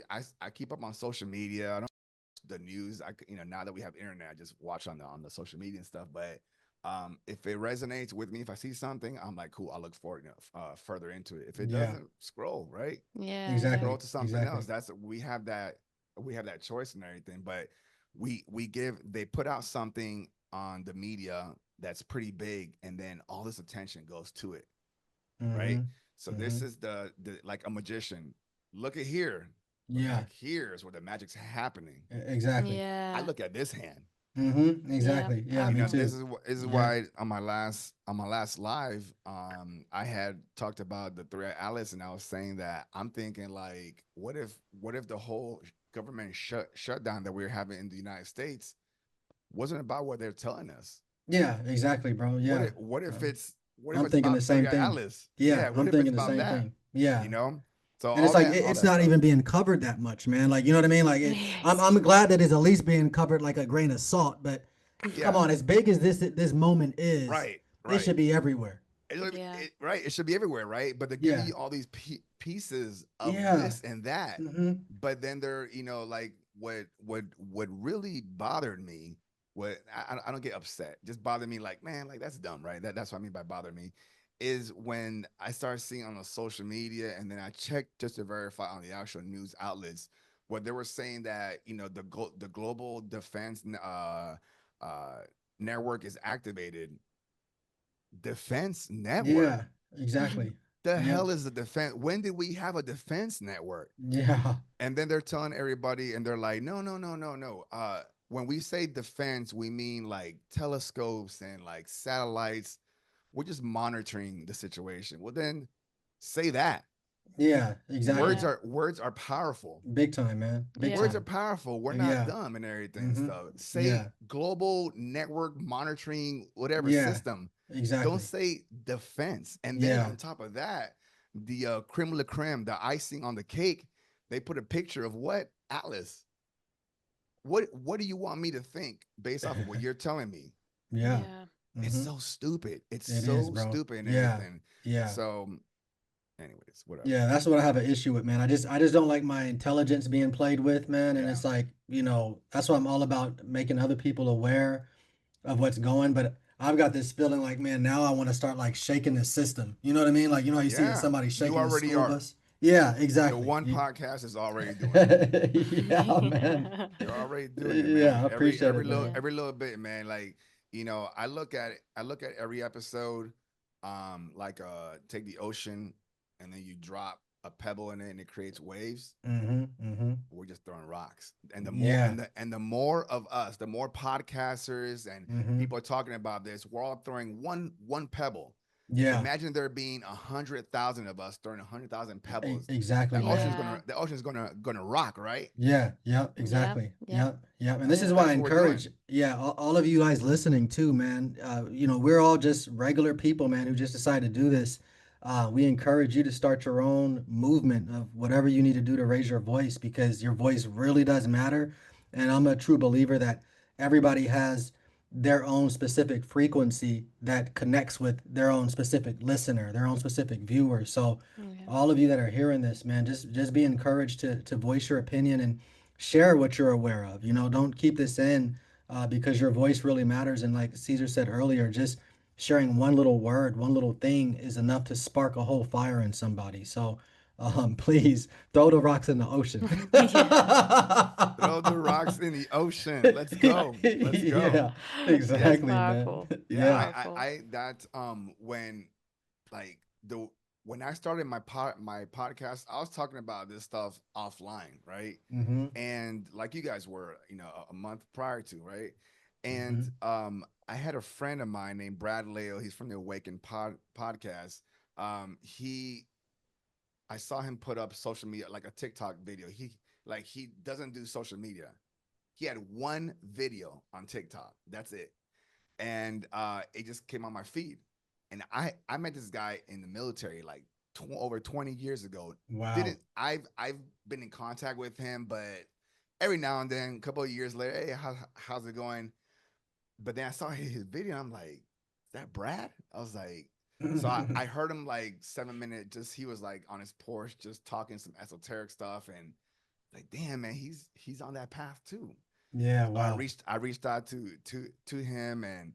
keep up on social media. I don't watch the news. Now that we have internet, I just watch on the social media and stuff. But if it resonates with me, if I see something, I'm like, cool. I'll look forward further into it. If it Yeah. doesn't, scroll right, yeah, yeah. scroll Exactly. to something else. Exactly. That's we have that choice and everything. But they put out something on the media that's pretty big, and then all this attention goes to it, Mm-hmm. right? So Mm-hmm. this is the like a magician. Look at here. Look Yeah. like here's where the magic's happening. Exactly. I Yeah. look at this hand. Mm-hmm. Yeah. Exactly. Yeah. You Me know, Powerful. too. this is Yeah. why on my last live, I had talked about the threat Alice, and I was saying that I'm thinking like, what if the whole government shutdown that we're having in the United States wasn't about what they're telling us? Yeah. Exactly, bro. Yeah. What if Um, it's what if I'm it's thinking the about same Thea thing. Alice? Yeah. Yeah, what I'm if it's thinking the about same that? thing. Yeah. You know? So And it's all like that, all it's that not stuff. even being covered that much, man. Like, you know what I mean? Like Yes. I'm glad that it's at least being covered like a grain of salt, but come Yeah, on, as big as this moment is, right, it right. should be everywhere. Yeah. Right. It should be everywhere, right? But they're giving Yeah. you all these pieces of Yeah. this and that. Hmm. But then they're, like what really bothered me. What I don't get upset. Just bothered me, like, man, like that's dumb, right? That's what I mean by bother me, is when I start seeing on the social media, and then I checked just to verify on the actual news outlets where they were saying that the global defense uh network is activated. Defense network. Yeah. Exactly. The Yep. hell is a defense? When did we have a defense network? Yeah. And then they're telling everybody, and they're like, no, no, no, no, no. When we say defense, we mean like telescopes and like satellites. We're just monitoring the situation. Well, then say that. Yeah. Words Exactly. Yeah. are words are powerful. Big time, man. Big Yeah. Words are time. powerful. We're not Yeah. dumb and everything. Hmm. So say Yeah. global network monitoring, whatever Yeah. system. Don't Exactly. say defense. And then Yeah. on top of that, the creme de la creme, the icing on the cake, they put a picture of what? Atlas. What do you want me to think based off of what you're telling me? Yeah. Yeah. It's Hmm. so stupid. It's It is, so bro. stupid and Yeah. everything. Yeah. So, anyways, whatever. Yeah, that's what I have an issue with, man. I just don't like my intelligence being played with, man. And Yeah. it's like, that's why I'm all about making other people aware of what's going. But I've got this feeling like, man, now I want to start like shaking the system. You know what I mean? Like, how you see Yeah. somebody You shaking the already school are. bus? Yeah, The exactly. one podcast is already doing it. Yeah, man. You're already doing it, man. Yeah, I appreciate it, man. Yeah. Every little bit, man. Like, I look at it, I look at every episode, like take the ocean, and then you drop a pebble in it and it creates waves. Mm-hmm. Mm-hmm. We're just throwing rocks. And the more Yeah. and the more of us, the more podcasters and Mm-hmm. people are talking about this, we're all throwing one pebble. Yeah. Imagine there being 100,000 of us throwing 100,000 pebbles. Exactly, The ocean's man. Yeah. gonna rock, right? Yeah, yep, Yeah. exactly. Yeah. Yep, yep. And this is Yeah. why I That's what we're doing. encourage, yeah, all of you guys listening too, man. We're all just regular people, man, who just decided to do this. We encourage you to start your own movement of whatever you need to do to raise your voice because your voice really does matter. And I'm a true believer that everybody has their own specific frequency that connects with their own specific listener, their own specific viewer. So Yeah. all of you that are hearing this, man, just be encouraged to voice your opinion and share what you're aware of. Don't keep this in because your voice really matters. And like Caesar said earlier, just sharing one little word, one little thing is enough to spark a whole fire in somebody. So please throw the rocks in the ocean. Yeah. Throw the rocks in the ocean. Let's go. Let's go. Yeah, That's exactly, man. powerful. Yeah, Yeah. Powerful. I that's when like the when I started my podcast, I was talking about this stuff offline, right? Mm-hmm. And like you guys were, a month prior to, right? Mm-hmm. And I had a friend of mine named Brad Leo. He's from the Awaken podcast. He I saw him put up social media like a TikTok video. He doesn't do social media. He had one video on TikTok. That's it. And it just came on my feed. And I met this guy in the military like over 20 years ago. Wow. I've been in contact with him, but every now and then, a couple of years later, hey, how's it going? But then I saw his video. And I'm like, is that Brad? I was like, so I heard him like 7 minutes. Just he was like on his porch, just talking some esoteric stuff, and like, damn man, he's on that path too. Yeah, So wow. I reached out to him, and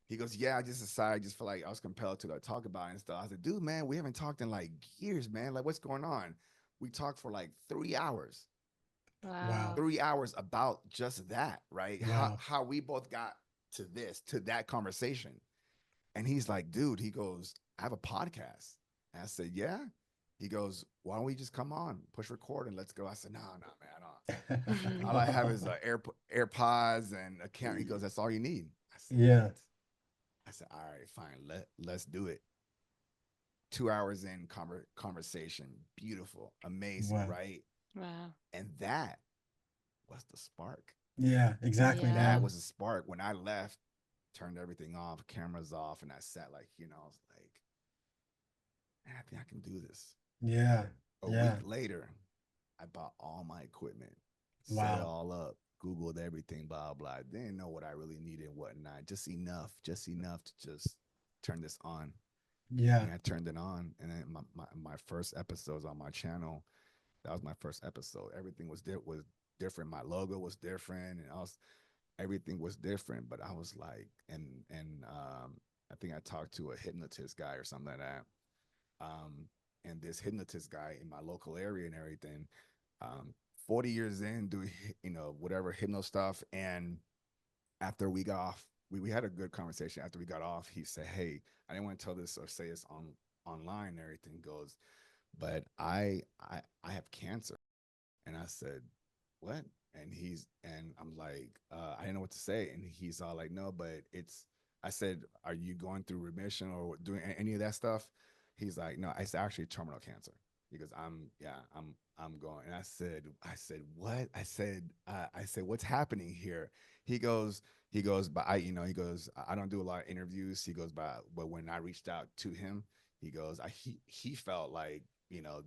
he goes, yeah, I just decided, just feel like I was compelled to like talk about it and stuff. I said, dude, man, we haven't talked in like years, man. Like, what's going on? We talked for like 3 hours. Wow. 3 hours about just that, right? Wow. How we both got to that conversation. And he's like, dude, he goes, I have a podcast. And I said, yeah. He goes, why don't we just come on, push record, and let's go. I said, no, man, I don't. All I have is AirPods and a camera. He goes, that's all you need. I said, Yeah. what? I said, all right, fine, let's do it. 2 hours in conversation, beautiful, amazing, Wow. right? Wow. And that was the spark. Yeah, exactly, Yeah. That man. was a spark. When I left, turned everything off, cameras off, and I sat like, I was like, man, I think I can do this. Yeah. A week Yeah. later, I bought all my equipment, set it Wow. all up, Googled everything, blah, blah. Didn't know what I really needed and whatnot. Just enough to just turn this on. Yeah. And I turned it on. And then my first episodes on my channel, that was my first episode. Everything was different. My logo was different, and everything was different. But I was like, I think I talked to a hypnotist guy or something like that. And this hypnotist guy in my local area and everything, 40 years in, doing whatever hypno stuff. And after we got off, we had a good conversation. After we got off, he said, "Hey, I didn't want to tell this or say this online and everything." Goes, but I have cancer. And I said, "What?" And I'm like, I didn't know what to say. And he's all like, "No, but it's," I said, "Are you going through remission or doing any of that stuff?" He's like, "No, it's actually terminal cancer." He goes, I'm going." And I said, "What?" I said, "What's happening here?" He goes, "But he goes, I don't do a lot of interviews." He goes, but when I reached out to him, he goes, he felt like,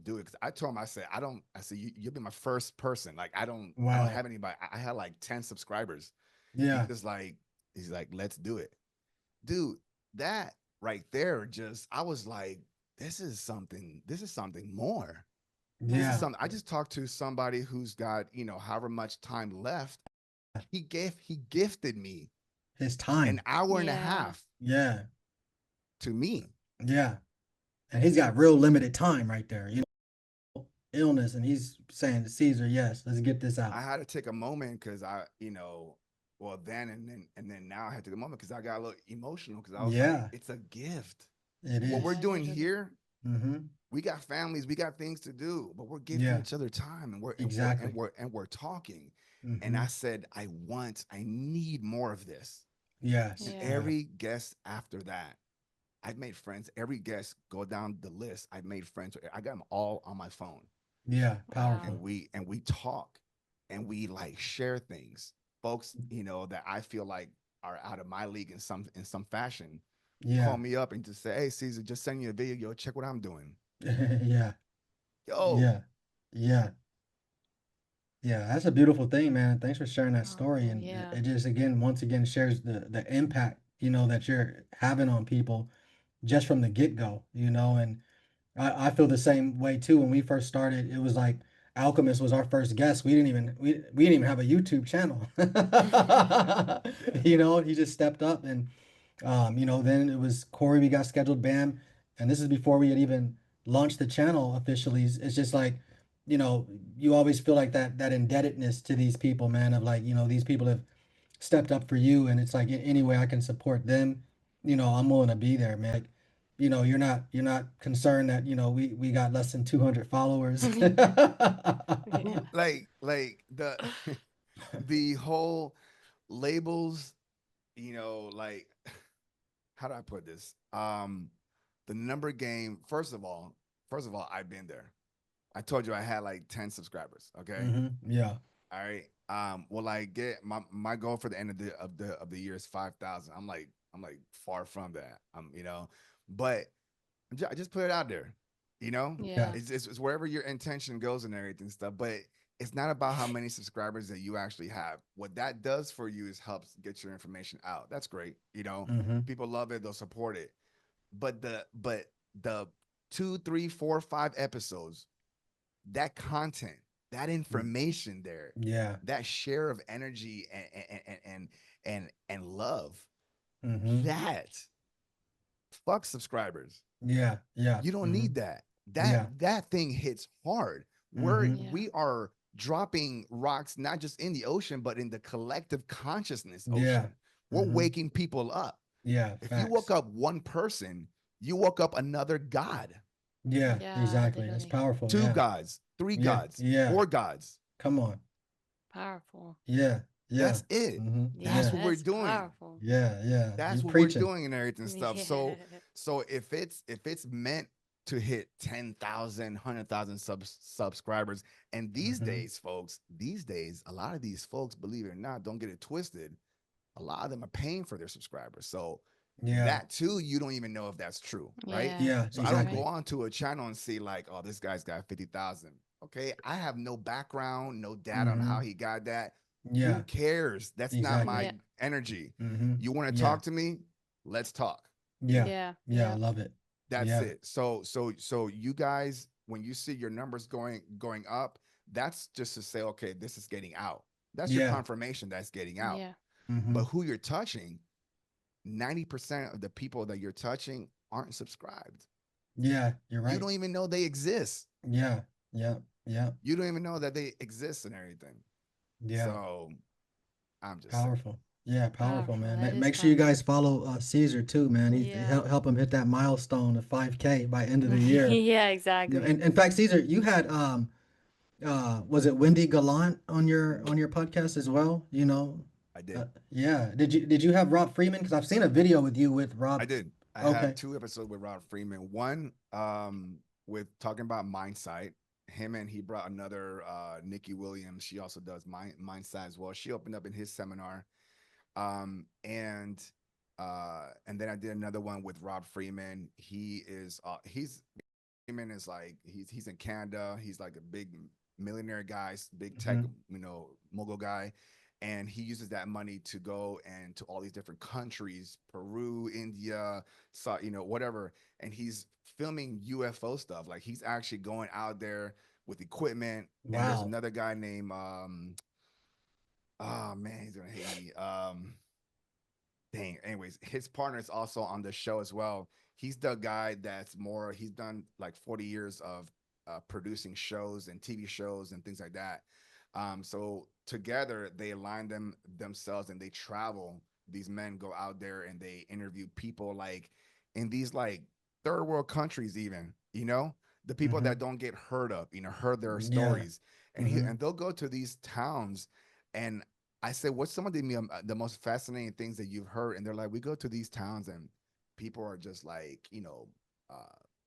do it. Cause I told him, I said, you'll be my first person. Like, I don't Wow. have anybody. I had like 10 subscribers. Yeah. He's like, "Let's do it." Dude, that right there, I was like, this is something more. This is Yeah. something. I just talked to somebody who's got, however much time left. He gifted me His an time. hour and a Yeah. half Yeah. to me. Yeah. And he's got real limited time right there. Illness, and he's saying to Caesar, yes, let's get this I out. had to take a moment because well, then and then now I had to take a moment because I got a little emotional because I was like, Yeah, it's a gift. it What we're is. Yeah, it doing is. here, Mm-hmm. we got families, we got things to do, but we're giving Yeah, each other time, and exactly. we're talking. And Mm-hmm. I said, I need more of this. And Yes. Yeah. Yeah. every guest after that, I've made friends. Every guest go down the list. I've made friends. I got them all on my phone, Yeah. Wow. Powerful. and we talk, and we like share things, folks. That I feel like are out of my league in some fashion. Call Yeah. me up and just say, "Hey, Caesar, just send you a video. Yo, check what I'm doing." Yeah. Yo, Yeah. Yeah. Yeah. That's a beautiful thing, man. Thanks for sharing that story. Powerful. And Yeah. it just again, once again, shares the impact, that you're having on people just from the get-go, and I feel the same way too. When we first started, it was like Alchemist was our first guest. We didn't even have a YouTube channel. yeah. He just stepped up, and then it was Corey. We got scheduled, bam, and this is before we had even launched the channel officially. It's just like, you know, you always feel like that indebtedness to these people, man. Of like, these people have stepped up for you, and it's like any way I can support them, I'm willing to be there, man. Like, you're not concerned that we got less than 200 followers. Yeah. Like the the whole labels, like, how do I put this? The number game. First of all, I've been there. I told you I had like 10 subscribers. Okay. Yeah. All right. Well, I get my goal for the end of the year is 5,000. I'm like far from that. But I just put it out there. You know, Yeah. Yeah. it's wherever your intention goes and everything stuff. But it's not about how many subscribers that you actually have. What that does for you is helps get your information out. That's great. Mm-hmm. People love it. They'll support it. But the 2, 3, 4, 5 episodes, that content, that information there, Yeah. that share of energy and love, Mm-hmm. that fuck subscribers. Yeah. Yeah. You don't Mm-hmm. need that. That Yeah. that thing hits hard. We're Mm-hmm. Yeah. we are dropping rocks not just in the ocean, but in the collective consciousness Yeah. ocean. We're Mm-hmm. waking people up. Yeah. If you woke Facts. up one person, you woke up another God, Yeah. Yeah, Exactly. That's definitely. powerful. two Yeah. gods, three Yeah. gods, Yeah. four gods. Come on. Powerful. Yeah. Yeah. That's it. Mm-hmm. That's Yeah, Yeah. what we're that's doing. powerful. Yeah. Yeah. That's You what we're preaching. doing and everything stuff. Yeah. So if it's meant to hit 10,000, 100,000 subscribers, and these Mm-hmm. days, folks, a lot of these folks, believe it or not, don't get it twisted. A lot of them are paying for their subscribers. So Yeah. That too, you don't even know if that's true, right? Yeah. Yeah, So I don't go exactly. Right. on to a channel and see like, oh, this guy's got 50,000. Okay, I have no background, no data on how Mm-hmm. he got that. Who Yeah, cares? That's not my Yeah. exactly. energy. Mm-hmm. You want to Yeah. talk to me? Let's talk. Yeah. Yeah. Yeah, I Yeah. love it. That's Yeah. it. So you guys, when you see your numbers going up, that's just to say, okay, this is getting out. That's your Yeah. confirmation that's getting out. Yeah. Mm-hmm. But who you're touching, 90% of the people that you're touching aren't subscribed. Yeah, you're You right. don't even know they exist. Yeah. Yeah. Yeah. You don't even know that they exist and everything. Yeah. So I'm just saying. Powerful. Yeah, powerful, Powerful. man. That is Make sure you guys powerful. follow Caesar too, man. He Yeah. help him hit that milestone of 5K by end of the year. Yeah, You know, exactly. and in fact, Caesar, you had was it Wendy Gallant on your podcast as well? You know, I did. yeah. Did you have Rob Freeman? Because I've seen a video with you with I Rob. did. I have Okay. 2 episodes with Rod Freeman. One with talking about MINDSIGHT. Him and he brought another Nikki Williams. She also does MINDSIGHT as well. She opened up in his seminar. And then I did another one with Rob Freeman. He's Freeman is like he's in Canada. He's like a big millionaire guy, big tech, Mm-hmm. mogul guy, and he uses that money to go and to all these different countries, Peru, India, whatever, and he's filming UFO stuff. Like he's actually going out there with equipment. And there's Wow. another guy named oh man, he's gonna hate me. Dang. Anyways, his partner is also on the show as well. He's the guy he's done like 40 years of producing shows and TV shows and things like that. So together they align themselves and they travel. These men go out there and they interview people like in these like third world countries, even, the people Mm-hmm. that don't get heard of, heard their Yeah. stories. Mm-hmm. And they'll go to these towns and I said, "What's some of the most fascinating things that you've heard?" And they're like, "We go to these towns and people are just like, uh,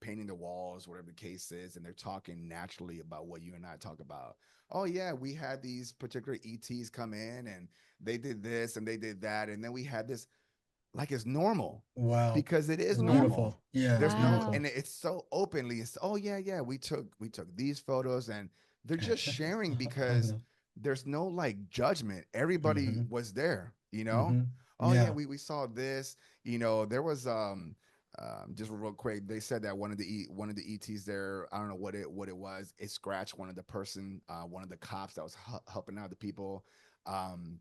painting the walls, whatever the case is, and they're talking naturally about what you and I talk about. Oh yeah, we had these particular ETs come in and they did this and they did that, and then we had this like it's normal Wow. because it is It's Yeah. normal. beautiful. Yeah, it's There's no, Wow. and beautiful. it's so openly. It's oh yeah, yeah. We took these photos, and they're just sharing I because know. there's no like judgment. Everybody Mm-hmm. was there, Mm-hmm. Oh yeah, Yeah. we saw this. There was just real quick. They said that one of the ETs there. I don't know what it was. It scratched one of the cops that was helping out the people. Um,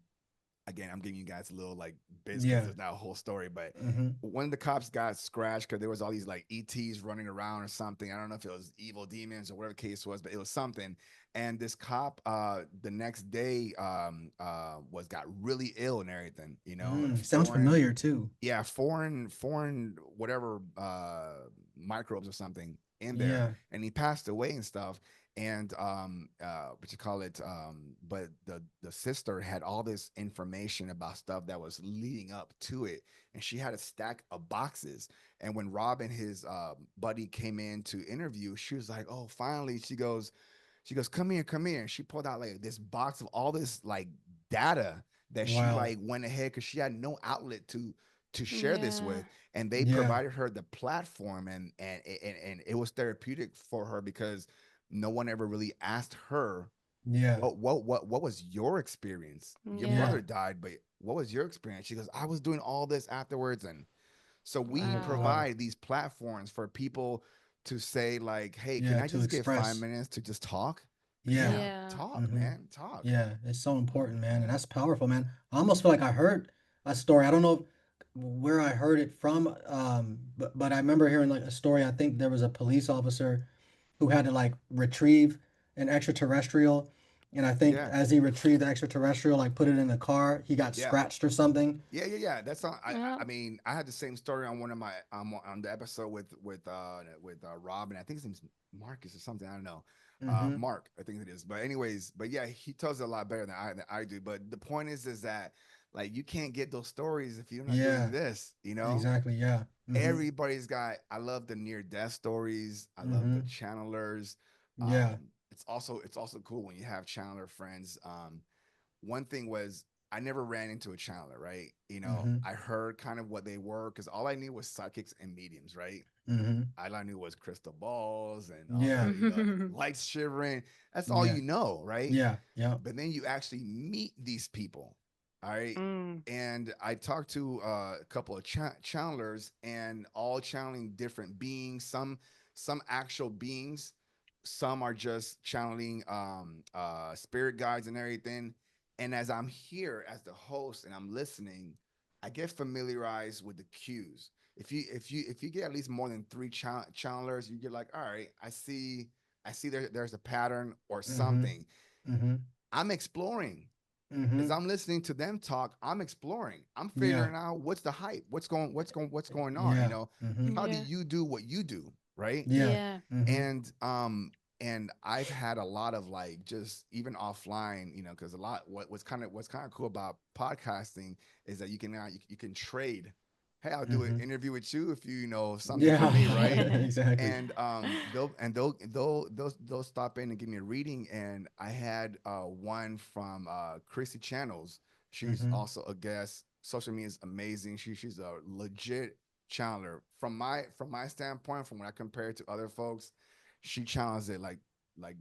Again, I'm giving you guys a little like biz because Yeah. there's not a whole story, but Mm-hmm. one of the cops got scratched because there was all these like ETs running around or something. I don't know if it was evil demons or whatever the case was, but it was something. And this cop, the next day, was got really ill and everything. Sounds familiar too. Foreign, whatever, microbes or something in there, Yeah. and he passed away and stuff. And what you call it? But the sister had all this information about stuff that was leading up to it, and she had a stack of boxes. And when Rob and his buddy came in to interview, she was like, "Oh, finally!" She goes, "Come here, come here." And she pulled out like this box of all this like data that she Wow. like went ahead because she had no outlet to share this Yeah. with, and they Yeah. provided her the platform, and it was therapeutic for her because no one ever really asked her Yeah. what was your experience. Your Yeah. Yeah. brother died, but what was your experience? She goes, I was doing all this afterwards. And so we Wow. Wow. provide these platforms for people to say like, hey, can Yeah. I To just get five express. minutes to just talk? Yeah. Yeah, Yeah. talk, Mm-hmm. man, talk. Yeah. It's so important, man. And that's powerful, man. I almost feel like I heard a story. I don't know where I heard it from. But I remember hearing like a story. I think there was a police officer who had to like retrieve an extraterrestrial. And I think Yeah, as he retrieved the extraterrestrial, like put it in the car, he got yeah. scratched or something. Yeah. That's not. Yeah. I mean, I had the same story on one of my on the episode with Rob, and I think his name's Marcus or something. I don't know. Mm-hmm. Mark, I think it is. But anyways, but yeah, he tells it a lot better than I do. But the point is that like you can't get those stories if you're not doing Yeah. this. Exactly. Yeah. Mm-hmm. Everybody's got. I love the near death stories. I love the Mm-hmm. channelers. Yeah. It's also cool when you have channeler friends. One thing was I never ran into a channeler, right? Mm-hmm. I heard kind of what they were because all I knew was psychics and mediums, right? Mm-hmm. All I knew was crystal balls and all Yeah. the lights shivering. That's all Yeah. you know, right? Yeah. Yeah. But then you actually meet these people, all right? Mm. And I talked to a couple of channelers, and all channeling different beings. Some actual beings, some are just channeling spirit guides and everything. And as I'm here as the host and I'm listening, I get familiarized with the cues. If you get at least more than three channelers, you get like, all right, I see there's a pattern or Mm-hmm. something. Mm-hmm. I'm exploring. Mm-hmm. As I'm listening to them talk, I'm exploring. I'm Yeah. figuring out what's the hype, what's going on. Yeah. Mm-hmm. How do Yeah. you do what you do, right? Yeah. Yeah. Mm-hmm. And I've had a lot of like just even offline, because a lot what's kind of cool about podcasting is that you can trade. Hey, I'll do an Mm-hmm. interview with you if you know something for Yeah. me, right? Exactly. And they'll stop in and give me a reading. And I had one from Chrissy Channels. She's Mm-hmm. also a guest. Social media is amazing. She's a legit channeler from my standpoint. From when I compare it to other folks, she challenged it like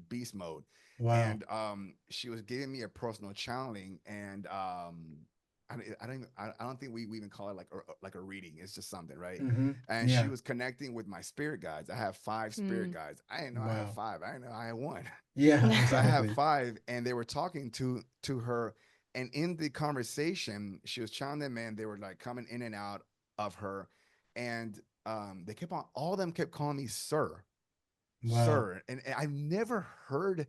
beast mode. Wow. And she was giving me a personal channeling. And I don't think we even call it like a reading. It's just something, right? Mm-hmm. And she Yeah. was connecting with my spirit guides. I have 5 spirit Mm. guides. I didn't know I had Wow. 5. I didn't know I had one. Yeah. So I have Exactly. 5, and they were talking to her. And in the conversation, she was channeling them, and they were like coming in and out of her. And they kept on, all of them kept calling me sir, Wow. sir. And I've never heard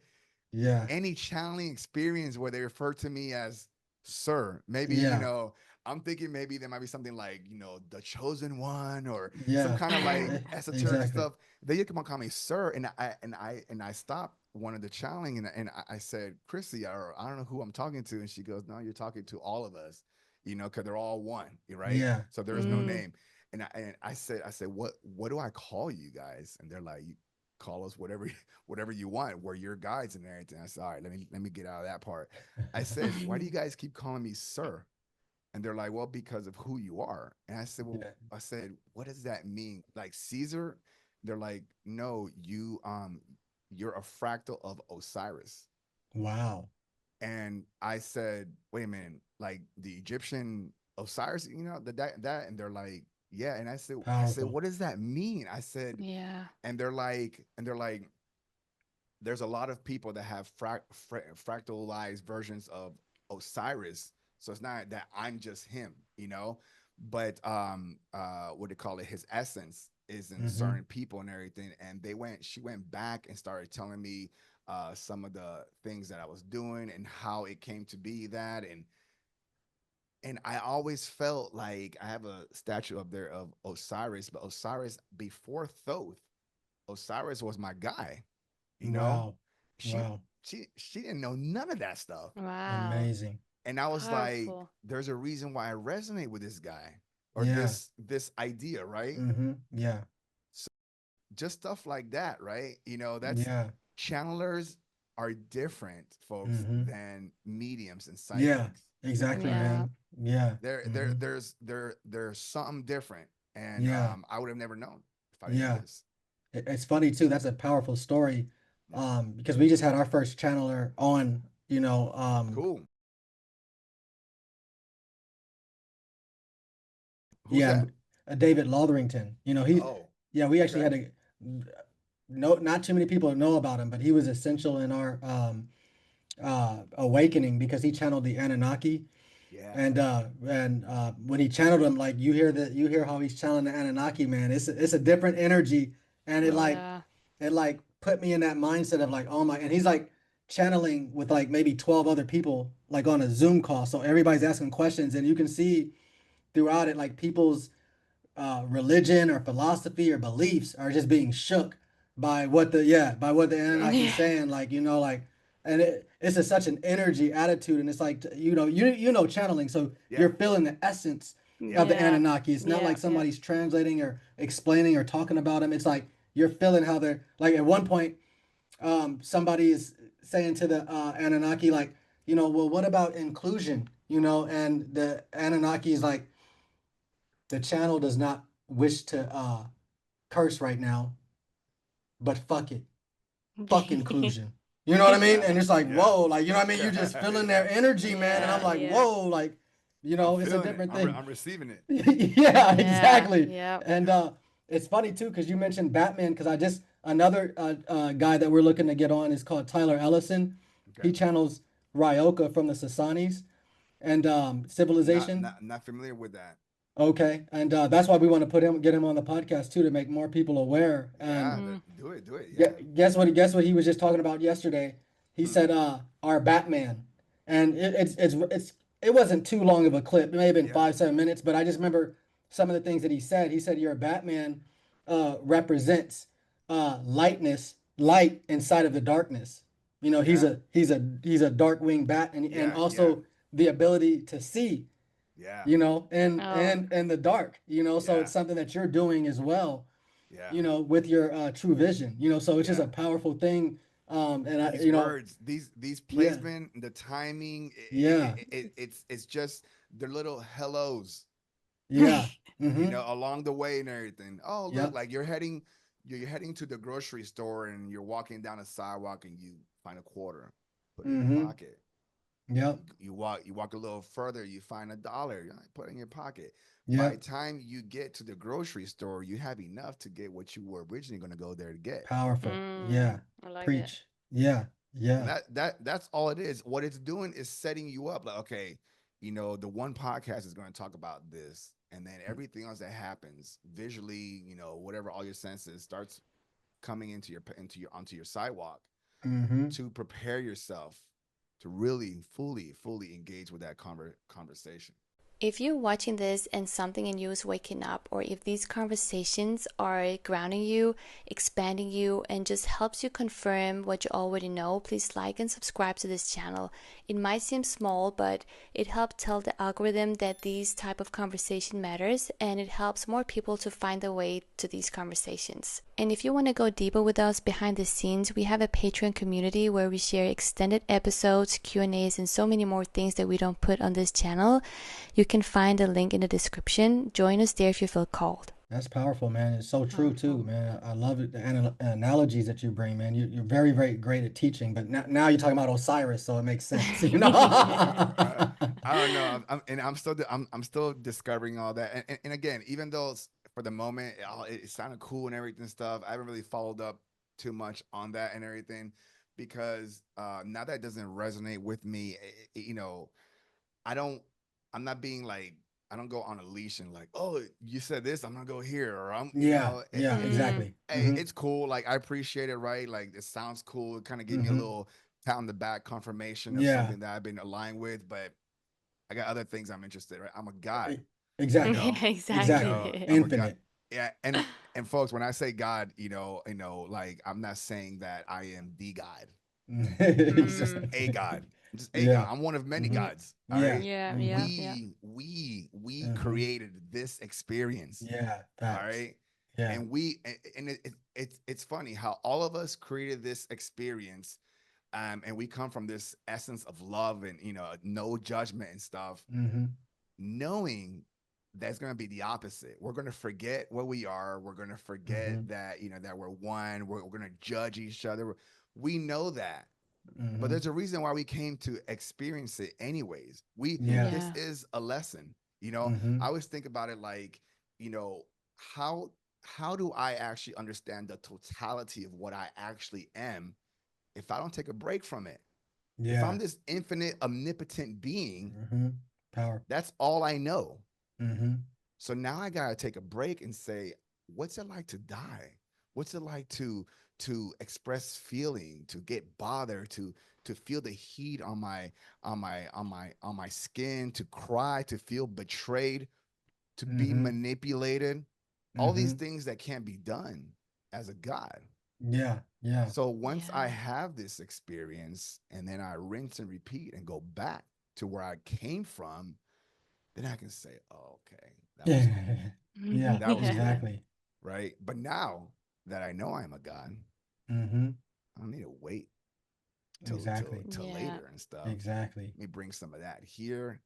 Yeah. any channeling experience where they refer to me as sir. Maybe, Yeah. I'm thinking maybe there might be something like, the chosen one, or some Yeah. kind of like esoteric Exactly. stuff. They come on call me sir. And I stopped one of the channeling, and I said, Chrissy, or I don't know who I'm talking to. And she goes, no, you're talking to all of us, because they're all one, right? Yeah. So there is no Mm-hmm. Mm. name. And I said, what do I call you guys? And they're like, call us whatever you want. We're your guides and everything. I said, all right, let me get out of that part. I said, why do you guys keep calling me sir? And they're like, well, because of who you are. And I said, well, Yeah. what does that mean? Like Caesar? They're like, no, you're a fractal of Osiris. Wow. And I said, wait a minute, like the Egyptian Osiris, that, and they're like, yeah. And I said, Powerful. what does that mean? I said, Yeah. and they're like, there's a lot of people that have fractalized versions of Osiris. So it's not that I'm just him. But what do you call it? His essence is in Mm-hmm. certain people and everything. And she went back and started telling me some of the things that I was doing and how it came to be that. And I always felt like I have a statue up there of Osiris, but Osiris before Thoth, Osiris was my guy you know Wow. she Wow. she didn't know none of that stuff. Wow. Amazing. And I was like, Powerful. there's a reason why I resonate with this guy, or Yeah. this idea, right? Mm-hmm. Yeah. So just stuff like that, right? That's Yeah. channelers are different, folks, Mm-hmm. than mediums and Yeah. psychics. Exactly, Yeah. man. Yeah. There there Mm-hmm. there's something different. And Yeah. I would have never known if I didn't do Yeah. this. It's funny too. That's a powerful story. Yeah. Because we just had our first channeler on, Cool. Who's yeah, that? David Lotherington. Oh, Yeah, we actually okay. had to, no, not too many people know about him, but he was essential in our awakening because he channeled the Anunnaki. Yeah. And when he channeled him, like you hear how he's channeling the Anunnaki, man. It's a different energy, and it Right. like Yeah. it like put me in that mindset of like, oh my, and he's like channeling with like maybe 12 other people like on a Zoom call, so everybody's asking questions, and you can see throughout it like people's religion or philosophy or beliefs are just being shook by what the Yeah. Anunnaki is saying, like like, and it's a, such an energy attitude, and it's like you know channeling, so Yeah. you're feeling the essence Yeah. of the Yeah. Anunnaki. It's not Yeah. like Yeah. somebody's translating or explaining or talking about them. It's like you're feeling how they're like at one point somebody is saying to the Anunnaki, like, well, what about inclusion you know, and the Anunnaki is like, the channel does not wish to curse right now, but fuck it. Fuck inclusion. You know what I mean? And it's like, whoa, like, you know what I mean? You just feeling their energy, man. And I'm like, whoa, like, you know, it's a different thing. I'm receiving it. Yeah, exactly. Yeah. And it's funny too, because you mentioned Batman, because another guy that we're looking to get on is called Tyler Ellison. Okay. He channels Ryoka from the Sasanis and Civilization. Not familiar with that. Okay, and that's why we want to get him on the podcast too, to make more people aware. And Do it. Yeah. guess what he was just talking about yesterday? He said our Batman, and it wasn't too long of a clip. It may have been 5-7 minutes, but I just remember some of the things that he said. He said your Batman represents light inside of the darkness. You know, he's a dark winged bat, and also the ability to see. Yeah. You know, and the dark. You know, so it's something that you're doing as well. Yeah. You know, with your true vision. You know, so it's just a powerful thing. And these words, these placement, the timing, it's just their little hellos. Yeah. You know, along the way and everything. Oh, look, like you're heading to the grocery store and you're walking down a sidewalk and you find a quarter, put it in your pocket. Yep. You walk a little further, you find $1, put it in your pocket. Yep. By the time you get to the grocery store, you have enough to get what you were originally going to go there to get. Powerful. Yeah. I like Preach. it. Yeah. Yeah. And that's all it is. What it's doing is setting you up like, okay, you know, the one podcast is going to talk about this, and then everything else that happens visually, you know, whatever, all your senses starts coming onto your sidewalk to prepare yourself to really fully engage with that conversation. If you're watching this and something in you is waking up, or if these conversations are grounding you, expanding you, and just helps you confirm what you already know, please like and subscribe to this channel. It might seem small, but it helps tell the algorithm that these type of conversation matters, and it helps more people to find their way to these conversations. And if you want to go deeper with us behind the scenes, we have a Patreon community where we share extended episodes, Q&As, and so many more things that we don't put on this channel. You can find a link in the description. Join us there if you feel called. That's powerful, man. It's so true too, man. I love it. The analogies that you bring, man. You're very, very great at teaching. But now you're talking about Osiris, so it makes sense. You know. I don't know. I'm still discovering all that. And again, even though for the moment it sounded cool and everything stuff, I haven't really followed up too much on that and everything, because now that doesn't resonate with me. You know, I'm not being like, I don't go on a leash and like, oh, you said this, I'm gonna go here, or I'm, you know, exactly. Hey, it's cool. Like, I appreciate it, right? Like, it sounds cool. It kind of gave me a little pat on the back confirmation of something that I've been aligned with, but I got other things I'm interested in, right? I'm a God. Exactly. You know? Exactly. You know, Infinite. Yeah, and folks, when I say God, you know, like, I'm not saying that I am the God. It's just a God. Just a God. I'm one of many gods. All right. We created this experience. Yeah. All right. Yeah. And it's funny how all of us created this experience, and we come from this essence of love and, you know, no judgment and stuff, knowing that's going to be the opposite. We're going to forget what we are. We're going to forget that, you know, that we're one. We're going to judge each other. We know that. But there's a reason why we came to experience it anyways. This is a lesson, you know. I always think about it like, you know, how do I actually understand the totality of what I actually am if I don't take a break from it? If I'm this infinite, omnipotent being, power, that's all I know. So now I gotta take a break and say, what's it like to die? What's it like to express feeling, to get bothered, to feel the heat on my skin, to cry, to feel betrayed, to be manipulated, all these things that can't be done as a God. Yeah. So once I have this experience and then I rinse and repeat and go back to where I came from, then I can say, oh, okay, that was cool. That was exactly cool, right? But now that I know I'm a God, I don't need to wait till later and stuff. Exactly. Let me bring some of that here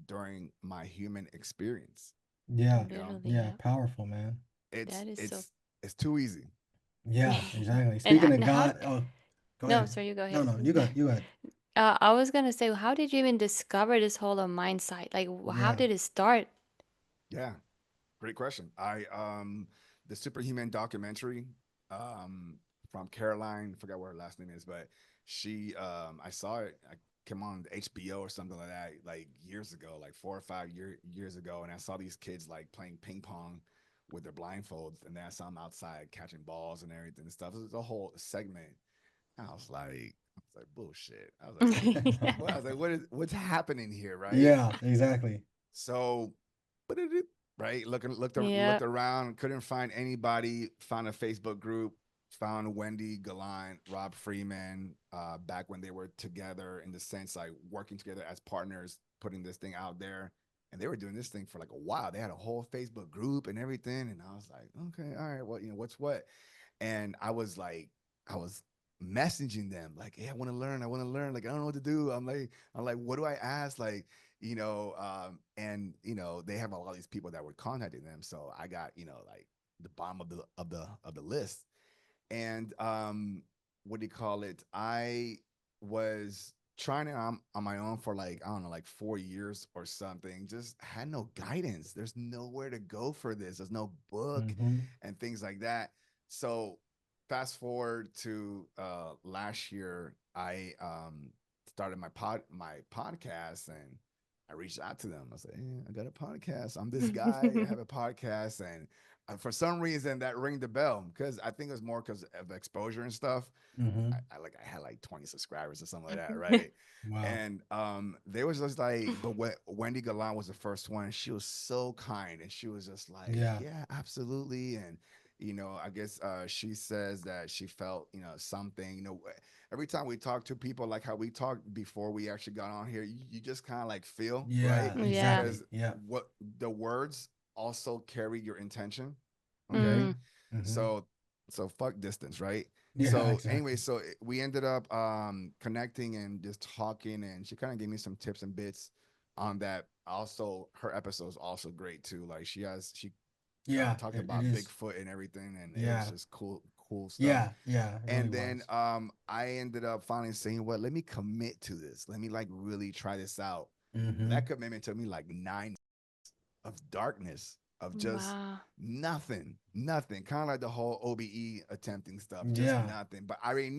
during my human experience. Yeah. You know, Literally, Yeah. yeah. Powerful, man. it's That is so. it's it's too easy. Yeah, exactly. And Speaking of how? God, oh, go No, ahead. sorry, you go No, ahead. no, you go. You go ahead. I was gonna say, how did you even discover this whole mindset? Like, how Yeah. did it start? Yeah, great question. The Superhuman documentary um from Caroline, forgot what her last name is, but I saw it. I came on HBO or something like that, like years ago, like 4 or 5 years ago, and I saw these kids like playing ping pong with their blindfolds, and then I saw them outside catching balls and everything and stuff. It was a whole segment. I was like, bullshit. I was like, Yeah. I was like, what's happening here, right? Yeah, exactly. So, but right, looked Yep. around, couldn't find anybody. Found a Facebook group, found Wendy Gallant, Rob Freeman, back when they were together in the sense like working together as partners, putting this thing out there. And they were doing this thing for like a while. They had a whole Facebook group and everything. And I was like, okay, all right, well, what's what? And I was messaging them like, hey, I want to learn. I want to learn. Like, I don't know what to do. I'm like, what do I ask? Like, and they have a lot of these people that were contacting them. So I got, like the bottom of the list. And what do you call it? I was trying it on my own for like, I don't know, like 4 years or something. Just had no guidance. There's nowhere to go for this. There's no book Mm-hmm. and things like that. So fast forward to last year, I started my podcast, and I reached out to them. I said, hey, I got a podcast. I'm this guy. I have a podcast. And for some reason that rang the bell, because I think it was more because of exposure and stuff. Mm-hmm. I had like 20 subscribers or something like that, right? Wow. And they was just like, but Wendy Galan was the first one. She was so kind, and she was just like, Yeah. yeah, absolutely. And I guess she says that she felt something. Every time we talk to people, like how we talked before we actually got on here, you just kind of like feel, right? Yeah, Yeah. exactly. Because Yeah. what the words also carry your intention. Okay, Mm-hmm. Mm. Mm-hmm. so fuck distance, right? Yeah, So anyway, exactly. we ended up connecting and just talking, and she kind of gave me some tips and bits on that. Also, her episode is also great too. Like she Yeah, talked it about is. Bigfoot and everything, and it was Yeah. just cool stuff. Yeah, yeah, it really And then was. I ended up finally saying, "What? Let me commit to this. Let me like really try this out." Mm-hmm. That commitment took me like 9 of darkness, of just Wow. nothing. Kind of like the whole OBE attempting stuff, just Yeah. nothing. But I already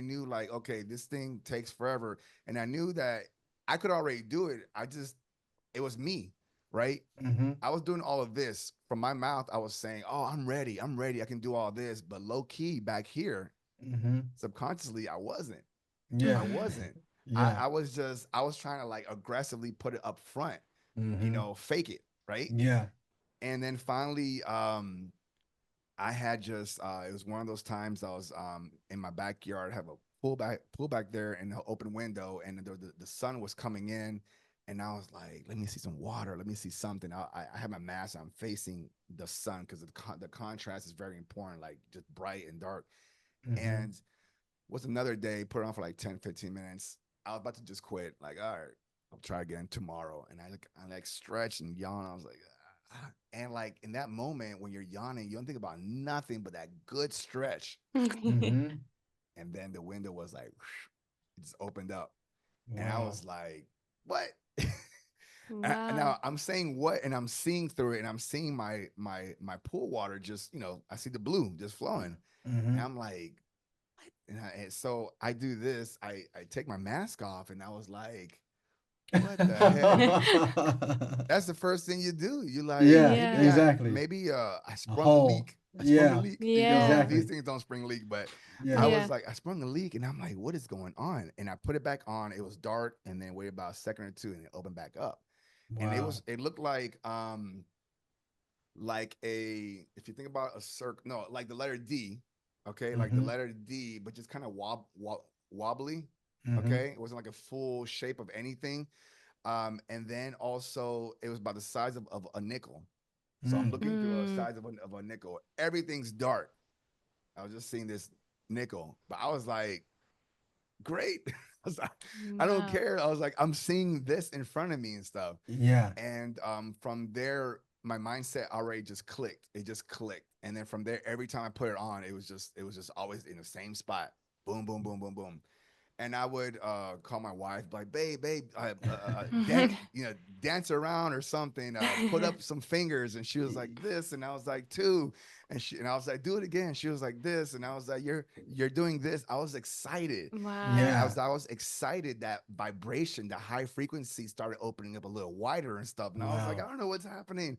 knew like, okay, this thing takes forever. And I knew that I could already do it. It was me, right? Mm-hmm. I was doing all of this from my mouth. I was saying, oh, I'm ready. I'm ready. I can do all this. But low key back here, Mm-hmm. subconsciously, I wasn't. I Yeah. wasn't. I, Yeah. I was just, I was trying to like aggressively put it up front, Mm-hmm. fake it, right? Yeah. And then finally, I had just it was one of those times I was in my backyard, have a pull back there in the open window, and the sun was coming in, and I was like, let me see some water, let me see something. I have my mask, I'm facing the sun because the contrast is very important, like just bright and dark. Mm-hmm. And was another day, put it on for like 10, 15 minutes. I was about to just quit, like, all right, I'll try again tomorrow. And I stretched and yawned. I was like, ah. And like in that moment when you're yawning, you don't think about nothing but that good stretch. Mm-hmm. And then the window was like, it just opened up. And I Wow. was like, what? Wow. Now I'm saying what, and I'm seeing through it, and I'm seeing my pool water just, I see the blue just flowing. And Mm-hmm. I'm like, and so I do this. I take my mask off, and I was like, "What the heck?" That's the first thing you do. You like Yeah, maybe Yeah. exactly. I A sprung a hole. leak. I sprung a Yeah, leak. Yeah. These exactly. things don't spring leak, but I Yeah. was Yeah. like, I sprung a leak, and I'm like, "What is going on?" And I put it back on. It was dark, and then waited about a second or two, and it opened back up. And Wow. it looked like a, if you think about a circle, no, like the letter D, okay, like the Mm-hmm. letter D, but just kind of wobbly, Mm-hmm. okay. It wasn't like a full shape of anything. And then also it was about the size of a nickel. So I'm Mm. looking through a Mm. size of a nickel. Everything's dark. I was just seeing this nickel, but I was like, great. was like, I don't Wow. care. I was like, I'm seeing this in front of me and stuff. Yeah. And from there, my mindset already just clicked. It just clicked. And then from there, every time I put it on, it was just always in the same spot. Boom, boom, boom, boom, boom. And I would call my wife, like, babe, dance around or something, put up some fingers. And she was like, this. And I was like, two. And I was like, do it again. She was like, this. And I was like, you're doing this. I was excited. And Wow. Yeah. I was excited that vibration, the high frequency started opening up a little wider and stuff. And I was like, I Wow. don't know what's happening.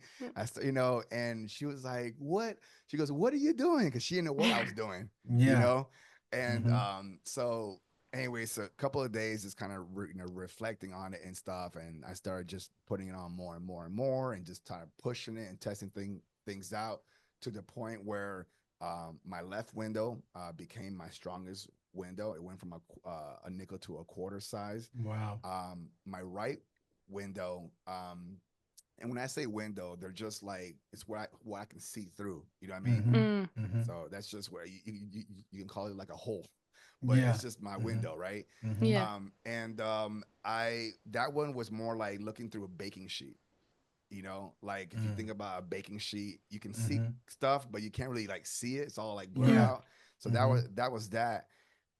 And she was like, what? She goes, what are you doing? Because she didn't know what I was doing, you Yeah. know? And Mm-hmm. so anyway, so a couple of days is kind of reflecting on it and stuff, and I started just putting it on more and more and more, and just kind of pushing it and testing things out to the point where my left window became my strongest window. It went from a nickel to a quarter size. Wow. My right window, and when I say window, they're just like it's what I can see through. You know what I mean? Mm-hmm. Mm. Mm-hmm. So that's just where you can call it like a hole, but Yeah. it's just my Mm-hmm. window, right? Mm-hmm. Yeah. I that one was more like looking through a baking sheet. You know, like if you think about a baking sheet, you can see Mm-hmm. stuff, but you can't really like see it. It's all like blurred Yeah. out. So Mm-hmm. that was that,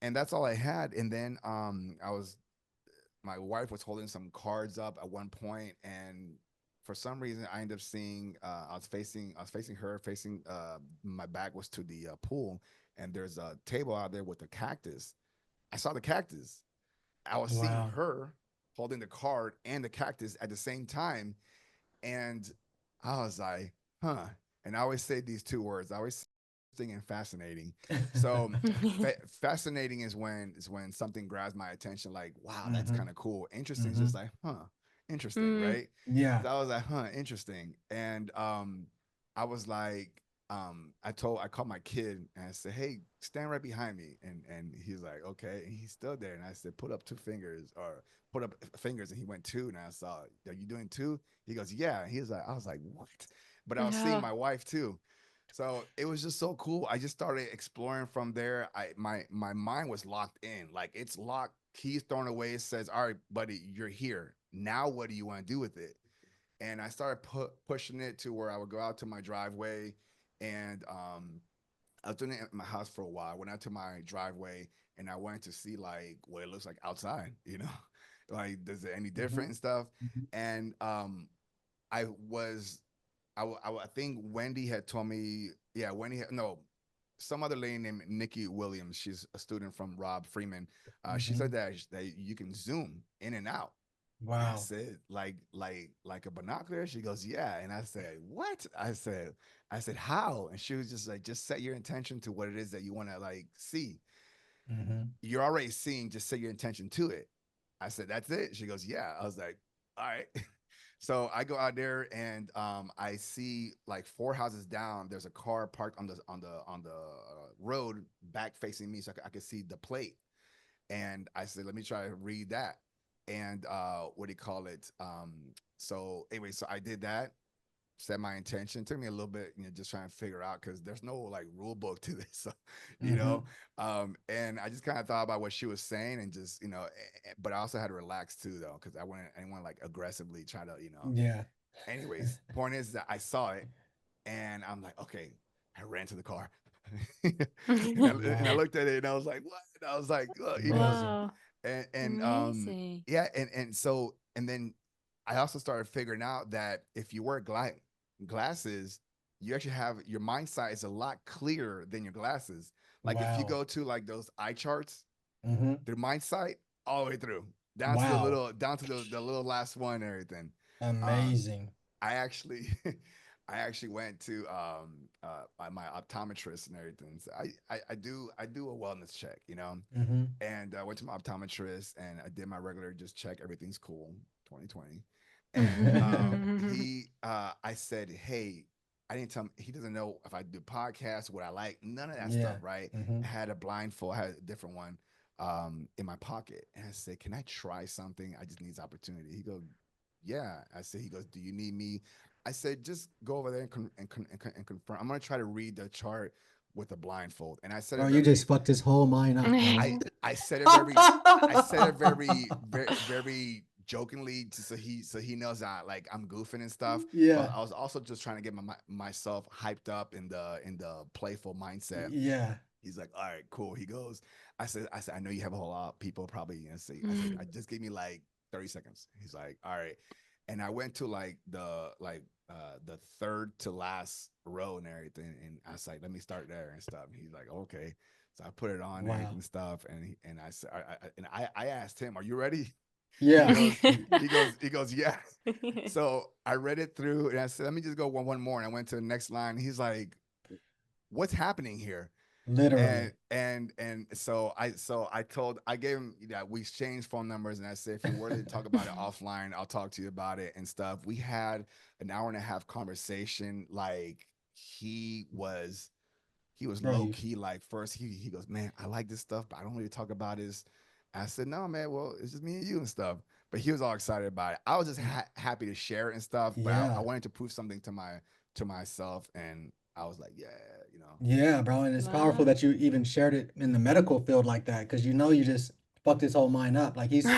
and that's all I had. And then I was my wife was holding some cards up at one point, and for some reason I ended up seeing I was facing her, facing my back was to the pool, and there's a table out there with a cactus. I saw the cactus. I was seeing Wow. her holding the card and the cactus at the same time, and I was like, huh. And I always say these two words. I always say interesting and fascinating. So fascinating is when something grabs my attention, like, wow, that's Mm-hmm. kind of cool. Interesting is Mm-hmm. just like, huh, interesting, Mm. right? Yeah. So I was like, huh, interesting. And I was like, I called my kid and I said, hey, stand right behind me. And he's like, okay. And he stood there and I said, put up two fingers or put up fingers. And he went two. And I saw, are you doing two? He goes, yeah. He was like, I was like, what? But I was seeing Oh. my wife too. So it was just so cool. I just started exploring from there. My mind was locked in. Like it's locked, keys thrown away. It says, all right, buddy, you're here. Now what do you want to do with it? And I started pushing it to where I would go out to my driveway, and I was doing it at my house for a while. I went out to my driveway and I wanted to see like what it looks like outside, you know, like does it any Mm-hmm. different and stuff. Mm-hmm. And I was, I think Wendy had told me, yeah, no, some other lady named Nikki Williams. She's a student from Rob Freeman. She Mm-hmm. said that you can zoom in and out. And I Wow. said, like a binocular? She goes, yeah. And I said, what? I said, how? And she was just like, just set your intention to what it is that you want to like see. Mm-hmm. You're already seeing, just set your intention to it. I said, that's it. She goes, yeah. I was like, all right. So I go out there and I see like four houses down. There's a car parked on the road back facing me, so I could see the plate. And I said, let me try to read that. And what do you call it? So anyway, so I did that, set my intention. It took me a little bit, just trying to figure out because there's no like rule book to this, so, you Mm-hmm. know. And I just kind of thought about what she was saying and just, but I also had to relax too though, because I didn't want to like aggressively try to, Yeah. Anyways, point is that I saw it and I'm like, okay, I ran to the car. and, I Wow. looked at it and I was like, what? And I was like, Amazing. Wow. and Amazing. yeah, and so and then I also started figuring out that if you wear glasses, you actually have your mind sight is a lot clearer than your glasses. Like if you Wow. go to like those eye charts, Mm-hmm. their mind sight all the way through Wow. down to the little last one and everything. Um, Amazing. I actually I actually went to my optometrist and everything. So I do a wellness check, Mm-hmm. and I went to my optometrist and I did my regular just check everything's cool 2020. And I said, hey, I didn't tell him, he doesn't know if I do podcasts, what I like, none of that stuff, Yeah. right? Mm-hmm. I had a blindfold, I had a different one in my pocket. And I said, can I try something? I just need this opportunity. He goes, yeah. I said, he goes, do you need me? I said, just go over there and confirm. I'm going to try to read the chart with a blindfold. And I said it Bro, you very, just fucked his whole mind up, I bro. I said it very jokingly, so he knows that like I'm goofing and stuff. Yeah. But I was also just trying to get myself hyped up in the playful mindset. Yeah. He's like, all right, cool. He goes, I said, I know you have a whole lot of people probably, say, I said, I just give me like 30 seconds. He's like, all right. And I went to the third to last row and everything. And I was like, let me start there and stuff. And he's like, okay. So I put it on and Wow. everything and stuff. And I said, I asked him, are you ready? Yeah. He goes, yeah. So I read it through and I said, let me just go one more. And I went to the next line. He's like, what's happening here? Literally. And so I gave him, we exchanged phone numbers, and I said, if you're worthy to talk about it offline, I'll talk to you about it and stuff. We had an hour and a half conversation. Like he was Bro, low key. Like first he goes, man, I like this stuff, but I don't really talk about this. I said, no, man, well, it's just me and you and stuff. But he was all excited about it. I was just happy to share it and stuff, but I yeah. wanted to prove something to myself, and I was like, yeah, Yeah, bro. And it's powerful Wow. that you even shared it in the medical field like that, because you just fucked his whole mind up. Like he's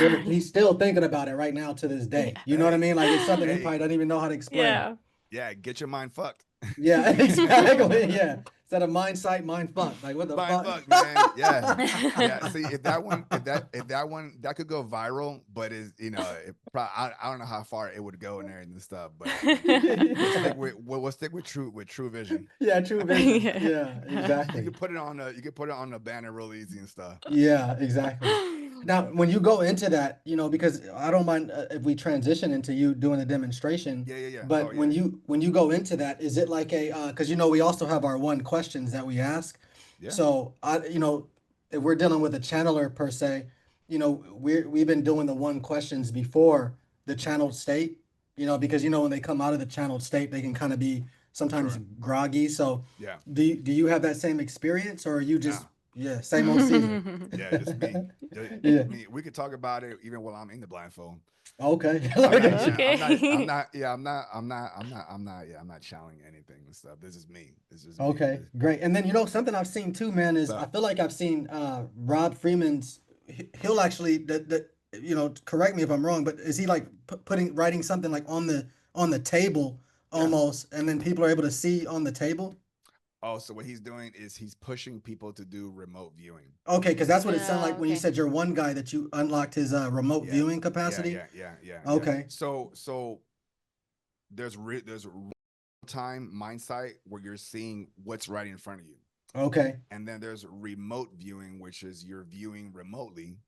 still thinking about it right now to this day. You know what I Hey, mean? Like it's something he hey, probably doesn't even know how to explain. Yeah. yeah, get your mind fucked. Yeah, exactly. Yeah. Instead of mind sight, mind fuck. Like what the Mind fuck? fucked, man. Yeah. Yeah. See, if that one, that could go viral, but I don't know how far it would go in there and stuff, but Yeah. we'll stick with true vision. Yeah, true vision. Yeah. Yeah, You exactly. can put it on the banner real easy and stuff. Yeah, exactly. Now, when you go into that, because I don't mind if we transition into you doing the demonstration, Yeah, yeah, yeah. Oh but yeah, when you go into that, is it like because we also have our one questions that we ask. yeah. So if we're dealing with a channeler per se, we've been doing the one questions before the channeled state, because when they come out of the channeled state, they can kind of be sometimes Sure. groggy. So Yeah. do you have that same experience, or are you Nah. just same old Caesar? Yeah, just me. Yeah. Me. We could talk about it even while I'm in the blindfold. Okay. I'm not. Oh, Yeah, I'm not. I'm okay. not. Yeah, I'm not. I'm not. I'm not. I'm not. Yeah, I'm not channeling anything and stuff. This is me. This is me. Okay, great. And then something I've seen too, man, is I So feel like I've seen Rob Freeman's. He'll actually correct me if I'm wrong, but is he like writing something like on the table yeah. almost, and then people are able to see on the table? Oh, so what he's doing is he's pushing people to do remote viewing. Okay, because that's what it sounded like Oh, when you okay. said you're one guy that you unlocked his remote Yeah. viewing Yeah. capacity. Yeah. Yeah. Yeah. Yeah. Okay. So there's real time mindsight where you're seeing what's right in front of you, Okay. and then there's remote viewing, which is you're viewing remotely.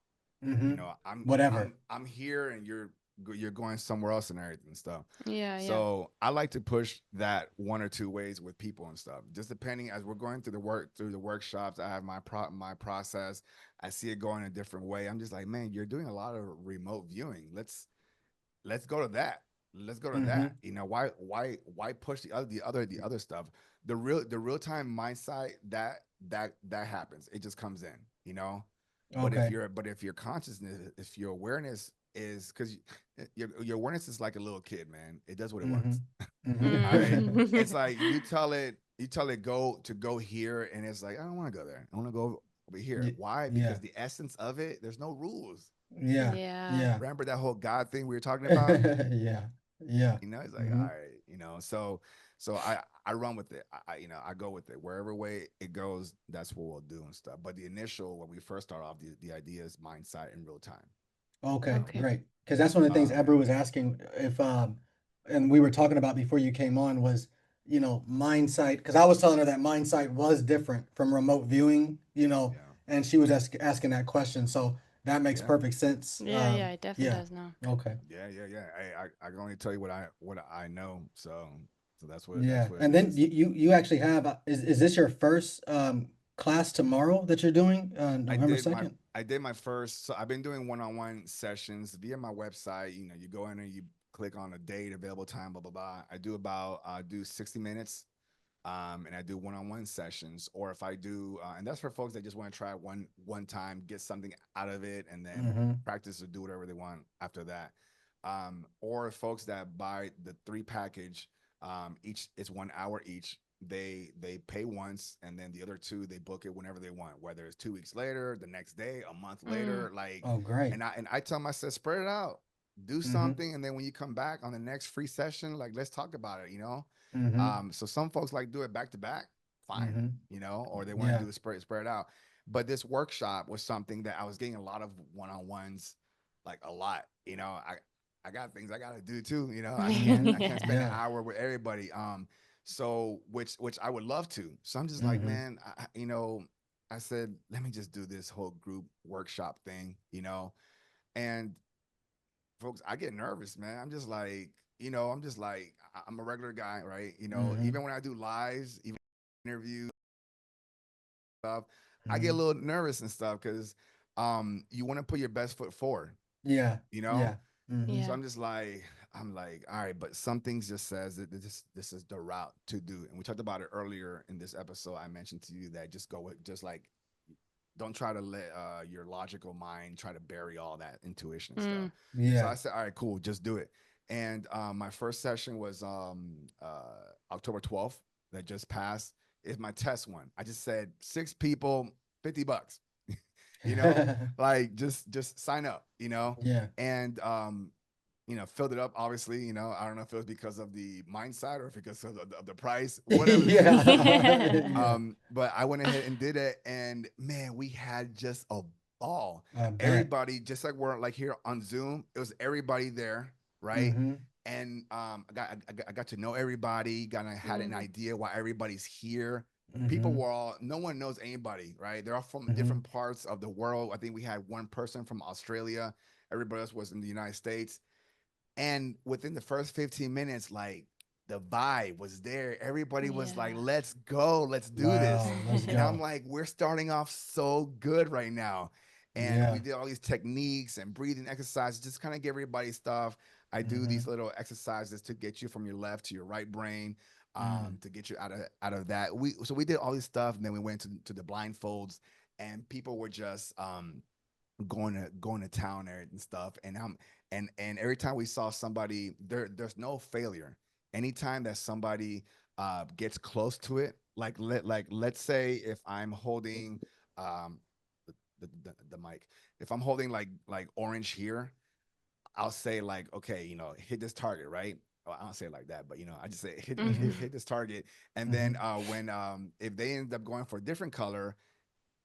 Mm-hmm. I'm Whatever. I'm here and you're going somewhere else and everything and stuff. Yeah, yeah. So I like to push that one or two ways with people and stuff. Just depending as we're going through the workshops, I have my process. I see it going a different way. I'm just like, man, you're doing a lot of remote viewing. Let's go to that. Let's go to Mm-hmm. that. Why push the other stuff? The real time mindset that happens. It just comes in, But Okay. if your consciousness, if your awareness is because your awareness is like a little kid, man. It does what it Mm-hmm. wants. All right. Mm-hmm. It's like you tell it go here, and it's like, I don't want to go there. I want to go over here. Why? Yeah. Because the essence of it, there's no rules. Yeah. Yeah. Yeah. Remember that whole God thing we were talking about? Yeah. Yeah. It's like, all Mm-hmm. right. So I run with it. I go with it. Wherever way it goes, that's what we'll do and stuff. But the initial, when we first start off, the idea is mindset in real time. Okay, Okay. great. Because that's one of the things Yeah. Ebru was asking if and we were talking about before you came on was, mindsight. Because I was telling her that mindsight was different from remote viewing, Yeah. and she was asking that question. So that makes Yeah. perfect sense. Yeah, yeah, it definitely Yeah. does now. Okay. Yeah. I can only tell you what I know. So that's Yeah. what it And then is. you actually have is this your first class tomorrow that you're doing I November did my 2nd? I did my first. So I've been doing one-on-one sessions via my website. You go in and you click on a date, available time, blah blah blah. I do 60 minutes, and I do one-on-one sessions. Or if I do, and that's for folks that just want to try one time, get something out of it, and then Mm-hmm. practice or do whatever they want after that. Or folks that buy the 3 package, each it's 1 hour each. they pay once, and then the other two they book it whenever they want, whether it's 2 weeks later, the next day, a month later, like. Oh, great. And I tell them, I said, spread it out, do Mm-hmm. something, and then when you come back on the next free session, like, let's talk about it, Mm-hmm. So some folks like do it back to back, fine, Mm-hmm. or they want to Yeah. do it spread out. But this workshop was something that I was getting a lot of one-on-ones, like a lot. I got things I gotta do too. Mm-hmm. I can't spend an Yeah. hour with everybody. So which I would love to. So I'm just like, Mm-hmm. man, I said, let me just do this whole group workshop thing, and folks, I get nervous, man. I'm just like, I'm a regular guy, right? Mm-hmm. Even when I do lives, even interviews, stuff, I get a Mm-hmm. little nervous and stuff because you want to put your best foot forward, Yeah. you know? Yeah. Mm-hmm. So Yeah. I'm like, all right, but some things just says that this is the route to do. And we talked about it earlier in this episode. I mentioned to you that just go with, just like, don't try to let your logical mind try to bury all that intuition and stuff. Mm. So Yeah. I said, all right, cool, just do it. And my first session was October 12th that just passed. Is my test one. I just said 6 people, $50. you know, like just sign up, Yeah. and filled it up. Obviously, I don't know if it was because of the mindset or if because of the price, whatever the case. Yeah. Yeah. But I went ahead and did it, and man, we had just a ball. I bet. Everybody, just like we're like here on Zoom, it was everybody there, right? Mm-hmm. And I got to know everybody, had an Mm. idea why everybody's here. People Mm-hmm. were all, no one knows anybody, right? They're all from Mm-hmm. different parts of the world. I think we had one person from Australia. Everybody else was in the United States. And within the first 15 minutes, like, the vibe was there. Everybody was like, Yeah. let's go, let's do this. Wow. Let's And I'm go. like, we're starting off so good right now. And we Yeah. did all these techniques and breathing exercises, just kind of give everybody stuff. I do Mm-hmm. these little exercises to get you from your left to your right brain, Mm. to get you out of that. We did all this stuff, and then we went to the blindfolds, and people were just going to town there and stuff. And every time we saw somebody there's no failure. Anytime that somebody gets close to it, let's say if I'm holding um the mic, if I'm holding like orange here, I'll say like, okay, hit this target, right? Well, I don't say it like that, but I just say hit Mhm. hit, Mm-hmm. hit this target. And Mm-hmm. then when if they end up going for a different color,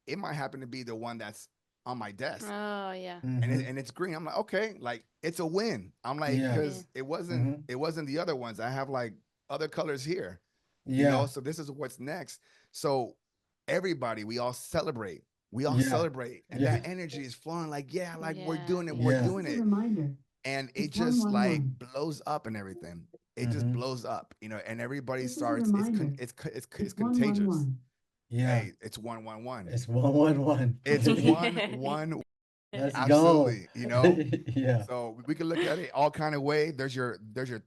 it might happen to be the one that's on my desk, Oh yeah. and Mm-hmm. it's green. I'm like, okay, like, it's a win. I'm like, Yeah. Yeah. because it wasn't Mm-hmm. it wasn't the other ones. I have like other colors here, Yeah. so this is what's next. So everybody, we all celebrate. We all Yeah. celebrate, and Yeah. that energy is flowing. Like, yeah, like, we're Yeah. doing it, we're Yeah. doing it, and it just like blows up and everything. It just Mm-hmm. blows up, and everybody starts. It's contagious. Yeah. Hey, it's 111. It's 111. It's one one. Let's go. Absolutely, Yeah. So we can look at it all kind of way. There's your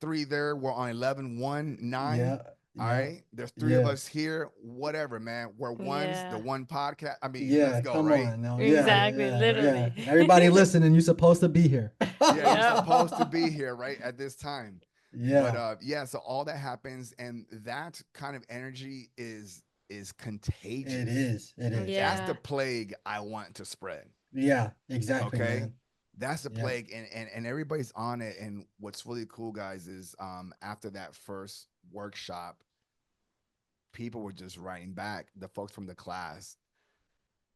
three there. We're on 11, 1, 9. Yeah. All Yeah. right. There's three of Yeah. us here. Whatever, man. We're ones, the Yeah. one podcast. I mean, let's Yeah. go, Come right? on now. Yeah. Exactly. Yeah. Yeah. Literally. Everybody listening, you're supposed to be here. Yeah, you're Yep. supposed to be here, right, at this time. But Yeah. yeah, so all that happens, and that kind of energy is It contagious. is. It is. That's the Yeah. plague I want to spread. Yeah. Exactly, Okay. man. That's the Yeah. plague, and everybody's on it. And what's really cool, guys, is after that first workshop, people were just writing back, the folks from the class,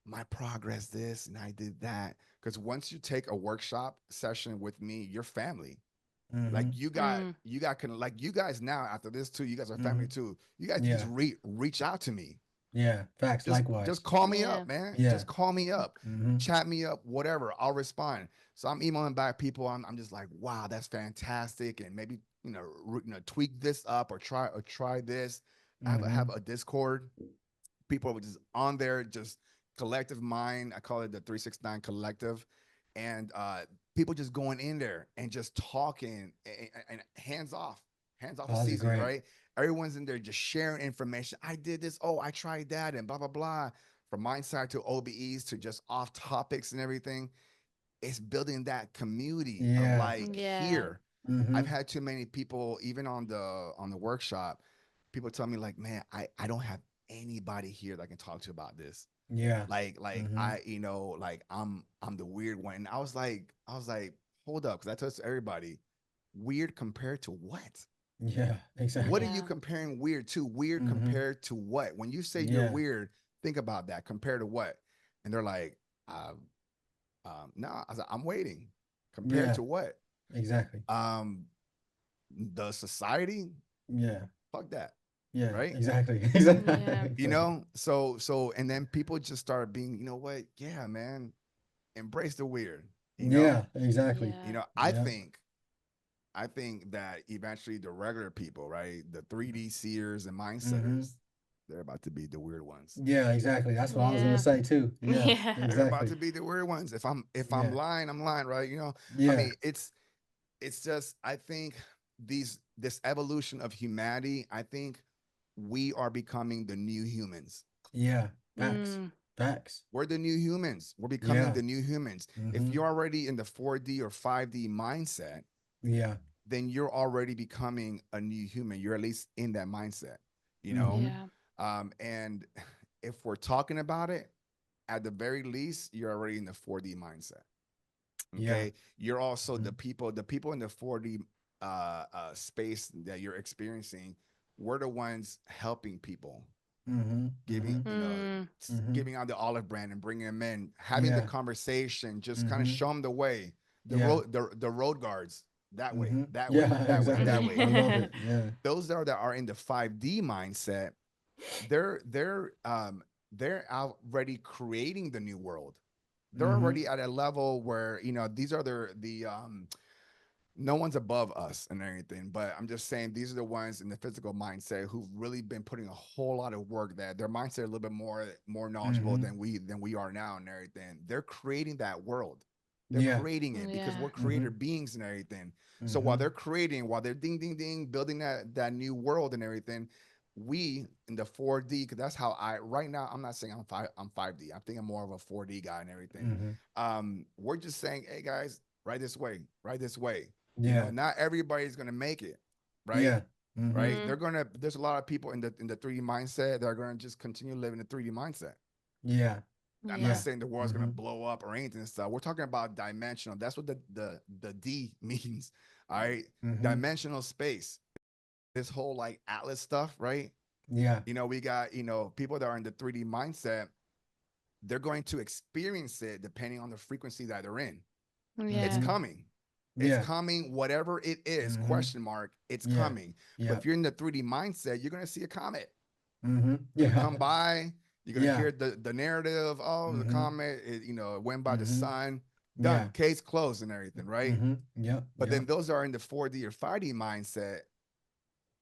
my progress this and I did that. Because once you take a workshop session with me, you're family. Like, Mm-hmm. Mm. like, you guys now, after this too, you guys are family Mm-hmm. too. You guys just Yeah. reach out to me. Yeah. Facts. Just Likewise. call me Yeah. up, man. Yeah. Just call me up, Mm-hmm. chat me up, whatever. I'll respond. So I'm emailing back people. I'm just like, wow, that's fantastic. And maybe, tweak this up, or try this. I have Mm-hmm. a Discord. People were just on there, just collective mind. I call it the 369 collective. And people just going in there and just talking, and hands off Oh, of that's Cesar, great. right? Everyone's in there just sharing information. I did this. Oh, I tried that, and blah blah blah. From mindsight to OBEs to just off topics and everything. It's building that community of, Yeah. like, Yeah. here. Mm-hmm. I've had too many people, even on the workshop, people tell me like, man, I don't have anybody here that I can talk to about this. Yeah. Like Mm-hmm. I, like I'm the weird one. And I was like, hold up, because I told everybody, weird compared to what? Yeah, What are exactly. you Yeah. comparing weird to? Weird Mm-hmm. compared to what? When you say you're Yeah. weird, think about that. Compared to what? And they're like, no. I was like, I'm waiting. Compared Yeah, to what? exactly. Um, the society, Yeah. fuck that, Yeah, right? exactly. Yeah. Exactly. So and then people just start being, you know what? Yeah, man, embrace the weird. You know, Yeah, exactly. you Yeah. know. Yeah. I think that eventually the regular people, right, the 3D seers and Mm-hmm. mindsetters, they're about to be the weird ones. Yeah, exactly. That's what I was gonna Yeah. say too. Yeah, Yeah. They're about exactly. to be the weird ones. If I'm Yeah. lying, I'm lying, right? I Yeah. mean, it's just, I think this evolution of humanity, I think we are becoming the new humans. Yeah. Facts. Mm. Facts. We're the new humans. We're becoming Yeah. the new humans. If Mm-hmm. you're already in the 4D or 5D mindset, Yeah. then you're already becoming a new human. You're at least in that mindset, you know? Mm-hmm. Yeah. And if we're talking about it, at the very least, you're already in the 4D mindset. Yeah. Okay. You're also Mm-hmm. the people in the 4D space that you're experiencing, we're the ones helping people, Mm-hmm. giving, Mm-hmm. Mm. Mm-hmm. giving out the olive brand and bringing them in, having the Yeah. conversation, just kind of Mm-hmm. show them the way, Yeah. the road guards, that way, Mm-hmm. that way, Yeah, that way, that exactly. way. I love it. Yeah. Those that are in the 5D mindset, they're already creating the new world. They're Mm-hmm. already at a level where, these are the no one's above us and everything, but I'm just saying these are the ones in the physical mindset who've really been putting a whole lot of work, that their mindset a little bit more knowledgeable Mm-hmm. than we are now and everything. They're creating that world. They're Yeah. creating it because Yeah. we're Mm-hmm. creator beings and everything. So Mm-hmm. while they're ding ding ding building that new world and everything, we in the 4D, because that's how I right now, I'm not saying I'm 5D. I think I'm more of a 4D guy and everything. Mm-hmm. We're just saying, hey guys, right this way, right this way. Yeah. Not everybody's gonna make it, right? Yeah. Mm-hmm. Right? Mm. There's a lot of people in the 3D mindset that are gonna just continue living the 3D mindset. Yeah. I'm not Yeah. Yeah. saying the world's gonna Mm-hmm. blow up or anything and stuff. We're talking about dimensional. That's what the D means. All right. Mm-hmm. Dimensional space. This whole like Atlas stuff, right? Yeah. We got, people that are in the 3D mindset, they're going to experience it depending on the frequency that they're in. It's Yeah. Mm-hmm. coming. It's Yeah. coming, whatever it is, Mm-hmm. question mark, it's Yeah. coming. But Yeah. if you're in the 3D mindset, you're going to see a comet. Mm-hmm. Going to Yeah. come by. You're going to Yeah. hear the narrative. Oh, the Mm-hmm. comet, it went by the Mm-hmm. sun. Yeah. Done. Case closed and everything, right? Mm-hmm. Yep. But Yep. then those are in the 4D or 5D mindset,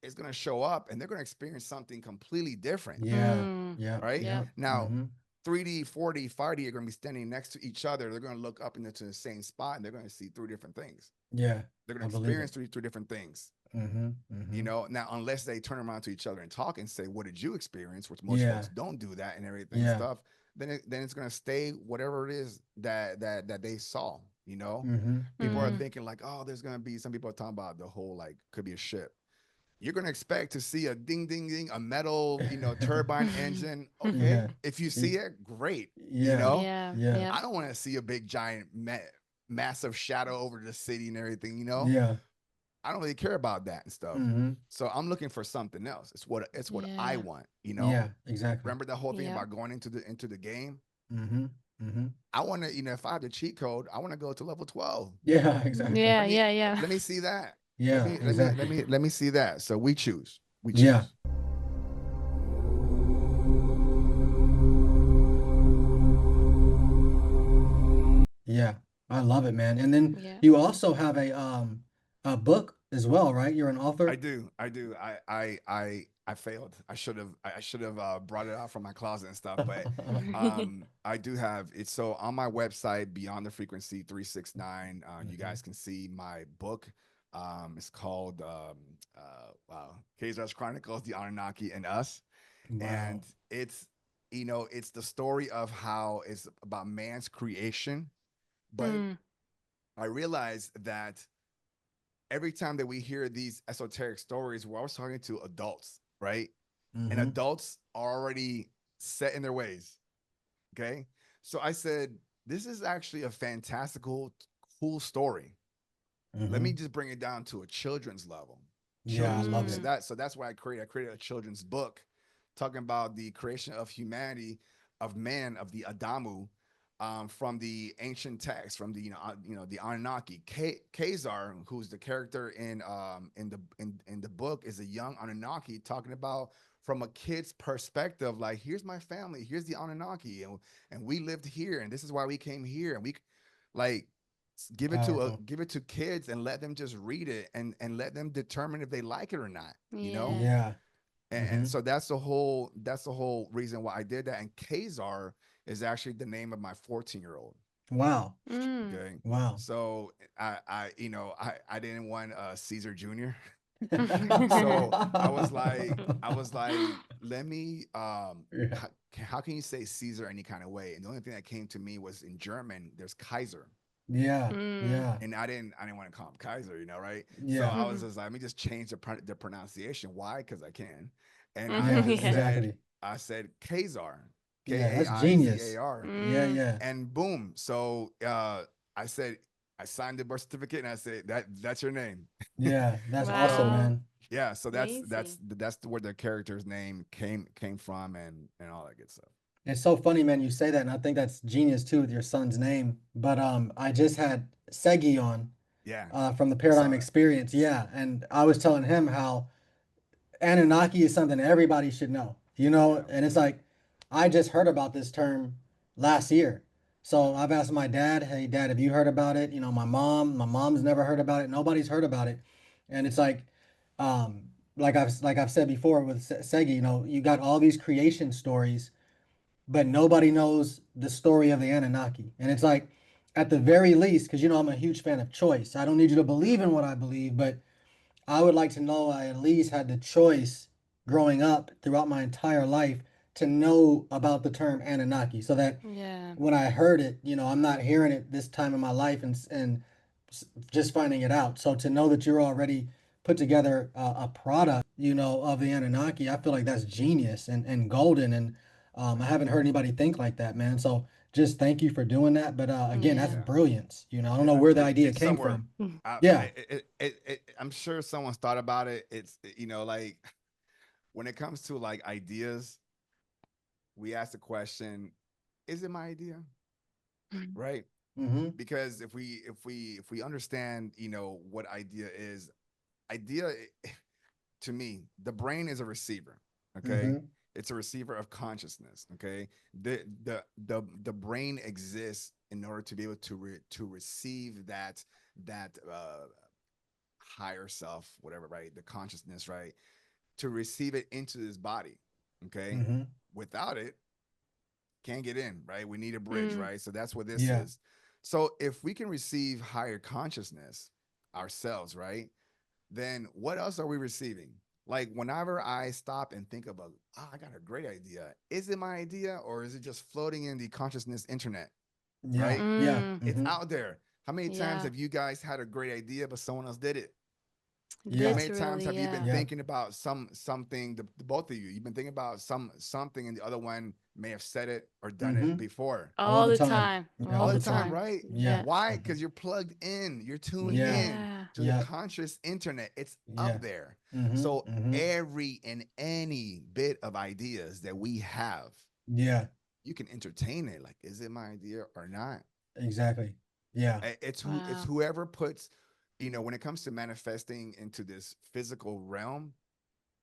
it's going to show up and they're going to experience something completely different, Yeah. Mm. Yep. right? Yeah. Yep. Now, Mm-hmm. 3D, 4D, 5D are going to be standing next to each other. They're going to look up into the same spot and they're going to see three different things. Yeah. They're I going to believe experience it. three different things. Mm-hmm. Mm-hmm. Now, unless they turn around to each other and talk and say, what did you experience? Which most Yeah. folks don't do that and everything Yeah. stuff. Then it's going to stay whatever it is that they saw, Mm-hmm. people are Mm-hmm. Mm. thinking like, oh, there's going to be, some people are talking about the whole, like, could be a ship. You're going to expect to see a ding, ding, ding, a metal, turbine engine. Okay. Yeah. If you see it, great. Yeah. Yeah. Yeah. Yeah. I don't want to see a big, giant, massive shadow over the city and everything, Yeah. I don't really care about that and stuff. Mm-hmm. So I'm looking for something else. It's what I Yeah. want, Yeah. Exactly. Remember the whole thing Yeah. about going into the game? Mm-hmm. Mm-hmm. I want to, if I have the cheat code, I want to go to level 12. Yeah. Exactly. Yeah. Let me Yeah. Yeah. let me see that. Let Yeah. me let me let Exactly. me let me see that. So we choose. We choose. Yeah. Yeah. I love it, man. And then Yeah. you also have a book as well, right? You're an I author. do. I do. I failed. I should have brought it out from my closet and stuff. But I do have it. So on my website, Beyond the Frequency 369, you guys can see my book. It's called Cesar's Chronicles: The Anunnaki and Us, Wow. and it's the story of how it's about man's creation. But Mm. I realized that every time that we hear these esoteric stories, we're always talking to adults. right? And Mm-hmm. adults are already set in their ways. Okay. So I said, this is actually a fantastical, cool story. Let me Mm-hmm. just bring it down to a children's level. Yeah, I Children's love books. it. Mm. So that's why I created a children's book talking about the creation of humanity, of man, of the Adamu, from the ancient text, from the the Anunnaki. Cesar, who's the character in the book, is a young Anunnaki talking about from a kid's perspective, like here's my family, here's the Anunnaki, and we lived here, and this is why we came here, and we like Powerful. give it to kids and let them just read it and let them determine if they like it or not, you know. Yeah. Yeah. And Mm-hmm. so that's the whole reason why I did that. And Kazar is actually the name of my 14-year-old. Wow. Mm. Okay. Wow. So I didn't want Caesar Jr. So I was like, let me Yeah. how can you say Caesar any kind of way? And the only thing that came to me was in German, there's Kaiser. Yeah. Mm. Yeah. And I didn't want to call him Kaiser, right? So Yeah. I was Mhm. just like, let me just change the pronunciation. Why? Because I can. And I Yeah. just Yeah. said, Exactly. Kazar, Yeah. That's genius. Kaizar, Yeah. Mm. Yeah. and boom. So I said, I signed the birth certificate, and I said that's your name. Yeah. That's awesome, Wow. So man. yeah, so Amazing. that's where the character's name came from, and all that good stuff. It's so funny, man. You say that, and I think that's genius too with your son's name. But I just had Segi on Yeah, from the I Paradigm saw that. Experience. Yeah, and I was telling him how Anunnaki is something everybody should know, Yeah, and it's like, I just heard about this term last year. So yeah, I've asked my dad, hey, dad, have you heard about it? My mom's never heard about it. Nobody's heard about it. And it's um, like I've said before with Segi, you got all these creation stories, but nobody knows the story of the Anunnaki. And it's like, at the very least, because I'm a huge fan of choice. I don't need you to believe in what I believe, but I would like to know I at least had the choice growing up throughout my entire life to know about the term Anunnaki so that Yeah. when I heard it, I'm not hearing it this time in my life and just finding it out. So to know that you're already put together a product, of the Anunnaki, I feel like that's genius and golden. And I haven't heard anybody think like that, man. So just thank you for doing that. But again, that's Yeah. yeah, brilliance. I don't know yeah. where the idea It's came somewhere. from. Mm. Yeah. I'm sure someone's thought about it. It's like when it comes to like ideas, we ask the question, is it my idea? Mm. Right? Mm-hmm. Because if we understand, what idea to me, the brain is a receiver. Okay. Mm-hmm. It's a receiver of consciousness. Okay. The brain exists in order to be able to receive that higher self, whatever, right? The consciousness, right? To receive it into this body. Okay. Mm-hmm. Without it, can't get in, right? We need a bridge, Mm. right? So that's what this Yeah. is. So if we can receive higher consciousness ourselves, right? Then what else are we receiving? Like whenever I stop and think about, oh, I got a great idea. Is it my idea or is it just floating in the consciousness internet, Yeah. right? Yeah. Mm. It's Mm-hmm. out there. How many times Yeah. have you guys had a great idea, but someone else did it? How Yeah. many times Literally, have you been yeah. Yeah. thinking about something? The both of you, you've been thinking about something, and the other one may have said it or done it Mm-hmm. before All All the the time. time. Yeah. All all All the the the time, time. time. right? Yeah. Yeah. Why? Mm-hmm. Because you're plugged in, you're tuned Yeah. in Yeah. to the Yeah. conscious internet. It's Yeah. up there. Mm-hmm. So Mm-hmm. every and any bit of ideas that we have, Yeah. you can entertain it. Like, is it my idea or not? Exactly. Yeah. It's Wow. whoever puts, when it comes to manifesting into this physical realm,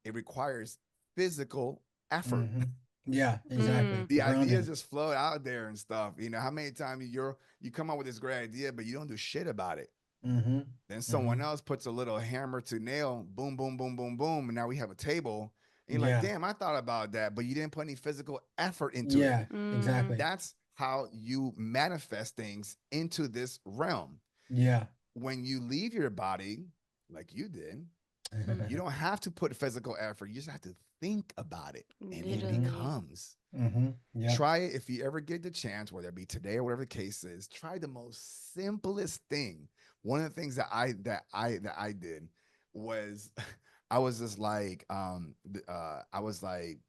it requires physical effort. Mm-hmm. Yeah. Exactly. Mm. The ideas Grounding. just float out there and stuff. How many times you come up with this great idea, but you don't do shit about it. Mm-hmm. Then Mm-hmm. someone else puts a little hammer to nail, boom, boom, boom, boom, boom, and now we have a table. And you're like, Yeah. damn, I thought about that, but you didn't put any physical effort into it. Yeah. Mm. Exactly. That's how you manifest things into this realm. Yeah. When you leave your body, like you did, you Mm. don't have to put physical effort. You just have to think about it, and it Mm-hmm. Literally. becomes. Mm-hmm. Yep. Try it if you ever get the chance, whether it be today or whatever the case is. Try the most simplest thing. One of the things that I did was I was just like, I was like,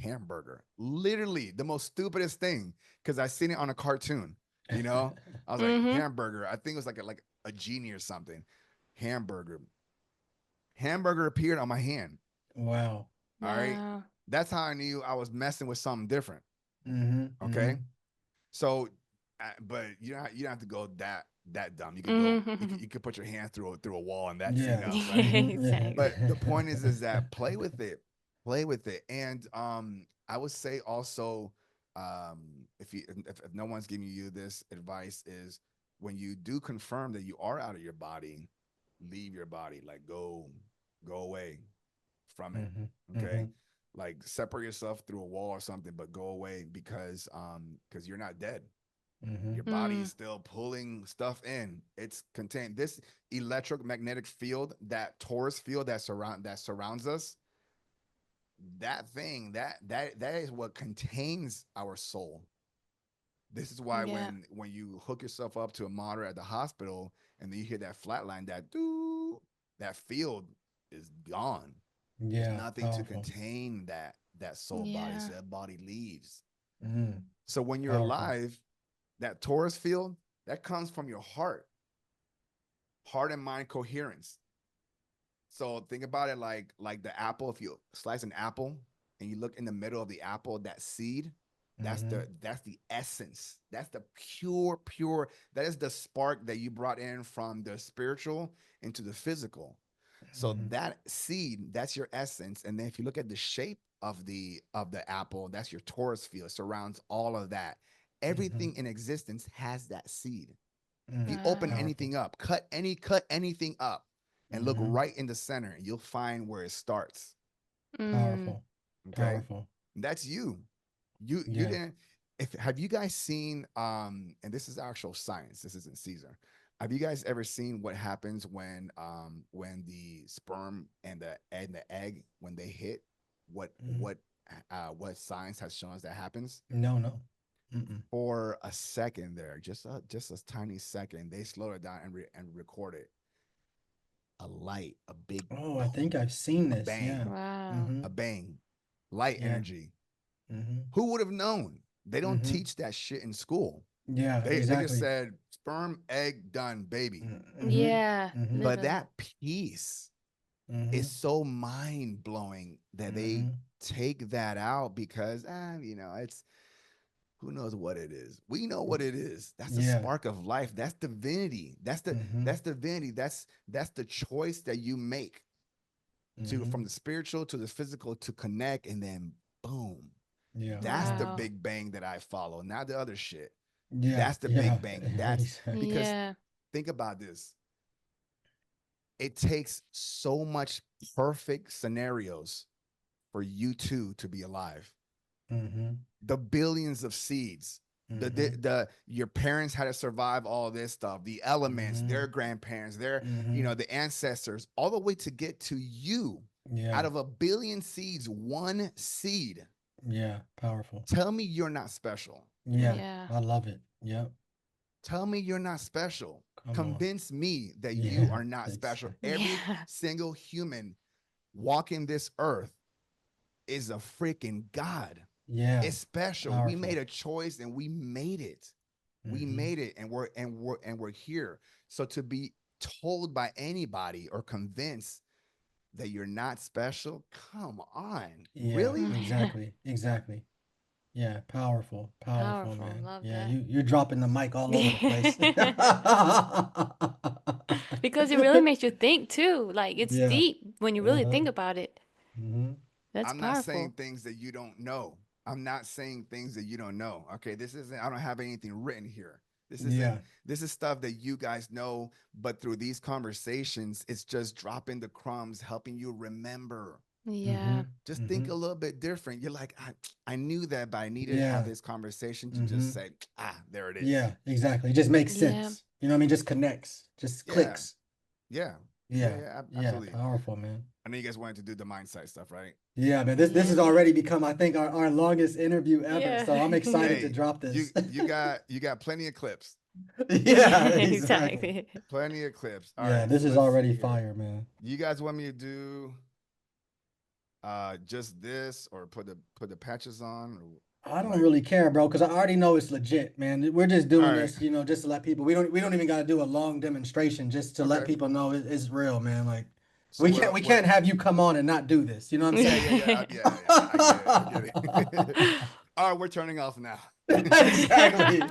hamburger, literally the most stupidest thing, because I seen it on a cartoon, you know. I was like, Mm-hmm. hamburger. I think it was like a genie or something. Hamburger. Hamburger appeared on my hand. Wow. All right. Wow. That's how I knew I was messing with something different. Mm-hmm. Okay. Mm-hmm. So, but you don't have to go that dumb. You could go. Mm-hmm. You could put your hand through a wall and that's Yeah. enough, right? Mm-hmm. But Exactly. the point is that play with it, and I would say also, if no one's giving you this advice, is when you do confirm that you are out of your body, leave your body, like go away from it. Mm-hmm. Mm-hmm. Okay. Like separate yourself through a wall or something, but go away because you're not dead. Mm-hmm. Your body is still pulling stuff in. It's contained. This electromagnetic field, that torus field that surrounds us, that thing, that is what contains our soul. This is why Yeah. when you hook yourself up to a monitor at the hospital and then you hear that flatline, that doo, that field is gone. There's Yeah. nothing to Powerful. contain that soul body, Yeah. so that body leaves. Mm-hmm. So when you're Powerful. alive, that torus field, that comes from your heart and mind coherence. So think about it like the apple. If you slice an apple and you look in the middle of the apple, that seed, Mm-hmm. that's the essence. That's the pure. That is the spark that you brought in from the spiritual into the physical. So Mm-hmm. that seed, that's your essence. And then if you look at the shape of the apple, that's your torus field. It surrounds all of that. Mm-hmm. Everything in existence has that seed. If you Mm. open Wow. Powerful. anything up, cut anything up and look Mm-hmm. right in the center, and you'll find where it starts. Mm. Powerful. Okay. Powerful. That's you. You Yeah. didn't, if have you guys seen and this is actual science, this isn't Caesar. Have you guys ever seen what happens when the sperm and the egg when they hit, what Mm-hmm. what science has shown us that happens? No, no. Mm-mm. For a second there, just a tiny second, they slow it down and record it. A light, a big Oh, I think I've seen a this. Yeah. bang, Wow. Mm-hmm. a bang, light Yeah. energy. Mm-hmm. Who would have known? They don't Mm-hmm. teach that shit in school. Yeah, They just exactly. said sperm, egg, done, baby. Mm-hmm. Yeah. Mm-hmm. But Literally. that piece Mm-hmm. is so mind blowing that they Mm-hmm. take that out because it's who knows what it is. We know what it is. That's the Yeah. spark of life. That's divinity. Mm-hmm. That's divinity. That's the choice that you make to Mm-hmm. from the spiritual to the physical to connect, and then boom. Yeah. That's the Wow. Powerful. big bang that I follow, not the other shit. Yeah. That's the Yeah. big bang. That's Exactly. because Yeah. think about this. It takes so much perfect scenarios for you two to be alive. Mm-hmm. The billions of seeds, Mm-hmm. the your parents had to survive all this stuff, the elements, Mm-hmm. their grandparents, their Mm-hmm. the ancestors, all the way to get to you. Yeah. Out of a billion seeds, one seed. Yeah. Powerful. Tell me you're not special. Yeah. Yeah. I love it. Yep. Tell me you're not special. Come on. Convince me that you Yeah. are not special. Exactly. Every Yeah. single human walking this earth is a freaking God. Yeah. It's special. We Powerful. made a choice and we made it. We Mm-hmm. made it, and we're here. So to be told by anybody or convinced that you're not special, come on. Yeah. Really? Exactly. Exactly. Yeah. Powerful. Powerful, Powerful. man. Love Yeah. that. You're dropping the mic all over the place. Because it really makes you think too. Like it's Yeah. deep when you really Uh-huh. think about it. Mm-hmm. That's I'm not saying powerful. things that you don't know. I'm not saying things that you don't know. Okay, I don't have anything written here. Yeah. This is stuff that you guys know, but through these conversations, it's just dropping the crumbs, helping you remember. Mm-hmm. Yeah. Just Mm-hmm. think a little bit different. You're like, I knew that, but I needed to have Yeah. this conversation to Mm-hmm. just say, there it is. Yeah. Exactly. It just makes Yeah. sense. You know what I mean? Just connects. Just Yeah. clicks. Yeah. Yeah. Yeah. Absolutely. Powerful, man. I know you guys wanted to do the MINDSIGHT stuff, right? Yeah, man. This has Yeah. already become, I think, our longest interview ever. Yeah. So I'm excited to Hey, drop this. you got plenty of clips. Yeah, exactly. Plenty of clips. All Yeah, right, this so is let's see already here. fire, man. You guys want me to do just this or put the patches on? Or, I don't like, really care, bro, because I already know it's legit, man. We're just all doing right. this, just to let people. We don't even got to do a long demonstration just to let Okay. people know it's real, man. Like So we can't have you come on and not do this. You know what I'm saying? yeah. I get it. All right, we're turning off now. Exactly.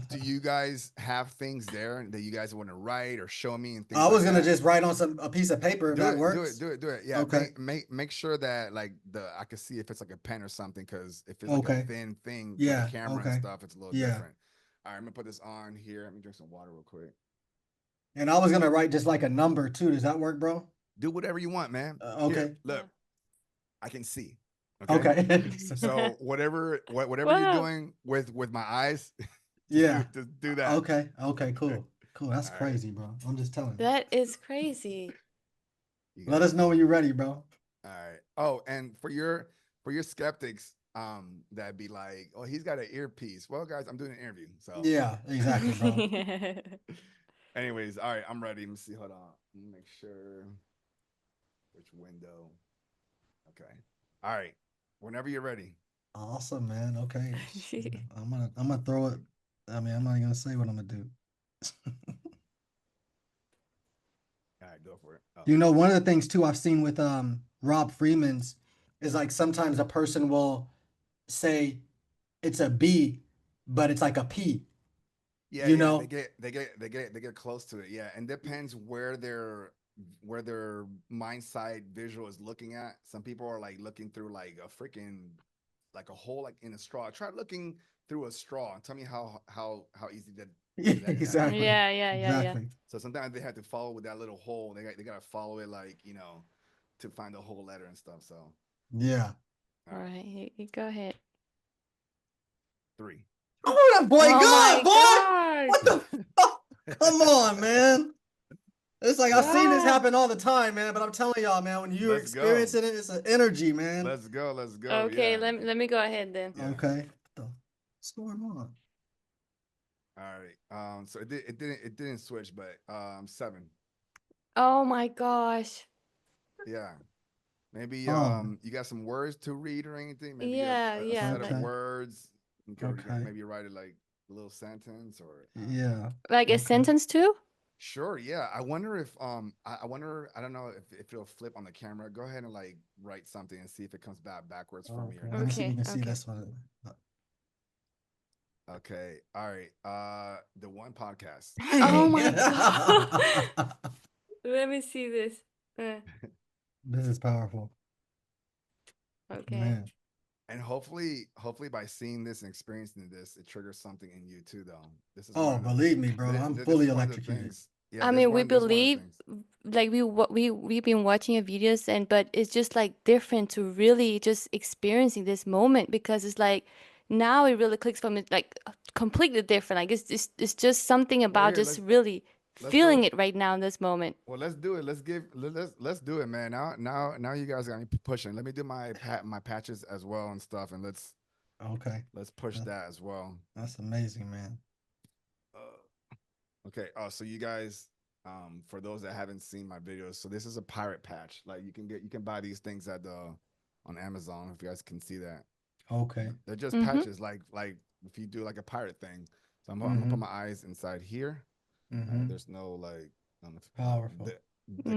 Do you guys have things there that you guys want to write or show me and things I was like gonna that? just write on a piece of paper if that works. Do it. Yeah, Okay. make sure that like I can see if it's like a pen or something, because if it's like a Okay. thin thing for the Yeah. camera and Okay. stuff, it's a little Yeah. different. All right, I'm gonna put this on here. Let me drink some water real quick. And I was gonna write just like a number too. Does that work, bro? Do whatever you want, man. Okay. Here, look, I can see. Okay. So whatever Wow. you're doing with my eyes, Yeah. just do that. Okay. Okay. Cool. Cool. That's All right. crazy, bro. I'm just telling you. That is crazy. Let us know when you're ready, bro. All right. Oh, and for your skeptics, that'd be like, oh, he's got an earpiece. Well, guys, I'm doing an interview. So Yeah, exactly, bro. anyways, all right, I'm ready. Let me see. Hold on. Let me make sure which window. Okay. All right. Whenever you're ready. Awesome, man. Okay. I'm gonna throw it. I mean, I'm not gonna say what I'm gonna do. All right, go for it. Oh. One of the things too I've seen with Rob Freeman's is like sometimes a person will say it's a B, but it's like a P. Yeah, You yeah, know? they get close to it. Yeah, and depends where their mind side visual is looking at. Some people are like looking through like a freaking like a hole like in a straw. Try looking through a straw and tell me how easy that that Exactly. Yeah. Exactly. So sometimes they have to follow with that little hole. They got to follow it like to find the whole letter and stuff. So Yeah. All right, you go ahead. 3. Oh, that boy Oh good, my boy. What the fuck? Come on, man. It's like I've seen this Wow. happen all the time, man. But I'm telling y'all, man, when you're Let's go. experiencing it, it's an energy, man. Let's go. Okay, Yeah. let me go ahead then. Yeah. Okay. What's going on? All right. So it didn't switch, but 7. Oh my gosh. Yeah. Maybe you got some words to read or anything. Maybe Yeah, a yeah. set of Okay. words. You can Okay. maybe write it like a little sentence or Yeah. Like a Okay. sentence too? Sure, yeah. I wonder if I wonder, I don't know if it'll flip on the camera. Go ahead and like write something and see if it comes backwards for me or Okay. not. Let me see if you Okay, can see okay. this one. Okay. All right. The one podcast. Oh my god. Let me see this. This is powerful. Okay. Man. And hopefully by seeing this and experiencing this, it triggers something in you too, though. This is Oh, believe me, bro. I'm fully electrocuted. things. Yeah, I this mean, we one this is one of the believe, things. like we've been watching your videos, but it's just like different to really just experiencing this moment, because it's like now it really clicks from it, like completely different. Like it's just something Well, about here, just really let's feeling go. it right now in this moment. Well, let's do it. Let's do it, man. Now you guys got me pushing. Let me do my patches as well and stuff, and let's push that as well. That's amazing, man. Okay. Oh, so you guys, for those that haven't seen my videos, so this is a pirate patch. Like you can buy these things at on Amazon, if you guys can see that. Okay. They're just patches, like if you do like a pirate thing. So I'm gonna put my eyes inside here. There's no like Powerful. the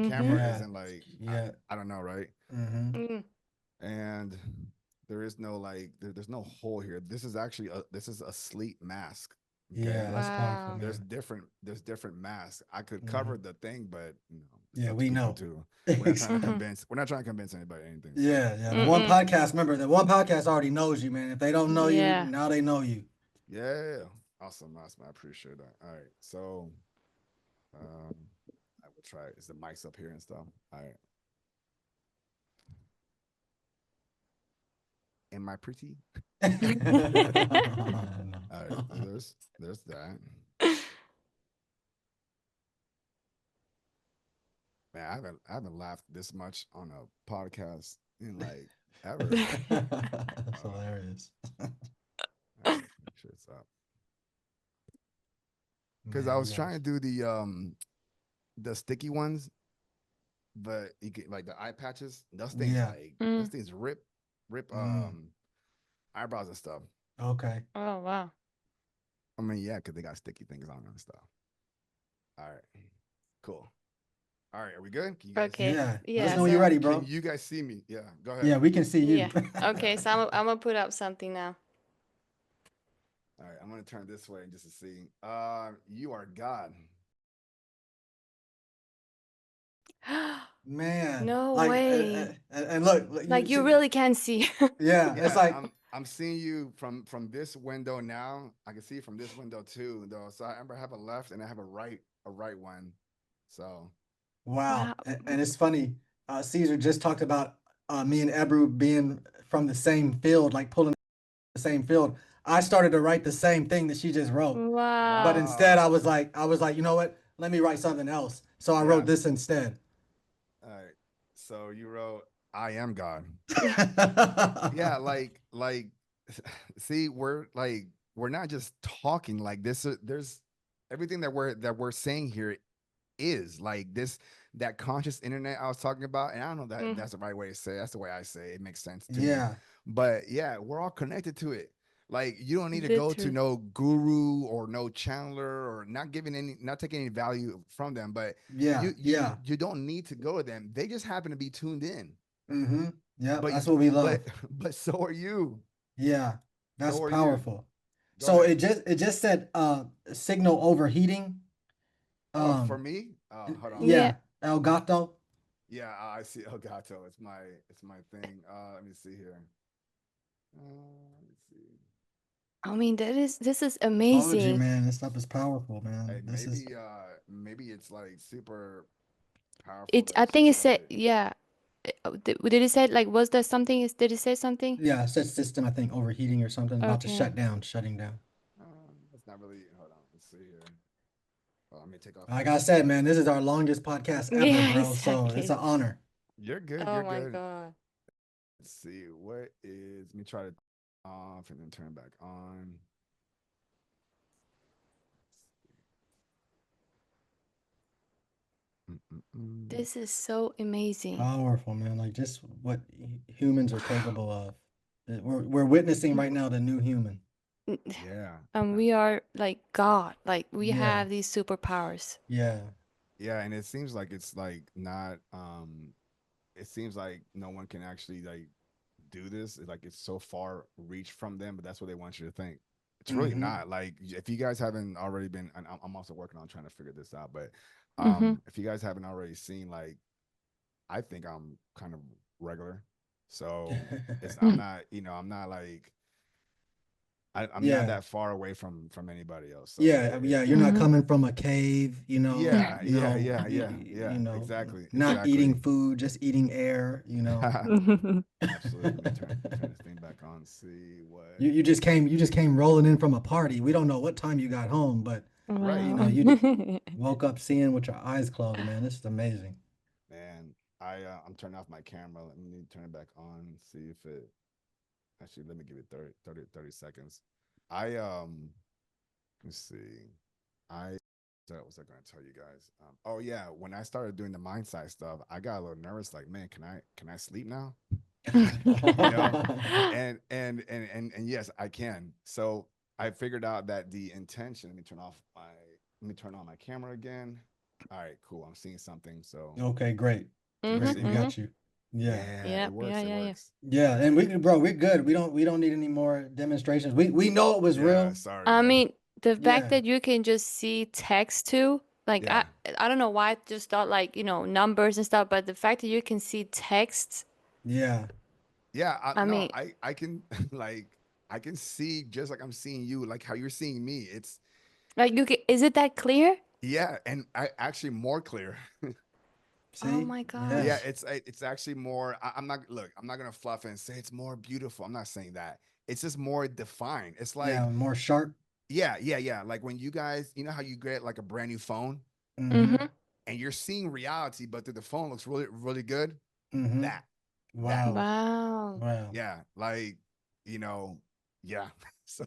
camera isn't like I don't know, right? Mm. And there is no like there's no hole here. This is actually this is a sleep mask. Okay? Yeah, that's powerful, Wow. man. There's different masks. I could cover the thing, but it's Yeah, up to we people know. too. We're not trying to convince. We're not trying to convince anybody anything. So. Yeah. The one podcast, remember, the one podcast already knows you, man. If they don't know you, Yeah. now they know you. Yeah. Awesome. I appreciate that. All right. So I will try. Is the mics up here and stuff? All right. Am I pretty? All right. There's that. Man, I haven't laughed this much on a podcast in like ever. That's hilarious. All right, make sure it's up. because Man, I you was trying to guys. do the sticky ones, but you get like the eye patches. Yeah. Those things rip Mm. eyebrows and stuff. Okay. Oh wow. I mean, yeah, because they got sticky things on them and stuff. All right, cool. All right, are we good? Can you guys? Okay. Yeah. Let us Yeah. know when you're So ready, Can bro. you guys see me? Yeah, go ahead. Yeah, we can see you. yeah. Okay. So I'm gonna put up something now. All right, I'm gonna turn this way just to see. You are God. Man, No like, way. and look, you Like you see, really can see. yeah, it's Yeah, like, I'm seeing you from this window now. I can see from this window too, though. So I remember I have a left and I have a right one. So wow. Wow. And it's funny. Caesar just talked about me and Ebru being from the same field, like pulling the same field. I started to write the same thing that she just wrote, but Wow. instead wow. I was like, you know what? Let me write something else. So I Yeah. wrote this instead. All right. So you wrote I am God. Yeah, see, we're not just talking like this. There's everything that we're saying here is like this, that conscious internet I was talking about. And I don't know that Mhm. that's the right way to say it. That's the way I say it. It makes sense to me. Yeah. But yeah, we're all connected to it. Like you don't need to go to Literally. no guru or no channeler or not taking any value from them. But Yeah. Yeah. you don't need to go to them. They just happen to be tuned in. Mm-hmm. Yep. But That's what we but love. but so are you. Yeah. That's So are you. powerful. Go So ahead. it just said signal overheating. Oh, for Um me? Hold on. Yeah. yeah, El Gato. Yeah, I see Elgato. It's my thing. Let me see here. Let me see. I mean, this is Told you, amazing. man. This stuff is powerful, man. Hey, This is maybe it's like super powerful It. that I it's think just it said. like Yeah. Did it say like? Was there something? Did it say something? yeah, it says system, I think, overheating or something, about to Okay. shut down, shutting down. it's not really. Hold on, let's see here. Oh, let me take off Like my. I said, man, this is our longest podcast ever, Yeah. bro. So it's Exactly. an honor. You're good. Oh You're my good. God. Let's see. What is? Let me try to off and then turn back on. Mm-mm-mm. This is so amazing. Powerful, man. Like just what humans are capable of. We're witnessing right now the new human. Yeah. And we are like God. Like we Yeah. have these superpowers. Yeah. Yeah, and it seems like it's like not it seems like no one can actually like do this. Like it's so far reach from them, but that's what they want you to think. It's really Mm-hmm. not. Like if you guys haven't already been, and I'm also working on trying to figure this out, but Mm-hmm. if you guys haven't already seen, like I think I'm kind of regular. So it's I'm not, I'm not like I'm not Yeah. that far away from anybody else. So Yeah, yeah, you're not Mm-hmm. coming from a cave, yeah, yeah, yeah, yeah, yeah, you know, exactly, not eating exactly. food, just eating air, Absolutely. Let me turn this thing back on. See what. You you just came rolling in from a party. We don't know what time you got home, but Right, Wow. you woke up seeing with your eyes closed, man. This is amazing. man. I'm turning off my camera. Let me turn it back on. See if it. Actually, let me give it 30 seconds. I let's see. I what was I going to tell you guys? Oh yeah, when I started doing the MINDSIGHT stuff, I got a little nervous. Like, man, can I sleep now? You know, and yes, I can. So I figured out that the intention. Let me turn on my camera again. All right, cool. I'm seeing something. So Okay, great. can you Mm-hmm. Great. see We me? Mm-hmm. got you. Yeah. Yeah, Yeah. it Yeah. works. It Yeah. Yeah. works. Yeah, and bro, we're good. We don't need any more demonstrations. We know it was Yeah, real. sorry, I man. mean, the fact Yeah. that you can just see text too, like Yeah, I don't know why I just thought like, numbers and stuff, but the fact that you can see text, Yeah. yeah. I No, mean, I can like I can see just like I'm seeing you, like how you're seeing me. It's like is it that clear? yeah, and I actually more clear. Oh See? my Yeah. Yeah, gosh. it's actually more. I'm not look. I'm not gonna fluff it and say it's more beautiful. I'm not saying that. It's just more defined. It's like Yeah, more sharp. yeah, yeah, yeah. Like when you guys, you know how you get like a brand new phone Mm-hmm. Mm-hmm. and you're seeing reality, but through the phone looks really really good. Mm-hmm. That that Wow. Wow. Wow. yeah, like you know, yeah. So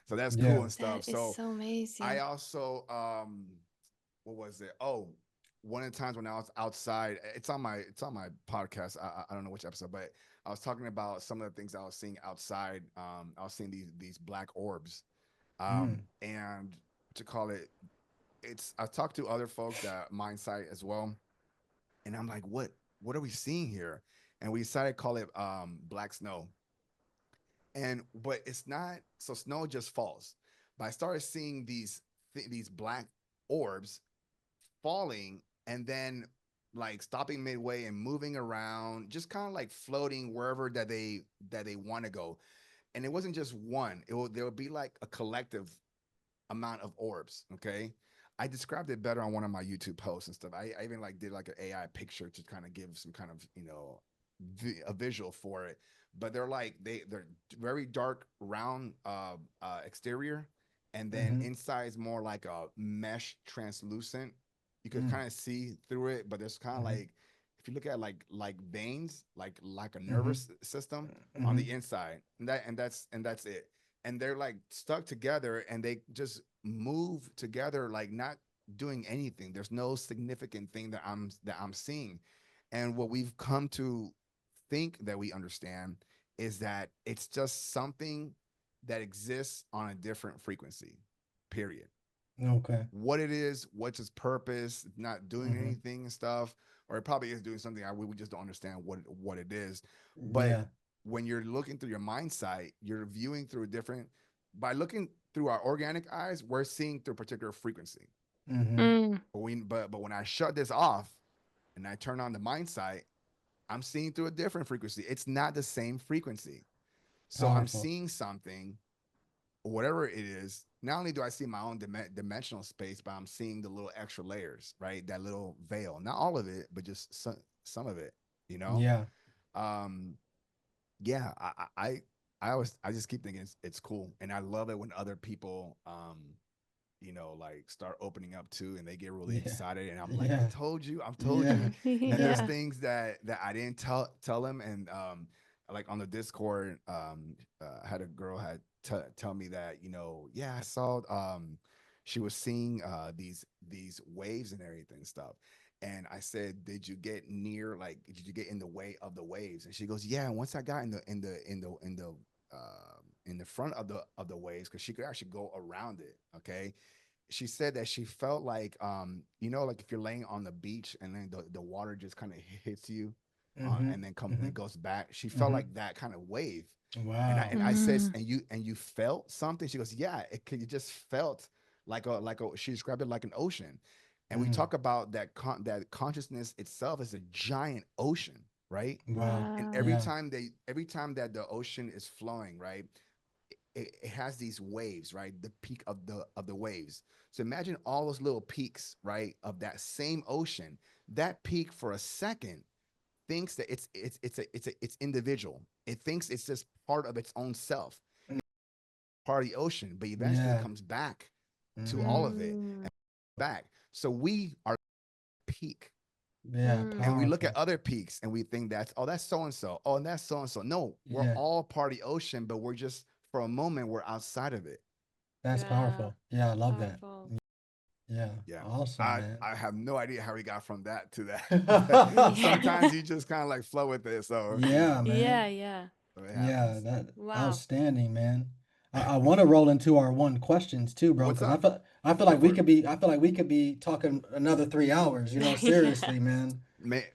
So that's cool Yeah. and stuff. That is So so amazing. I also what was it? Oh, one of the times when I was outside, it's on my podcast. I don't know which episode, but I was talking about some of the things I was seeing outside. I was seeing these black orbs. Mm. And to call it, it's I talked to other folks that MINDSIGHT as well, and I'm like, what are we seeing here? And we decided to call it black snow. And but it's not, so snow just falls. But I started seeing these black orbs falling and then like stopping midway and moving around, just kind of like floating wherever that they want to go. And it wasn't just one. There would be like a collective amount of orbs. Okay. I described it better on one of my YouTube posts and stuff. I even like did like an AI picture to kind of give some kind of, a visual for it. But they're like they're very dark round exterior, and then Mm-hmm. inside is more like a mesh translucent. You could Mm. kind of see through it, but there's kind of Mm-hmm. like, if you look at like veins, like a Mm-hmm. nervous system on Mm-hmm. the inside, and that's it. And they're like stuck together, and they just move together, like not doing anything. There's no significant thing that I'm seeing. And what we've come to think that we understand is that it's just something that exists on a different frequency, period. Okay. What it is, what's its purpose, not doing Mm-hmm. anything and stuff, or it probably is doing something. We just don't understand what it is. But Yeah. when you're looking through your mind sight, you're viewing through a different. By looking through our organic eyes, we're seeing through a particular frequency. Mm-hmm. Mm. But when I shut this off and I turn on the mind sight, I'm seeing through a different frequency. It's not the same frequency. So I'm Powerful. seeing something, whatever it is. Not only do I see my own dimensional space, but I'm seeing the little extra layers, right? That little veil. Not all of it, but just some of it, you know? Yeah. Um, yeah, I just keep thinking it's cool. And I love it when other people like start opening up too, and they get really Yeah. excited, and I'm like, Yeah. I've told Yeah. you. And there's Yeah. things that I didn't tell them. And like on the Discord, I had a girl had tell me that, yeah, I saw she was seeing these waves and everything stuff. And I said, did you get near, like, did you get in the way of the waves? And she goes, yeah, once I got in the front of the waves, because she could actually go around it. Okay. She said that she felt like, like if you're laying on the beach and then the water just kind of hits you, Mm-hmm. and then Mm-hmm. it goes back. She felt Mm-hmm. like that kind of wave. And I Wow. and I said, Mm. and you felt something. She goes, yeah, you just felt like a, she described it like an ocean. And we Mm. talk about that consciousness itself is a giant ocean, right? Wow. And Wow. Yeah. every time that the ocean is flowing, right, it has these waves, right? The peak of the waves. So imagine all those little peaks, right, of that same ocean. That peak for a second thinks that it's individual. It thinks it's just part of its own self, part of the ocean, but eventually it Yeah. comes back to Mm-hmm. all of it Mm. and back. So we are peak. Yeah. And Mm. we look at Powerful. other peaks and we think that's so and so. Oh, and that's so and so. No, we're Yeah. all part of the ocean, but we're just, for a moment, we're outside of it. That's Yeah. powerful. Yeah, I love that. Powerful. Yeah. Yeah. Awesome, I man. I have no idea how we got from that to that. But Yeah. sometimes you just kind of like flow with it. So, Yeah, Yeah, man. yeah. so it Yeah, happens. that Wow. outstanding, man. I want to roll into our one questions too, bro, What's because up? I feel Go like we for it. could be I feel like we could be talking another 3 hours, Yeah. seriously, man.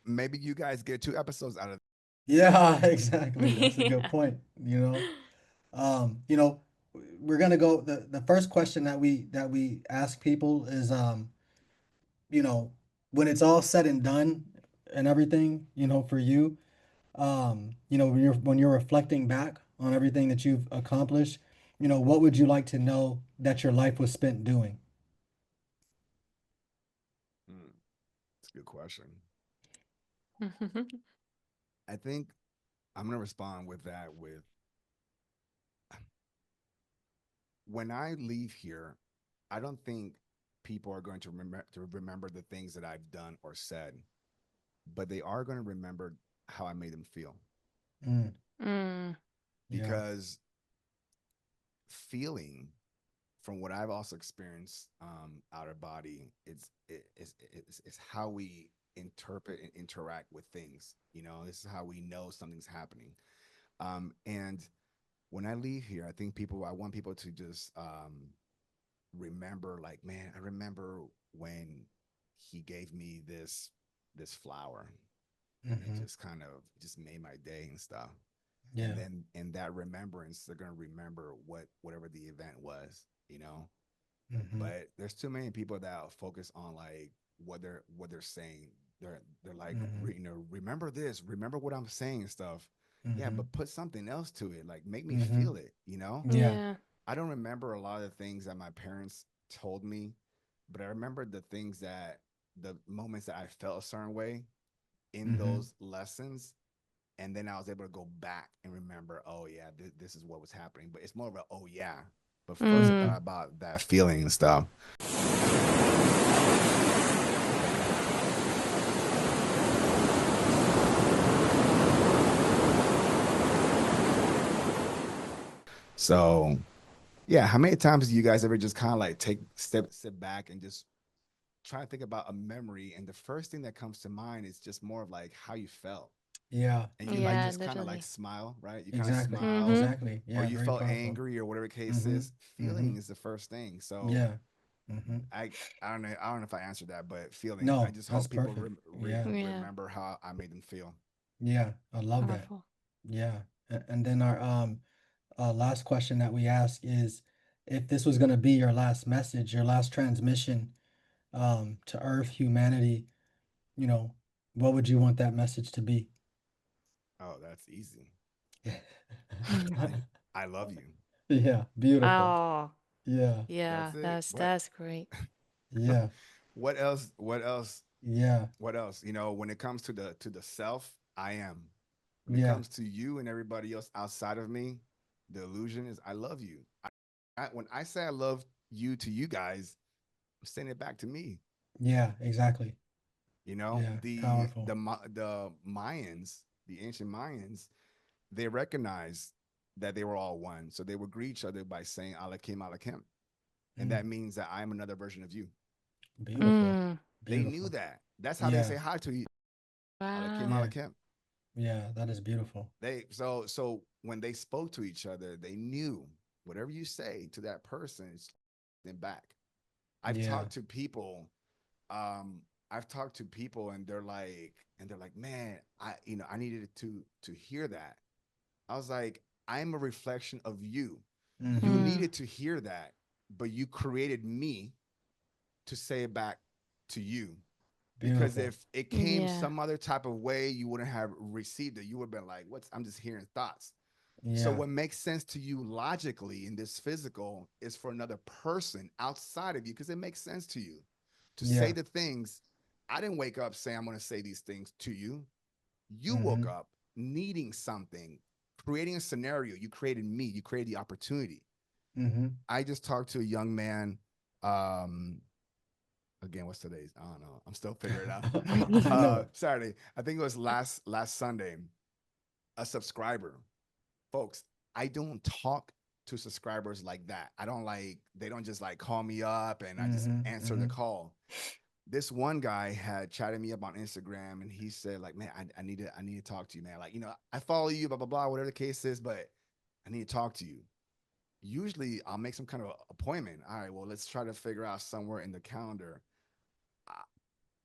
Maybe you guys get 2 episodes out of Yeah, exactly. That's a good Yeah. point. You know, we're gonna go the first question that we ask people is you know, when it's all said and done and everything, for you, when you're reflecting back on everything that you've accomplished, what would you like to know that your life was spent doing? Hmm, that's a good question. I think I'm gonna respond with that with, when I leave here, I don't think people are going to remember the things that I've done or said, but they are going to remember how I made them feel. Mm, Mm. yeah. Because feeling from what I've also experienced, outer body, it's how we interpret and interact with things. You know, this is how we know something's happening. And when I leave here, I want people to just remember, like, man, I remember when he gave me this flower, and it Mm-hmm. just kind of just made my day and stuff. And Yeah. then in that remembrance, they're gonna remember whatever the event was, you know. Mm-hmm. But there's too many people that focus on like what they're saying. They're like, Mm-hmm. remember this, remember what I'm saying and stuff. Yeah, Mm-hmm. but put something else to it. Like, make me Mm-hmm. feel it, you know? Yeah. Yeah. I don't remember a lot of the things that my parents told me, but I remember the moments that I felt a certain way in Mm-hmm. those lessons. And then I was able to go back and remember, oh yeah, this is what was happening. But it's more of a, oh yeah. But first, I Mm. thought about that feeling and stuff. So yeah, how many times do you guys ever just kind of like sit back and just try to think about a memory, and the first thing that comes to mind is just more of like how you felt, Yeah. and you like Yeah, just kind of like literally. smile, right? You kind of Exactly. smile, Mm-hmm. Exactly. or Yeah. you Very felt powerful. angry, or whatever the case Mm-hmm. is. Mm-hmm. Feeling is the first thing. So Yeah. Mm-hmm. I don't know if I answered that, but feeling. I No, just that's hope people perfect. Yeah. Yeah. remember how I made them feel. Yeah. I love that. Powerful. Yeah. And then our last question that we ask is, if this was going to be your last message, your last transmission to Earth, humanity, you know, what would you want that message to be? Oh, that's easy. Mhm. I love you. Yeah, beautiful. Oh, Yeah, yeah, That's it. that's great. yeah, What else? What else? yeah, What else? When it comes to the self, I am. When it yeah, comes to you and everybody else outside of me, the illusion is I love you. When I say I love you to you guys, I'm saying it back to me. yeah, exactly. Yeah, powerful. The Mayans, the ancient Mayans, they recognized that they were all one, so they would greet each other by saying Alakim Alakim, and Mm, that means that I'm another version of you. beautiful, Mm. They knew beautiful. that. That's how they Yeah, say hi to each. Alakim Wow. yeah, Alakim. yeah, that is beautiful. So when they spoke to each other, they knew whatever you say to that person, it's them back. I've Yeah, talked to people, um, I've talked to people, and they're like, man, I needed to hear that. I was like, I'm a reflection of you. You mm-hmm, Mm. needed to hear that, but you created me to say it back to you. Because beautiful. if it came Yeah. some other type of way, you wouldn't have received it. You would have been like, what's I'm just hearing thoughts. So Yeah, what makes sense to you logically in this physical is for another person outside of you, because it makes sense to you to say yeah, the things. I didn't wake up saying I'm going to say these things to you. You mm-hmm, woke up needing something, creating a scenario. You created me. You created the opportunity. mm-hmm. I just talked to a young man. Um, Again, what's today's? I don't know. I'm still figuring it out. I know it. Saturday. I think it was last Sunday. A subscriber, folks. I don't talk to subscribers like that. I don't like. They don't just like call me up and I just Mm-hmm, answer mm-hmm, the call. This one guy had chatted me up on Instagram, and he said like, man, I need to talk to you, man. Like, I follow you, blah blah blah, whatever the case is, but I need to talk to you. Usually, I'll make some kind of appointment. All right, well, let's try to figure out somewhere in the calendar.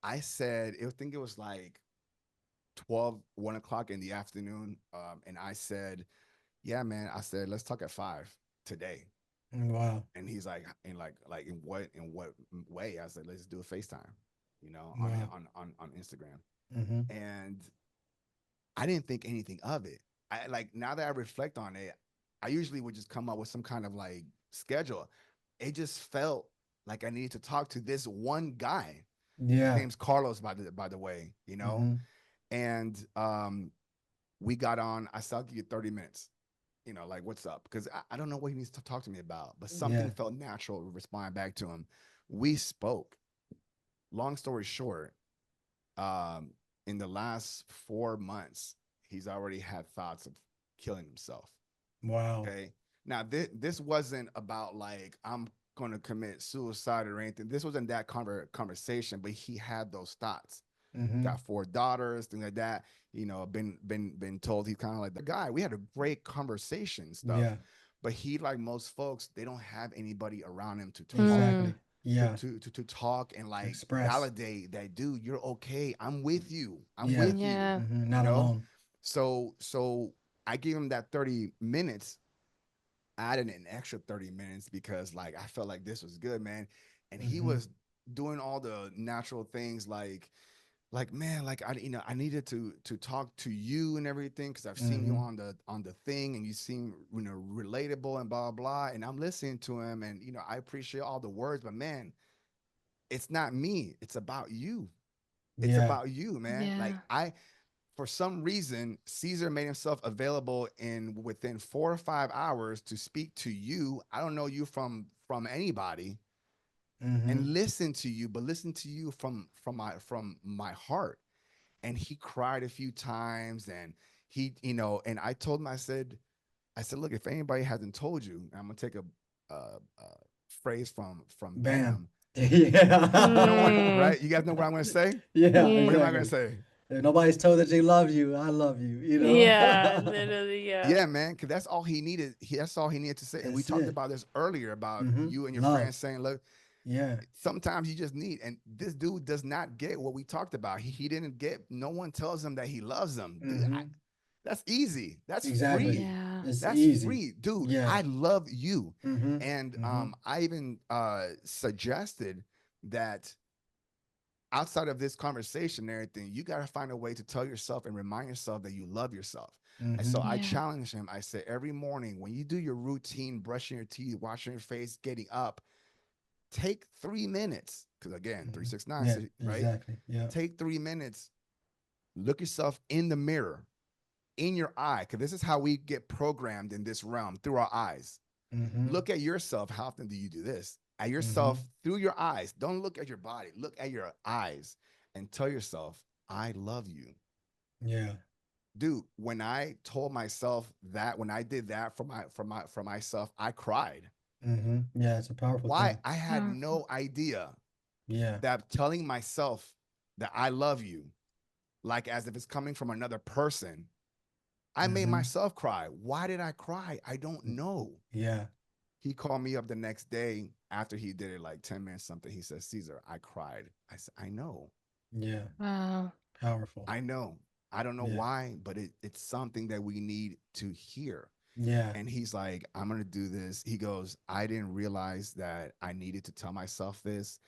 I said, I think it was like 1 o'clock in the afternoon. And I said, yeah, man. I said, let's talk at 5 today. wow, And he's like, in what way? I said, let's do a FaceTime, on wow, on Instagram. mm-hmm, And I didn't think anything of it. I like, now that I reflect on it, I usually would just come up with some kind of like schedule. It just felt like I needed to talk to this one guy. His yeah, name's Carlos, by the way, mm-hmm, and we got on. I said, I'll give you 30 minutes, like, what's up? Because I don't know what he needs to talk to me about, but yeah, something felt natural to respond back to him. We spoke. Long story short, um, in the last 4 months, he's already had thoughts of killing himself. wow, Okay. Now, this wasn't about like, I'm going to commit suicide or anything. This wasn't that conversation, but he had those thoughts. Mm-hmm. Got 4 daughters, things like that. You know, been told he's kind of like the guy. We had a great conversation stuff, Yeah. but he, like most folks, they don't have anybody around him to talk, Mm. Exactly. Yeah. to talk and To like express. validate that, dude, you're okay. I'm with you. I'm Yeah. with you. Yeah. Mm-hmm. You Not know. alone. So I gave him that 30 minutes, added an extra 30 minutes because like I felt like this was good, man. And he Mm-hmm. was doing all the natural things like man, like I needed to talk to you and everything because I've seen you Mm-hmm. on the thing and you seem relatable and blah blah. And I'm listening to him and I appreciate all the words, but man, it's not me. It's about you. It's Yeah. about you, man. Like Yeah. for some reason, Cesar made himself available in within 4 or 5 hours to speak to you. I don't know you from anybody, Mm-hmm. and listen to you, but listen to you from my heart. And he cried a few times, and and I told him, I said, look, if anybody hasn't told you, I'm gonna take a phrase from Bam. Bam. No one, Mm. right? You guys know what I'm gonna say? Yeah. Yeah. What am I gonna Exactly. say? If nobody's told that they love you, I love you. You Yeah. know. Literally. Yeah. Yeah, man, because that's all he needed. That's all he needed to say. And we That's talked it. about this earlier about Mm-hmm. you and your Love. friends saying, look, Yeah. sometimes you just need, and this dude does not get what we talked about. He didn't get, no one tells him that he loves them. Dude, Mm-hmm. that's easy. That's Exactly. free. Yeah. It's That's easy. free. Dude, Yeah. I love you. Mm-hmm. And Mm-hmm. I even suggested that outside of this conversation and everything, you got to find a way to tell yourself and remind yourself that you love yourself. And Mm-hmm. so I Yeah. challenged him. I said, every morning when you do your routine, brushing your teeth, washing your face, getting up, take 3 minutes. Because again, Mm-hmm. 369, Yeah. right? Exactly. Yeah. Take 3 minutes, look yourself in the mirror, in your eye, because this is how we get programmed in this realm, through our eyes. Mm-hmm. Look at yourself. How often do you do this? At Mm-hmm. yourself through your eyes. Don't look at your body. Look at your eyes and tell yourself, I love you. Yeah. Dude, when I told myself that, when I did that for myself, I cried. Mm-hmm. Yeah. It's a powerful Why? thing. I had Powerful. no idea Yeah. that telling myself that I love you, like as if it's coming from another person, I made Mm-hmm. myself cry. Why did I cry? I don't know. Yeah. He called me up the next day after he did it, like 10 minutes something. He says, Cesar, I cried. I said, I know. Yeah. Wow. Powerful. I know. I don't know Yeah. why, but it's something that we need to hear. Yeah. And he's like, I'm going to do this. He goes, I didn't realize that I needed to tell myself this.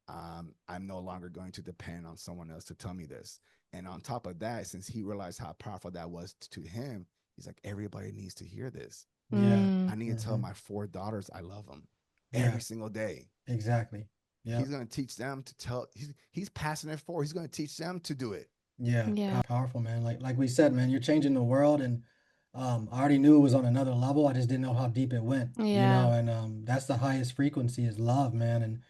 I'm no longer going to depend on someone else to tell me this. And on top of that, since he realized how powerful that was to him, he's like, everybody needs to hear this. Yeah. Mm. I need to tell Mm-hmm. my 4 daughters I love them Yeah. every single day. Exactly. Yeah. He's going to teach them to tell, he's passing it forward. He's going to teach them to do it. Yeah. Yeah. Powerful, man. Like we said, man, you're changing the world, and I already knew it was on another level. I just didn't know how deep it went. Yeah. And that's the highest frequency is love, man,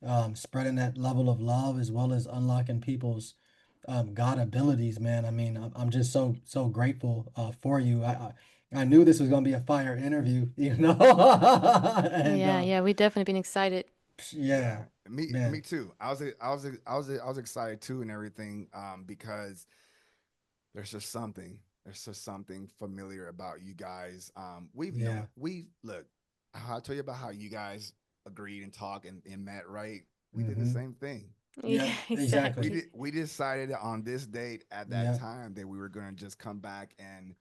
and spreading that level of love as well as unlocking people's God abilities, man. I mean, I'm just so grateful for you. I knew this was gonna be a fire interview, and Yeah. Yeah. We definitely been excited. yeah, Yeah, me man, too. I was excited too and everything because there's just something familiar about you guys. We've known, yeah, we look, I'll tell you about how you guys agreed and talked and met, right? We did the mm-hmm, same thing. Yeah. yep, We exactly, Exactly. did we decided on this date at that yeah, time that we were going to just come back and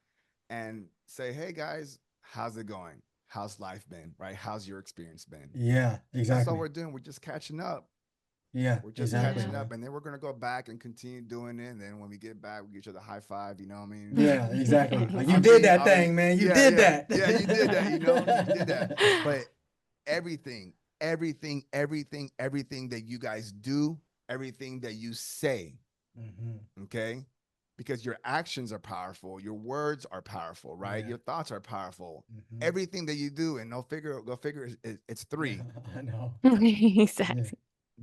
say, hey guys, how's it going? How's life been? Right? How's your experience been? yeah, That's all exactly, we're doing. We're just catching up. yeah, We're just exactly, Yeah. catching man, up, and then we're gonna go back and continue doing it. And then when we get back, we get each other a high five. You know what I mean? yeah, exactly. Like you I'm did being, that I'll be, thing, man. You yeah, did yeah, that. yeah. You did that. You did that. But everything, everything that you guys do, everything that you say, hmm okay? Because your actions are powerful, your words are powerful, right? Yeah. Your thoughts are powerful. hmm Everything that you do, and go figure, it's three. I know. Yeah. Exactly.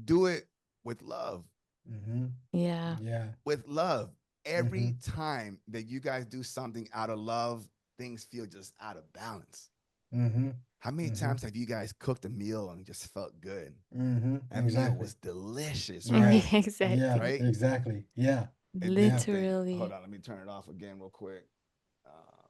Do it with love. hmm Yeah. Yeah. With love. hmm Every time that you guys do something out of love, things feel just out of balance. hmm How many Mm-hmm. times have you guys cooked a meal and just felt good? Mm-hmm. That meal Exactly. was delicious, Yeah. right? Yeah. Exactly. Right? Exactly. Yeah. And then Yeah. think, hold Literally. on, let me turn it off again real quick. Uh,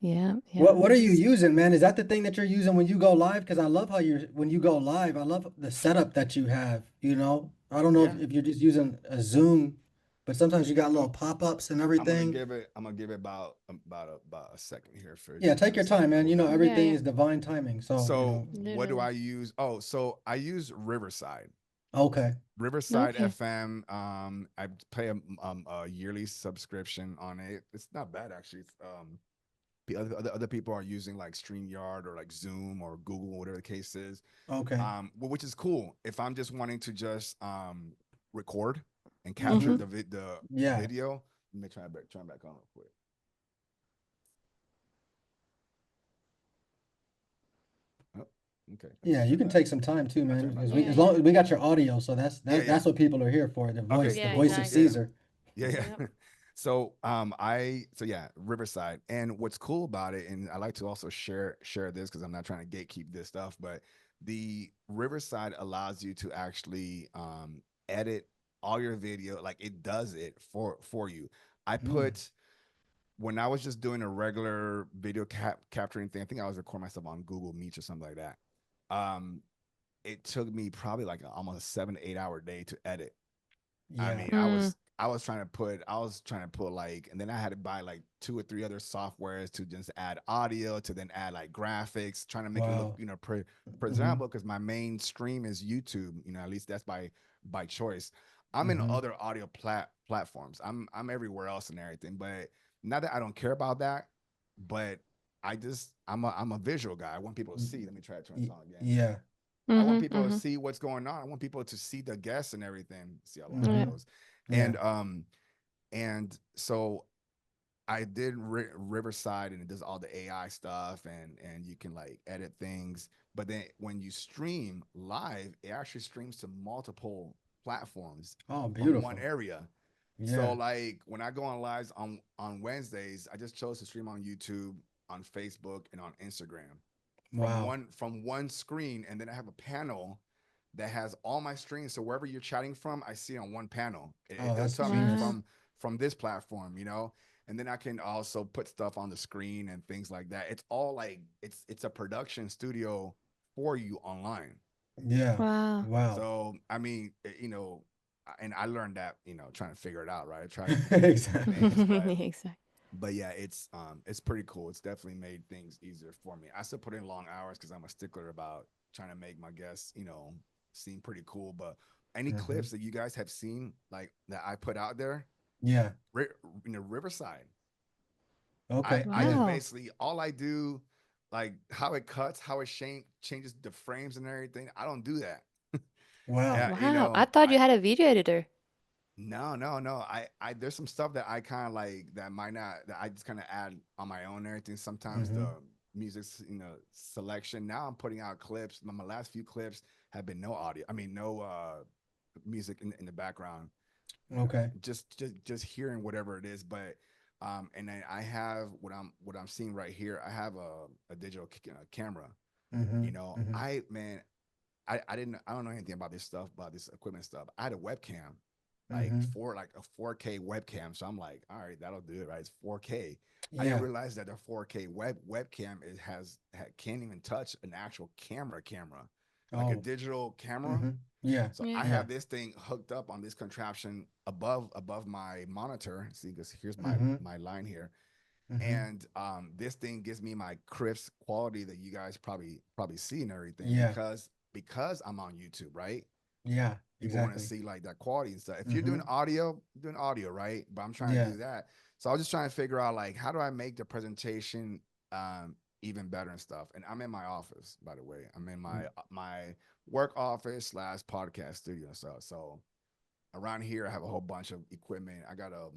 Yeah, yeah. What are you using, man? Is that the thing that you're using when you go live? Because I love how you're when you go live. I love the setup that you have. You know, I don't know yeah, if you're just using a Zoom, but sometimes you got little pop-ups and everything. I'm gonna give it about a second here for Yeah, for take your this thing to time, man. cool You know, down. Yeah, everything yeah. is divine timing. So, you So know, what do I Literally. use? Oh, so I use Riverside. okay. Riverside Okay. FM. I pay a yearly subscription on it. It's not bad actually. It's, other people are using like StreamYard or like Zoom or Google, whatever the case is. Okay. Which is cool. If I'm just wanting to just record and capture Mm-hmm. Mm-hmm. the Yeah. video, let me turn back on real quick. Oh, okay, I Yeah, just you turned can back. take some time too, I man, turned back because on. we Yeah, as yeah. long as we got your audio, so Yeah, yeah. that's what people are here for, Okay, Yeah, the voice of yeah, yeah. exactly. Caesar. Yeah, Yep. yeah. So yeah, Riverside. And what's cool about it, and I like to also share this because I'm not trying to gatekeep this stuff, but the Riverside allows you to actually edit all your video, like it does it for you. I Mm. put when I was just doing a regular video capturing thing, I think I was recording myself on Google Meets or something like that. Um, it took me probably like almost a 7 to 8 hour day to edit. I Yeah. mean, Mm. I was trying to put like, and then I had to buy like 2 or 3 other softwares to just add audio, to then add like graphics, trying to make it look, Wow. Mm-hmm. presentable. Because my main stream is YouTube. At least that's by choice. I'm in Mm-hmm. other audio platforms. I'm everywhere else and everything. But not that I don't care about that, but I'm a visual guy. I want people to see. Let me try to turn this on again. Yeah. I want Mm-hmm. people to Mm-hmm. see what's going on. I want people to see the guests and everything. See how long that Mm-hmm. Yeah. goes. Yeah. And so I did Riverside, and it does all the AI stuff, and you can like edit things. But then when you stream live, it actually streams to multiple platforms Oh, from one beautiful. area. So Yeah. like when I go on lives on Wednesdays, I just chose to stream on YouTube, on Facebook, and on Instagram Wow. from one screen, and then I have a panel that has all my streams. So wherever you're chatting from, I see it on one panel. Oh, It'll that's tell me Wow. genius. from this platform. And then I can also put stuff on the screen and things like that. It's all like it's a production studio for you online. Yeah. Wow. Wow. So I mean, and I learned that trying to figure it out, right? Trial and Exactly. errors, but Exactly. yeah, it's pretty cool. It's definitely made things easier for me. I still put in long hours because I'm a stickler about trying to make my guests, seem pretty cool. But any Mm-hmm. clips that you guys have seen, like that I put out there, Yeah. Riverside, I Okay. I just Yeah. Wow. basically all I do, like how it cuts, how it changes the frames and everything. I don't do that. Wow. Yeah, Wow. I thought you had a video editor. no, no, no. I there's some stuff that I kind of like that might not that I just kind of add on my own and everything. Sometimes Mm-hmm. the music's selection. Now I'm putting out clips. My last few clips have been no audio. I mean no music in the background. Okay. Just hearing whatever it is. But and then I have what I'm seeing right here. I have a digital camera. Mm-hmm. Mm-hmm. I don't know anything about this stuff, about this equipment stuff. I had a webcam, Mm-hmm. like a 4K webcam. So I'm like, all right, that'll do it, right? It's 4K. I didn't Yeah. realize that the 4K webcam can't even touch an actual camera, like a Oh. digital camera. Mm-hmm. Yeah. So I Yeah. Yeah. have this thing hooked up on this contraption above my monitor. See, because here's my Mm-hmm. my line here, Mm-hmm. and this thing gives me my crisp quality that you guys probably see and everything Yeah. because I'm on YouTube, right? Yeah. People want to Exactly. see like that quality and stuff. If you're Mm-hmm. doing audio, you're doing audio, right? But I'm trying to Yeah. do that. So I was just trying to figure out like how do I make the presentation even better and stuff. And I'm in my office, by the way. I'm in my work office slash podcast studio. So around here I have a whole bunch of equipment. I got a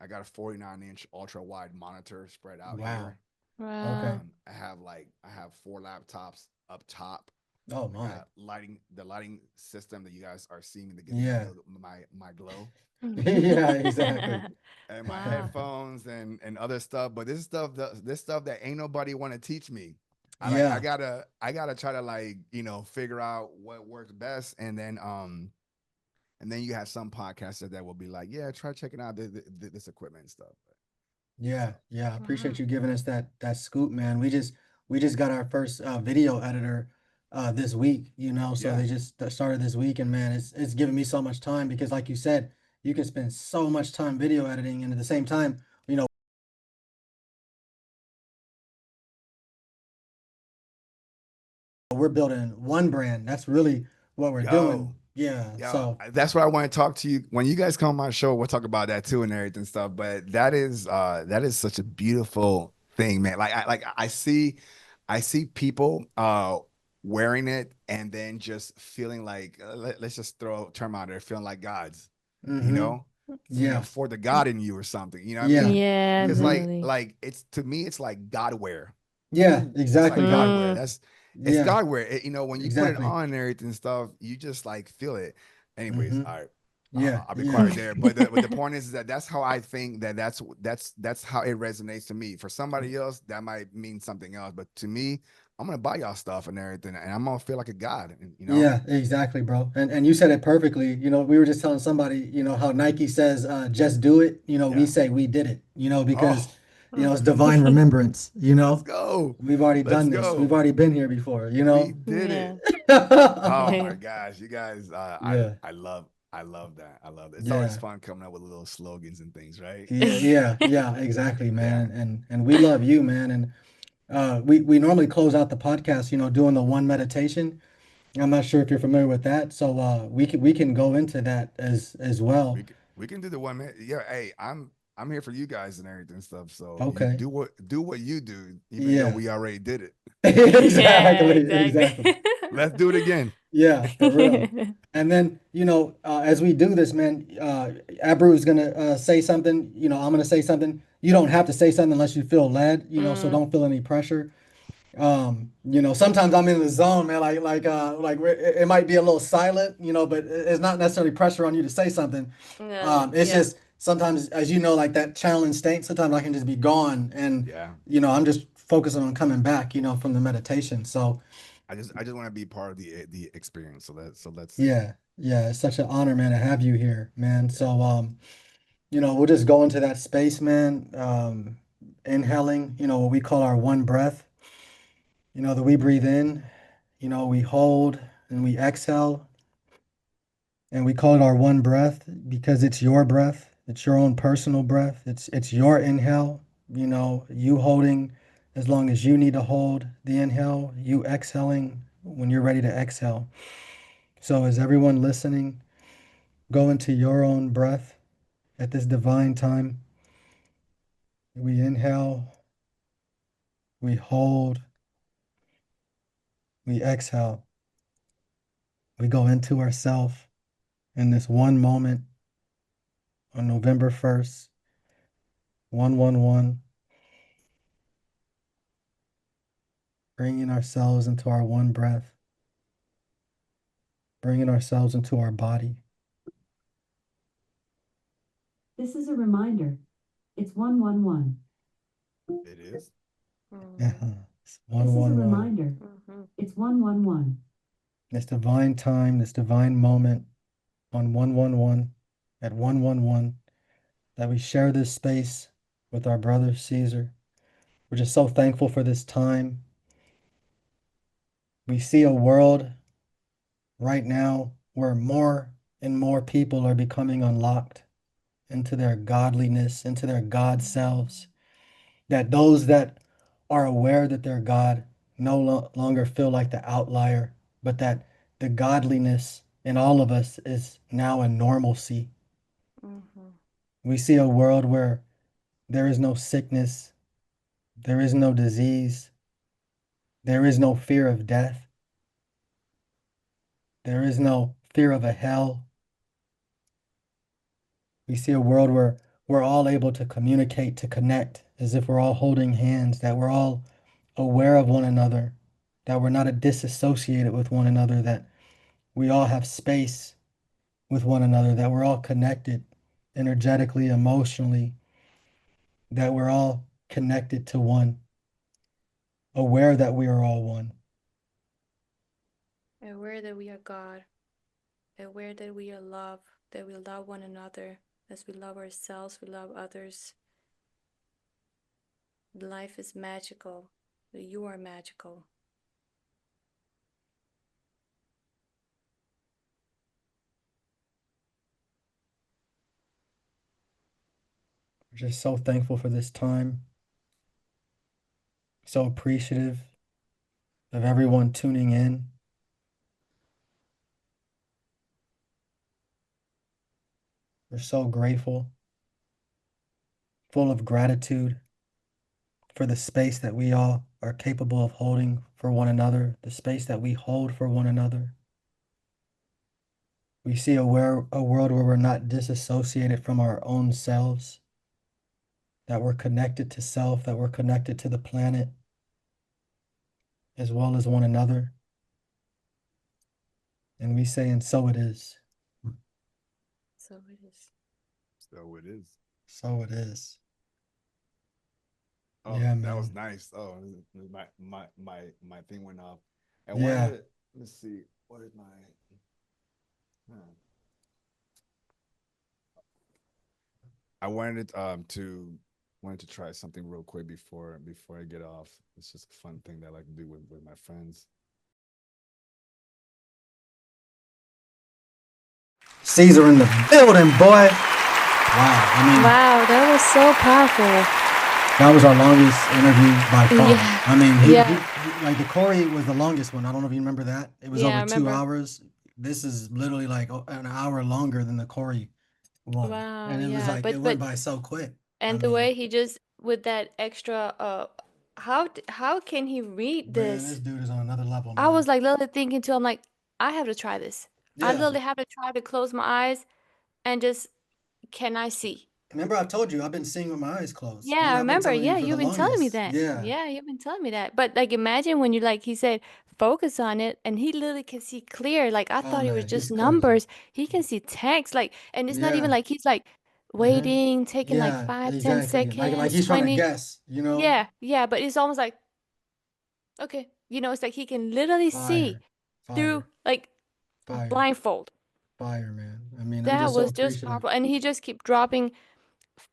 49-inch ultra wide monitor spread out Wow. here. Wow. Okay. I have 4 laptops up top. Oh I my. got lighting, the lighting system that you guys are seeing to get to Yeah. feel my glow, Yeah, exactly. and my Wow. headphones and other stuff. But this stuff that ain't nobody want to teach me. I Yeah. gotta try to like figure out what works best, and then you have some podcasters that will be like, yeah, try checking out this equipment and stuff. Yeah, yeah. I Wow. appreciate you giving us that scoop, man. We just got our first video editor this week, so Yeah, they just started this week, and man, it's giving me so much time because like you said, you can spend so much time video editing, and at the same time, we're building one brand. That's really what we're doing. yo. Yeah. Yeah, So, that's what I want to talk to you. When you guys come on my show, we'll talk about that too and everything stuff. But that is such a beautiful thing, man. I see people wearing it and then just feeling like let's just throw a term out there, feeling like gods, you mm-hmm. know, Yeah. for the God in you or something. You know what I Yeah. mean? Yeah, Because Mm-hmm. totally. it's to me, it's like Godware. Yeah, It's exactly, like bro. Godware. Mm. That's it's Yeah, Godware. When you put it exactly. on and everything stuff, you just like feel it. Anyways, Mm-hmm. all right. Yeah, I'll be yeah. quiet there. But the point is that that's how I think that's how it resonates to me. For somebody else, that might mean something else. But to me, I'm gonna buy y'all stuff and everything, and I'm gonna feel like a god. Yeah, exactly, bro. And you said it perfectly. We were just telling somebody, how Nike says, just do it. We Yeah. say we did it, because, Oh, it's divine remembrance, let's go. we've already Let's done this. We've go. already been here before, We did Yeah. it. Oh my gosh, you guys! Yeah, I love that. I love it. It's always yeah, fun coming up with little slogans and things, right? yeah, yeah, yeah, exactly, Yeah. man. And we love you, man. And we normally close out the podcast, doing the one meditation. I'm not sure if you're familiar with that, so we can go into that as well. We can do the 1 minute. Yeah, hey, I'm here for you guys and everything stuff. So you Okay. do what you do, even though Yeah. we already did it. Yeah, Exactly, exactly. exactly. Let's do it again. Yeah, for real. And then, as we do this, man, Abru is gonna say something. I'm gonna say something. You don't have to say something unless you feel led. So Mm, don't feel any pressure. Sometimes I'm in the zone, man. It might be a little silent, but it's not necessarily pressure on you to say something. It's yeah. just sometimes, as you know, like that challenge state. Sometimes I can just be gone, and Yeah. I'm just focusing on coming back, from the meditation. So. I just want to be part of the experience. So let's see. Yeah, yeah, it's such an honor, man, to have you here, man. Yeah. So, we'll just go into that space, man. Inhaling, what we call our one breath. That we breathe in, we hold and we exhale, and we call it our one breath because it's your breath. It's your own personal breath. It's your inhale, you holding as long as you need to hold the inhale, you exhaling when you're ready to exhale. So, is everyone listening? Go into your own breath at this divine time. We inhale, we hold, we exhale. We go into ourself in this one moment on November 1st, 111, bringing ourselves into our one breath, bringing ourselves into our body. This is a reminder. It's 111. It is. Yeah, Mm, it's This is a 111. reminder. mhm, It's 111. This divine time, this divine moment on 111, at 111, that we share this space with our brother Caesar. We're just so thankful for this time. We see a world right now where more and more people are becoming unlocked into their godliness, into their God selves, that those that are aware that they're God no longer feel like the outlier, but that the godliness in all of us is now a normalcy. mhm, We see a world where there is no sickness, there is no disease, there is no fear of death, there is no fear of a hell. We see a world where we're all able to communicate, to connect, as if we're all holding hands, that we're all aware of one another, that we're not disassociated with one another, that we all have space with one another, that we're all connected energetically, emotionally, that we're all connected to one, aware that we are all one. Aware that we are God, aware that we are love, that we love one another as we love ourselves, we love others. Life is magical. You are magical. We're just so thankful for this time, so appreciative of everyone tuning in. We're so grateful, full of gratitude for the space that we all are capable of holding for one another, the space that we hold for one another. We see a world where we're not disassociated from our own selves, that we're connected to self, that we're connected to the planet, as well as one another. And we say, and so it is. So it is. So it is. So it is. Oh, Yeah, that man. was nice. Oh, my thing went off. And Yeah. let's see, what is my I wanted to try something real quick before I get off. It's just a fun thing that I like to do with my friends. Cesar in the building, boy. Wow. I mean, Wow, that was so powerful. that was our longest interview by far. Yeah. I mean, Yeah. like the Corey was the longest one. I don't know if you remember that. It was Yeah, I over 2 remember. hours. This is literally like an hour longer than the Corey one. Wow, And it was yeah, like, it but went by so quick. and the way he just with that extra how can he read Man, this this? dude is on another level, I man. was like literally thinking too, I'm like, I have to try this. I Yeah. literally have to try to close my eyes and just, can I see? Remember, I told you I've been seeing with my eyes closed. Yeah, I I've been remember. telling you Yeah, for the you've been telling me longest. that. Yeah. Yeah, you've been telling me that. But like, imagine when you like, he said, focus on it, and he literally can see clear. Like, I Oh thought it was man, just he's crazy. numbers. He can see text. Like, and it's not even Yeah. like he's like waiting, taking like Yeah, 5, 10 exactly. Like seconds, he's trying to 20. guess, you know? Yeah, yeah. But it's almost like, okay, it's like he can literally see Fire, through like fire, blindfold. fire, man. I mean, I'm That just so was just appreciative. powerful. And he just keep dropping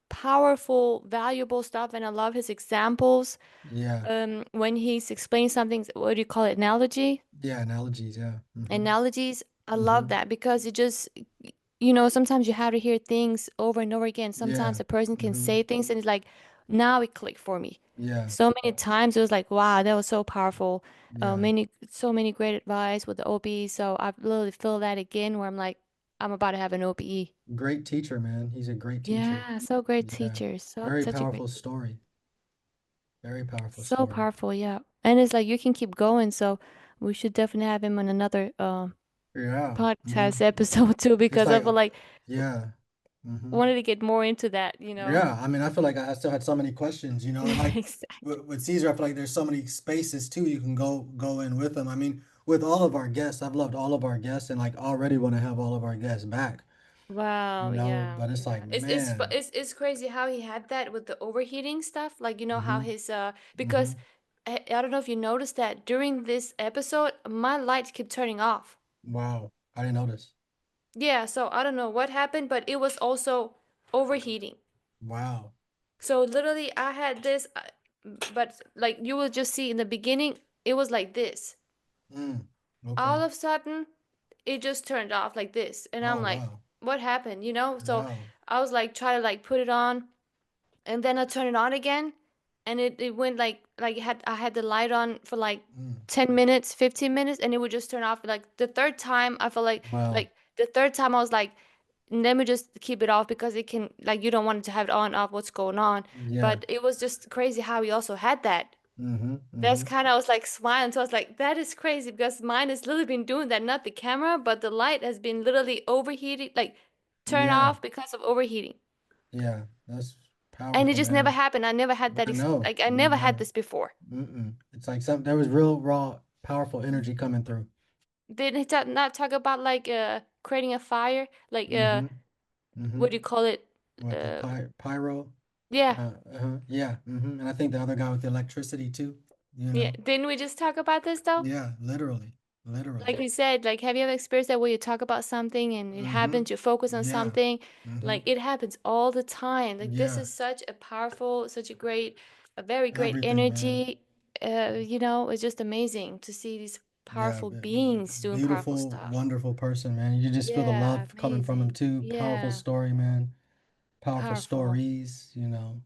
powerful, valuable stuff. And I love his examples. Yeah. When he's explaining something, what do you call it? Analogy? Yeah, analogies, yeah. Analogies. I love Mhm. that because it just, sometimes you have to hear things over and over again. Sometimes Yeah. a person can Mhm. say things and it's like, now it clicked for me. Yeah. So many times it was like, wow, that was so powerful. Yeah. So many great advice with the OBE. So I literally feel that again where I'm like, I'm about to have an OBE. Great teacher, man. He's a great teacher. Yeah, so great Yeah. teacher. So Very such a great powerful story. Very powerful So story. powerful, yeah. And it's like you can keep going, so we should definitely have him on another Yeah. podcast Mhm. episode too, It's because I like, feel like yeah. Mhm. wanted to get more into that, you know. Yeah, I mean, I feel like I still had so many questions, and like Exactly. with Caesar, I feel like there's so many spaces too you can go in with them. I mean, with all of our guests, I've loved all of our guests, and like already want to have all of our guests back, Wow, yeah, but it's yeah. like, It's man, it's crazy how he had that with the overheating stuff. Like, how mm-hmm, his because mm-hmm. I don't know if you noticed that during this episode, my lights kept turning off. Wow, I didn't notice. Yeah, so I don't know what happened, but it was also overheating. Wow. So literally, I had this, but like you will just see in the beginning, it was like this. Mm. All Okay. of a sudden, it just turned off like this, and I'm Oh like, wow. what happened? So Wow. I was like, try to like put it on, and then I turn it on again, and it went like I had the light on for like Mm. 10 minutes, 15 minutes, and it would just turn off. Like the third time, I felt Wow. like the third time I was like, let me just keep it off because it can like you don't want it to have it on off what's going on. Yeah. But it was just crazy how we also had that. Mm-hmm. That's Mm-hmm. kind of I was like smiling. So I was like, that is crazy because mine has literally been doing that, not the camera, but the light has been literally overheating, like turn Yeah. off because of overheating. Yeah. That's And it powerful, just never man. happened. I never had that I know. like I never had No. this before. It's like there was real raw Powerful energy coming through. Didn't he not talk about like creating a fire? Like Mm-hmm. Mm-hmm. what do you call it? What, the pyro? Yeah. Yeah. Mm-hmm. And I think the other guy with the electricity too, you Yeah. know. Didn't we just talk about this though? Yeah, literally. Like Literally. we said, like have you ever experienced that where you talk about something and it Mm-hmm. happens, you focus on Yeah. something, Mm-hmm. like it happens all the time. Like this Yeah. is such a powerful, such a great, a very great Everything, man. energy. You know, it's just amazing to see these Yeah, powerful beings doing powerful beautiful, stuff. wonderful person, man. You just feel the Yeah, love coming from him amazing. too. Powerful Yeah, story, man. Powerful powerful. stories, you know.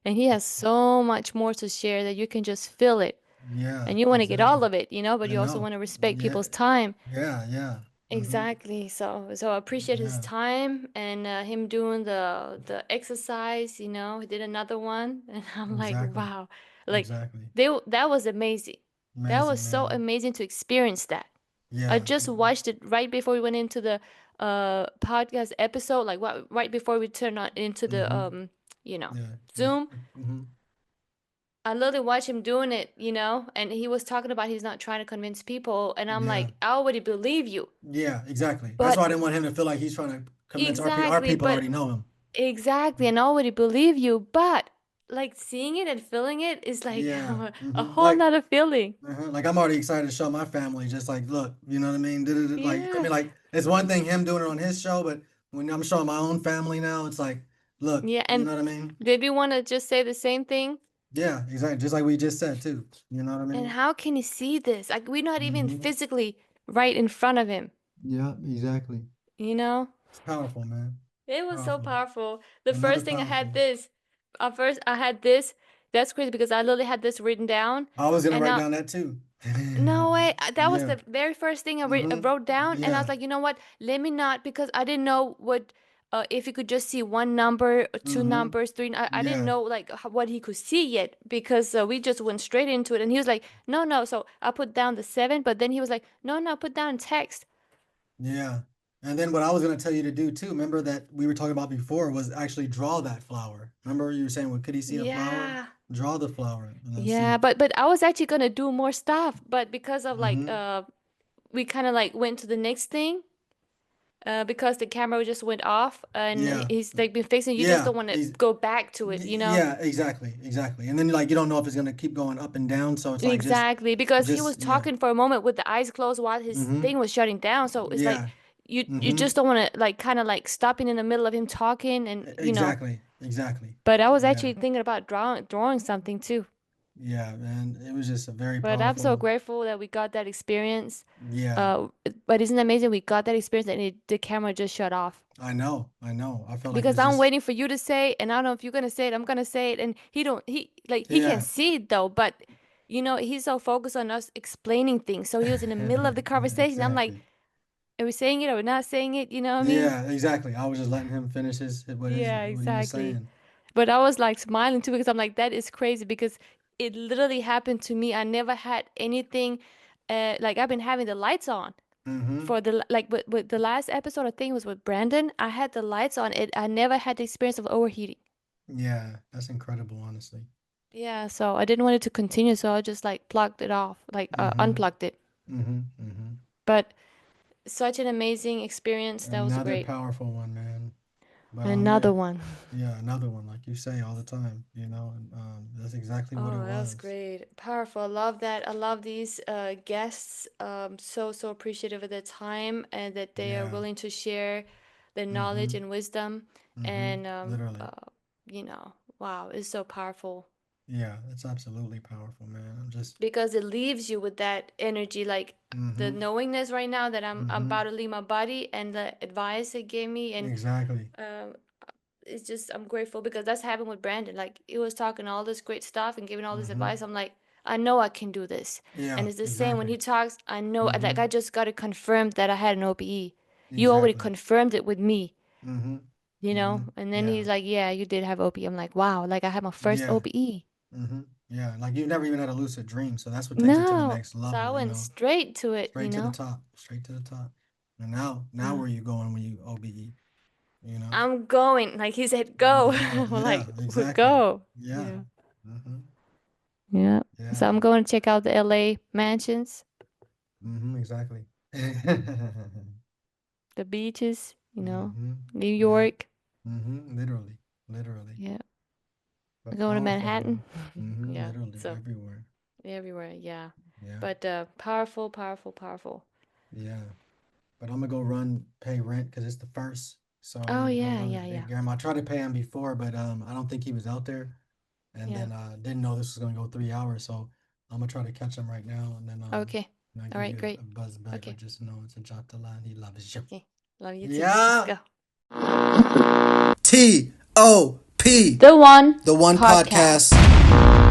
And he has so much more to share that you can just feel it. Yeah, And you want to get all exactly. of it, you know, but I you also know. want to respect Yeah, people's time. yeah. Mm-hmm. Exactly. So I appreciate his Yeah, time and him doing the exercise, you know. He did another one and I'm like, exactly. wow. Like Exactly. that was amazing. That was Amazing, so man. amazing to experience that. I Yeah. just watched it right before we went into the podcast episode, like right before we turned on into the Mm-hmm. you know, Yeah. Zoom. Mm-hmm. I literally watched him doing it, you know, and he was talking about he's not trying to convince people, and I'm Yeah. like, I already believe you. Yeah, exactly. That's why I But didn't want him to feel like he's trying to convince our people. Our exactly, people but already know him. exactly, and I already believe you, but like seeing it and feeling it is like Yeah. a Mm-hmm. whole nother feeling. Like I'm already excited to show my family. Just like, look, you know what I mean? Like, I Yeah. mean, like it's one thing him doing it on his show, but when I'm showing my own family now, it's like, look, Yeah, you and know what I mean? did we want to just say the same thing? Yeah, exactly. Just like we just said too. You know what I And mean? how can he see this? Like we're not even Mm-hmm. physically right in front of him, Yeah, exactly. you know? It's powerful, man. It was so Powerful. powerful. The Another first thing I had powerful. this. First I had this. That's crazy because I literally had this written down, I was gonna and write I down that too. no way. That was Yeah. the very first thing I Mm-hmm. wrote down, and I was Yeah. like, you know what? Let me not because I didn't know what if he could just see one number, or two Mm-hmm. numbers, three. I didn't Yeah. know like what he could see yet because we just went straight into it, and he was like, no, no. So I put down the seven, but then he was like, no, no, put down text. Yeah. And then what I was gonna tell you to do too, remember that we were talking about before was actually draw that flower. Remember you were saying, well, could he see a flower? Yeah. Draw the flower and then Yeah, see. but I was actually gonna do more stuff, but because of like Mm-hmm. we kind of like went to the next thing because the camera just went off and Yeah. he's like been fixing. You just Yeah. don't want to go back to it, you know? Yeah, exactly. And then like you don't know if it's gonna keep going up and down, so it's like Exactly, because he was yeah. talking for a moment with the eyes closed while his Mm-hmm. thing was shutting down. So it's like Yeah. you Mm-hmm. just don't want to like kind of like stopping in the middle of him talking and you know. Exactly. But I was Yeah. actually thinking about drawing something too. Yeah, man. It was just a very But I'm so powerful. grateful that we got that experience. Yeah. But isn't it amazing we got that experience and the camera just shut off? I know. I felt like it Because was I'm just waiting for you to say, and I don't know if you're gonna say it. I'm gonna say it, and he can't yeah. see it though. But you know, he's so focused on us explaining things. So he was in the middle of the conversation. I'm like, Exactly. are we saying it or we're not saying it? You know what I mean? Yeah, exactly. I was just letting him finish Yeah, what he was exactly. saying. But I was like smiling too because I'm like, that is crazy because it literally happened to me. I never had anything, like I've been having the lights on Mm-hmm. for the like with the last episode. I think it was with Brandon. I had the lights on. It. I never had the experience of overheating. Yeah, that's incredible, honestly. Yeah, so I didn't want it to continue, so I just like plugged it off, like Mm-hmm. unplugged it. Mm-hmm. Mm-hmm. But such an amazing experience. That was Another great. powerful one, man. But Another one. yeah, another one, like you say all the time, and that's exactly what it Oh, that was was. great. Powerful. I love that. I love these guests. So appreciative of their time and that they are Yeah. willing to share their knowledge Mm-hmm. and wisdom. Mm-hmm. And Literally. you know, wow, it's so powerful. Yeah, it's absolutely powerful, man. I'm just Because it leaves you with that energy, like the mm-hmm. knowingness right now that I'm Mm-hmm. about to leave my body and the advice it gave me and Exactly. um it's just I'm grateful because that's happened with Brandon. Like he was talking all this great stuff and giving all this Mm-hmm. advice. I'm like, I know I can do this. Yeah, And it's the same when exactly. he talks, I know like Mm-hmm. I just got it confirmed that I had an OBE. You already Exactly. confirmed it with me, Mm-hmm. you Mm-hmm. know? And then Yeah. he's like, yeah, you did have OBE. I'm like, wow, like I had my first Yeah. OBE. Mm-hmm. Yeah. Like you've never even had a lucid dream, so that's what takes it to the No. next So I level, went straight to it, you Straight to the know? top. Straight to the top. And now Yeah. where you going when you OBE, you know? I'm going. Like he said, go. Yeah, I'm yeah, like, exactly. go. Yeah. Yeah. Mm-hmm. Yeah. Yeah. So I'm going to check out the LA mansions, Exactly. the beaches, Mm-hmm. New Yeah. York. Literally. Literally. Yeah. But Going to powerful, Manhattan. man. Yeah. Literally So everywhere. everywhere. Yeah. Yeah. But powerful, powerful, powerful. Yeah. But I'm gonna go pay rent because it's the first. So I'm Oh gonna go yeah, run yeah, to yeah. grandma. I tried to pay him before, but I don't think he was out there. And Yeah. then didn't know this was gonna go 3 hours. So I'm gonna try to catch him right now, and then Okay. I'll All give right, you great. a buzz back. Okay. But just know it's a drop the line. He loves you. Okay. Love you too. Let's Yeah. go. TOP. The One The one Podcast. podcast.